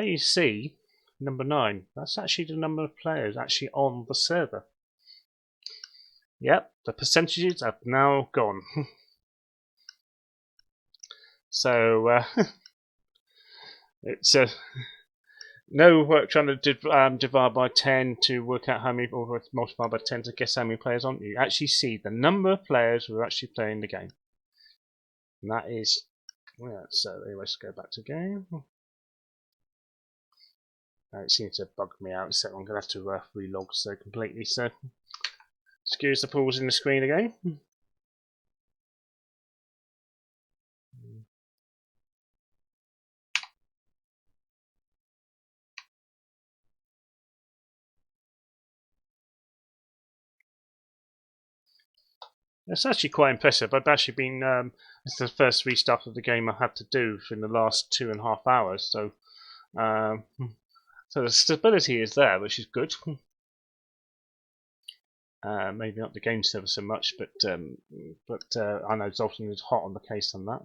you see number 9. That's actually the number of players actually on the server. Yep, the percentages have now gone. So it's no work trying to divide by 10 to work out how many, or multiply by 10 to guess how many players on. You actually see the number of players who are actually playing the game. And that is, yeah, so anyway, let's go back to game. It seems to bug me out, so I'm going to have to relog so completely. So, excuse the pause in the screen again. It's actually quite impressive. I've actually been, it's the first restart of the game I had to do in the last 2.5 hours, so so the stability is there, which is good. Maybe not the game server so much, but I know Zoltan is hot on the case on that.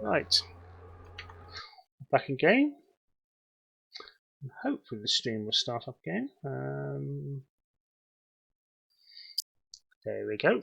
Right, back in game. Hopefully the stream will start up again. There we go.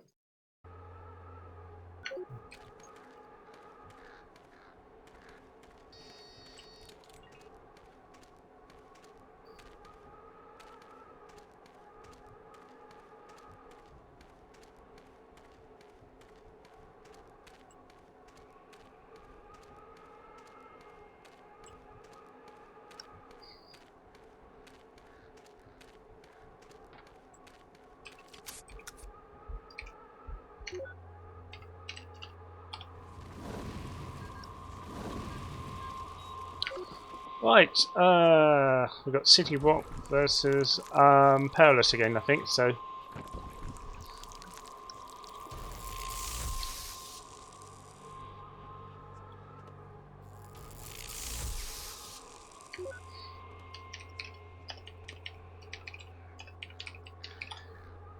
Right, we've got City Rock versus Perilous again, I think. So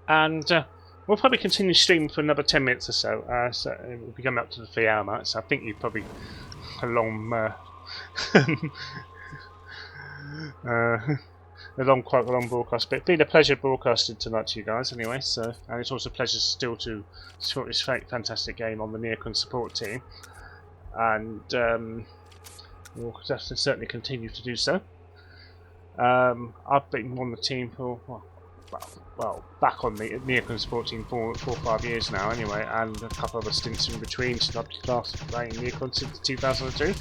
And we'll probably continue streaming for another 10 minutes or so. So we'll be coming up to the 3-hour mark, so I think you've probably a long, quite a long broadcast. But it's been a pleasure broadcasting tonight to you guys anyway, so, and it's also a pleasure still to support this fantastic game on the Neocon support team. And we'll certainly continue to do so. I've been on the team for, well, back on the Neocon support team for 4 or 5 years now anyway, and a couple of other stints in between, so I've started playing Neocon since 2002.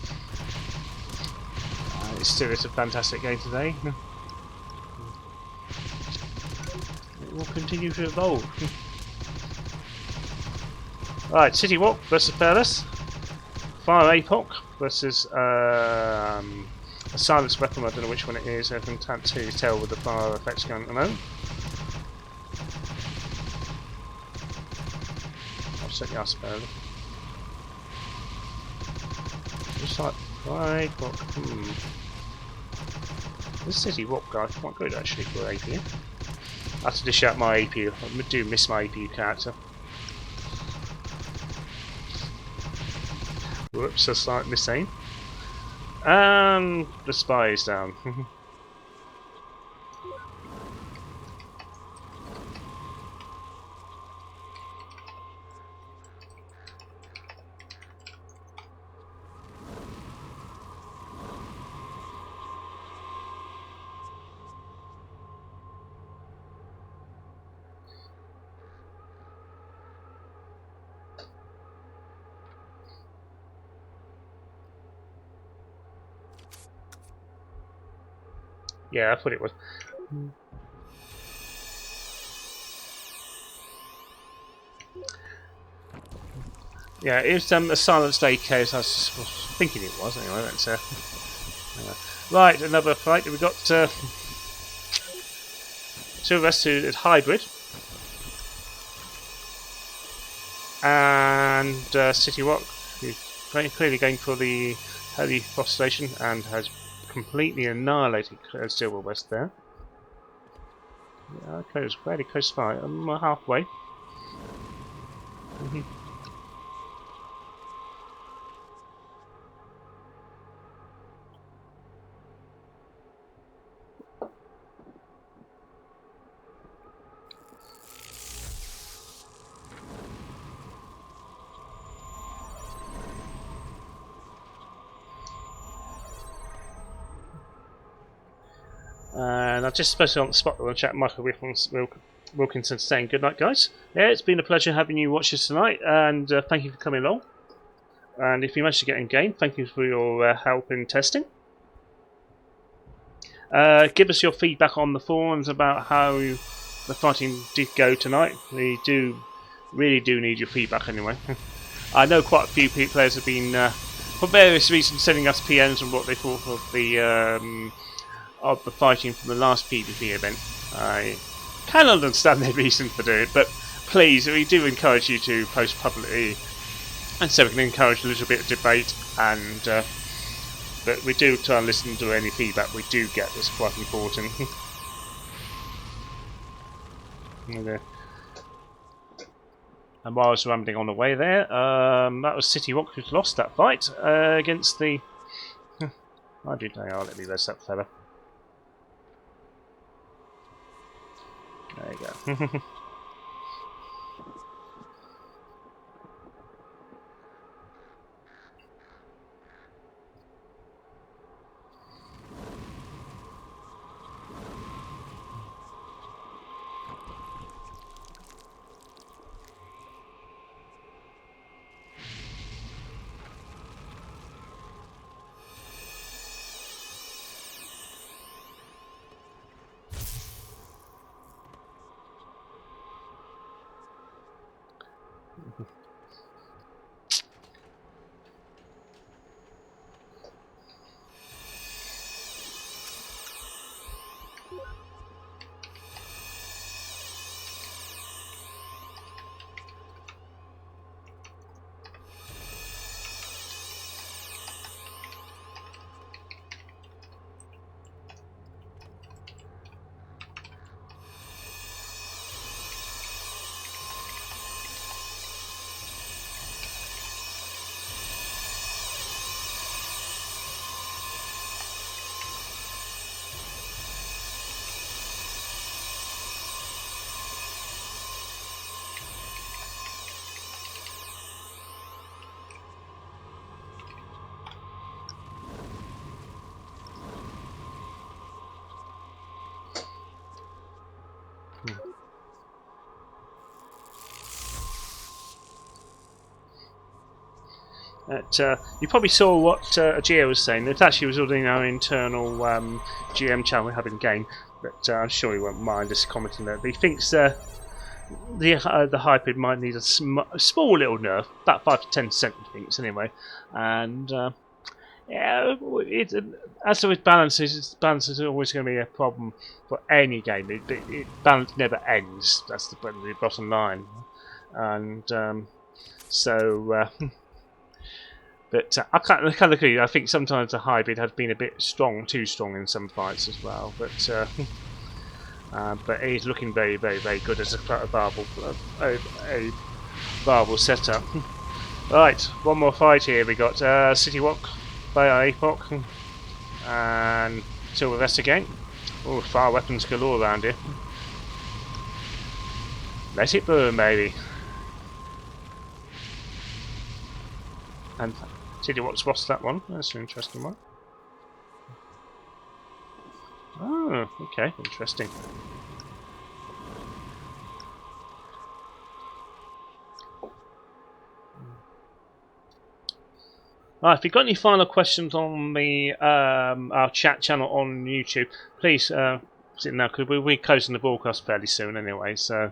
It still is a fantastic game today. It will continue to evolve. Right, City Walk versus Fearless. Fire Apoc versus a silence weapon. I don't know which one it is. I can tell with the fire effects going at the moment. I'll set you ask early. Just like Fire Apoc. This City Walk guy quite good actually for AP. I have to dish out my AP. I do miss my AP character. Whoops, that's like missing. And the spy is down. Yeah, I thought it was. Yeah, it's a silenced AK, as I was thinking it was. Anyway, that's right. Another fight. We've got two of us who is hybrid, and City Walk, who's clearly going for the Holy Prostration and has completely annihilated Silver West there. Yeah, okay, it was fairly close fight. I'm halfway. And I just especially on the spot on the chat, Michael Wilkinson saying good night, guys. Yeah, it's been a pleasure having you watch us tonight, and thank you for coming along. And if you managed to get in game, thank you for your help in testing. Give us your feedback on the forums about how the fighting did go tonight. We really do need your feedback anyway. I know quite a few players have been, for various reasons, sending us PMs on what they thought of the fighting from the last PvP event. I can understand their reason for doing it, but please, we do encourage you to post publicly, and so we can encourage a little bit of debate, and but we do try and listen to any feedback we do get. That's quite important. And while I was rambling on the way there, that was City Walk who's lost that fight against the... I do know, let me rest that fella. There you go. You probably saw what Gio was saying. It actually was in our internal GM channel we have in game, but I'm sure he won't mind us commenting that. But he thinks the hybrid might need a small little nerf, about 5 to 10%, he thinks anyway. And yeah, as with balance is always going to be a problem for any game. Balance never ends. That's the bottom line. And so. But I can't agree. I think sometimes the hybrid has been a bit too strong in some fights as well. But but he's looking very, very, very good as a viable setup. Right, one more fight here. We got City Walk by Apoc and Silver Vest again. Oh, fire weapons galore around here. Let it burn, baby. And City Walk's lost that one. That's an interesting one. Oh, okay, interesting. If you've got any final questions on the our chat channel on YouTube, please sit now because we'll be closing the broadcast fairly soon anyway. So.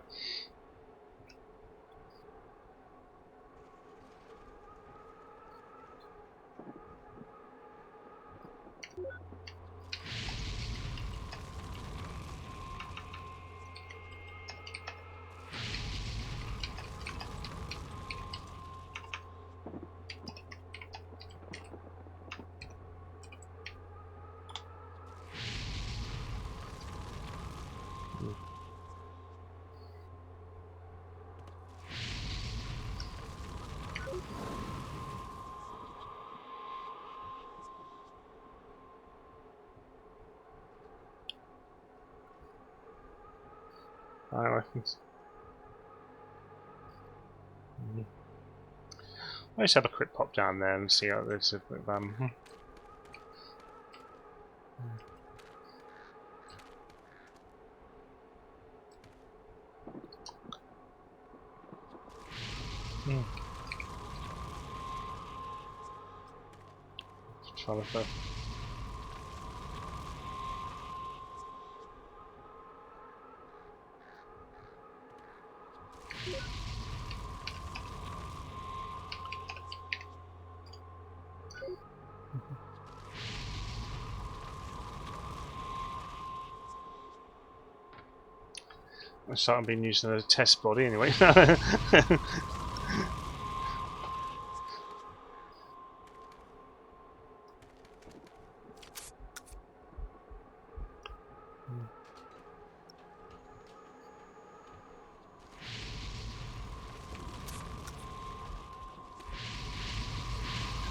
Let's have a quick pop down there and see how there's a bit of try to. I started being used as a test body anyway.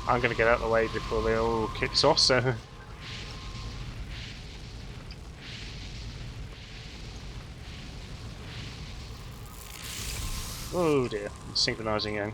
I'm going to get out of the way before they all kicks off. So. Oh dear, I'm synchronizing again.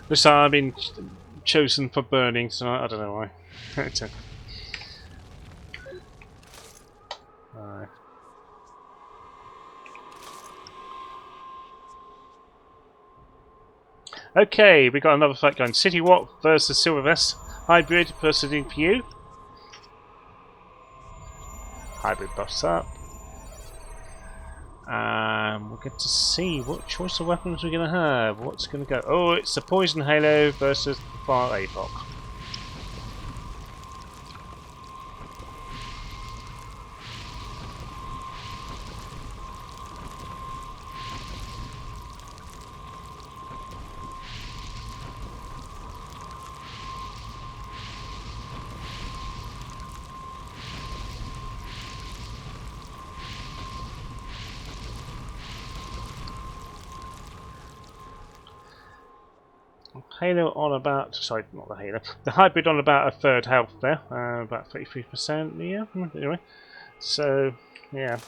This time I've been chosen for burning, so I don't know why. Okay, we got another fight going. City Walk versus Silver Vest. Hybrid versus DPU. Hybrid buffs up. We'll get to see what choice of weapons we're going to have. What's going to go? Oh, it's the Poison Halo versus the Fire APOC. Halo on about, sorry, not the Halo, the Hybrid on about a third health there, about 33%, yeah, anyway, so, yeah.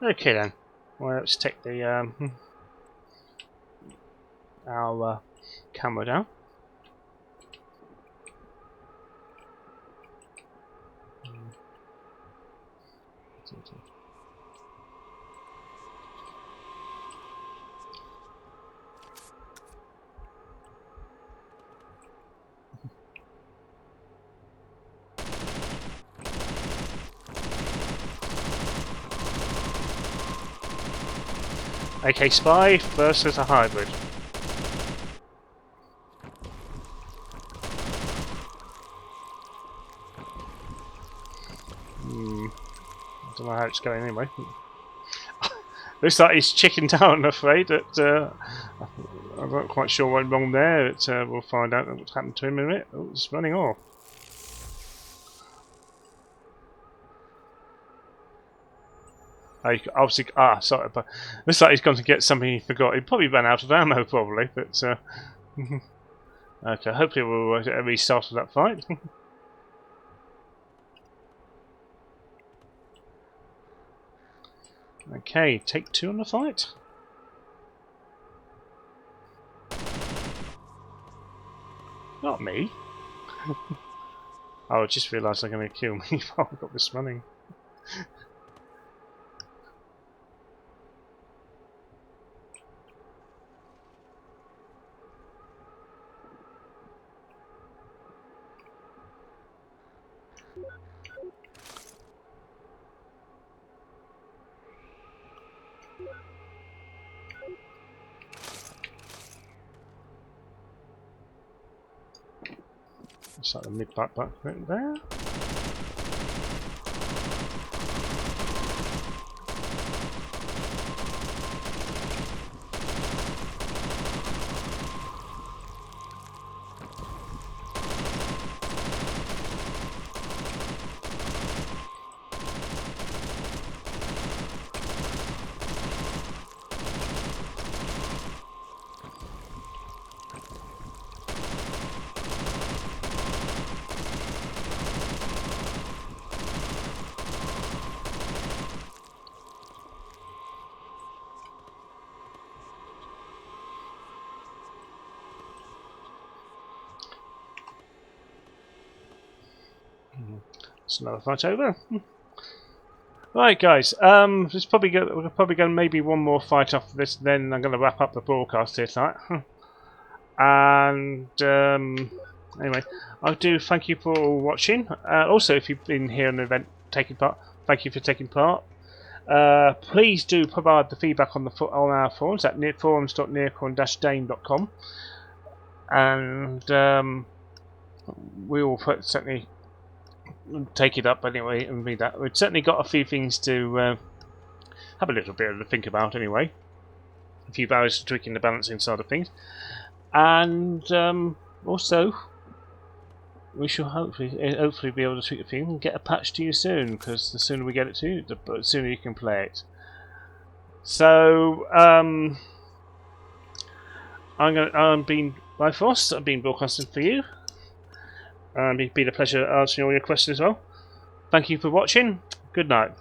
Okay then, well, let's take the, our camera down. AK Spy versus a Hybrid. I don't know how it's going anyway. Looks like he's chickened out, I'm afraid. I'm not quite sure what went wrong there. We'll find out what's happened to him in a minute. Oh, it's running off. Obviously, sorry, but looks like he's gone to get something he forgot. He probably ran out of ammo, probably. But okay, hopefully we'll restart that fight. Okay, take 2 on the fight. Not me. Oh, I just realised they're going to kill me while I've got this running. It's like the mid-back bit there. It's another fight over. Right, guys. We're probably going maybe one more fight after this. Then I'm going to wrap up the broadcast here tonight. And anyway, I do thank you for watching. Also, if you've been here on the event taking part, thank you for taking part. Please do provide the feedback on our forums at forums.nearcorn-dame.com, and we will certainly take it up anyway and read that. We've certainly got a few things to have a little bit of a think about anyway. A few values for tweaking the balancing side of things, and also we shall hopefully be able to tweak a thing and get a patch to you soon, because the sooner we get it to you, the sooner you can play it. So I'm being Bifrost. I've been broadcasting for you. It's been a pleasure answering all your questions as well. Thank you for watching. Good night.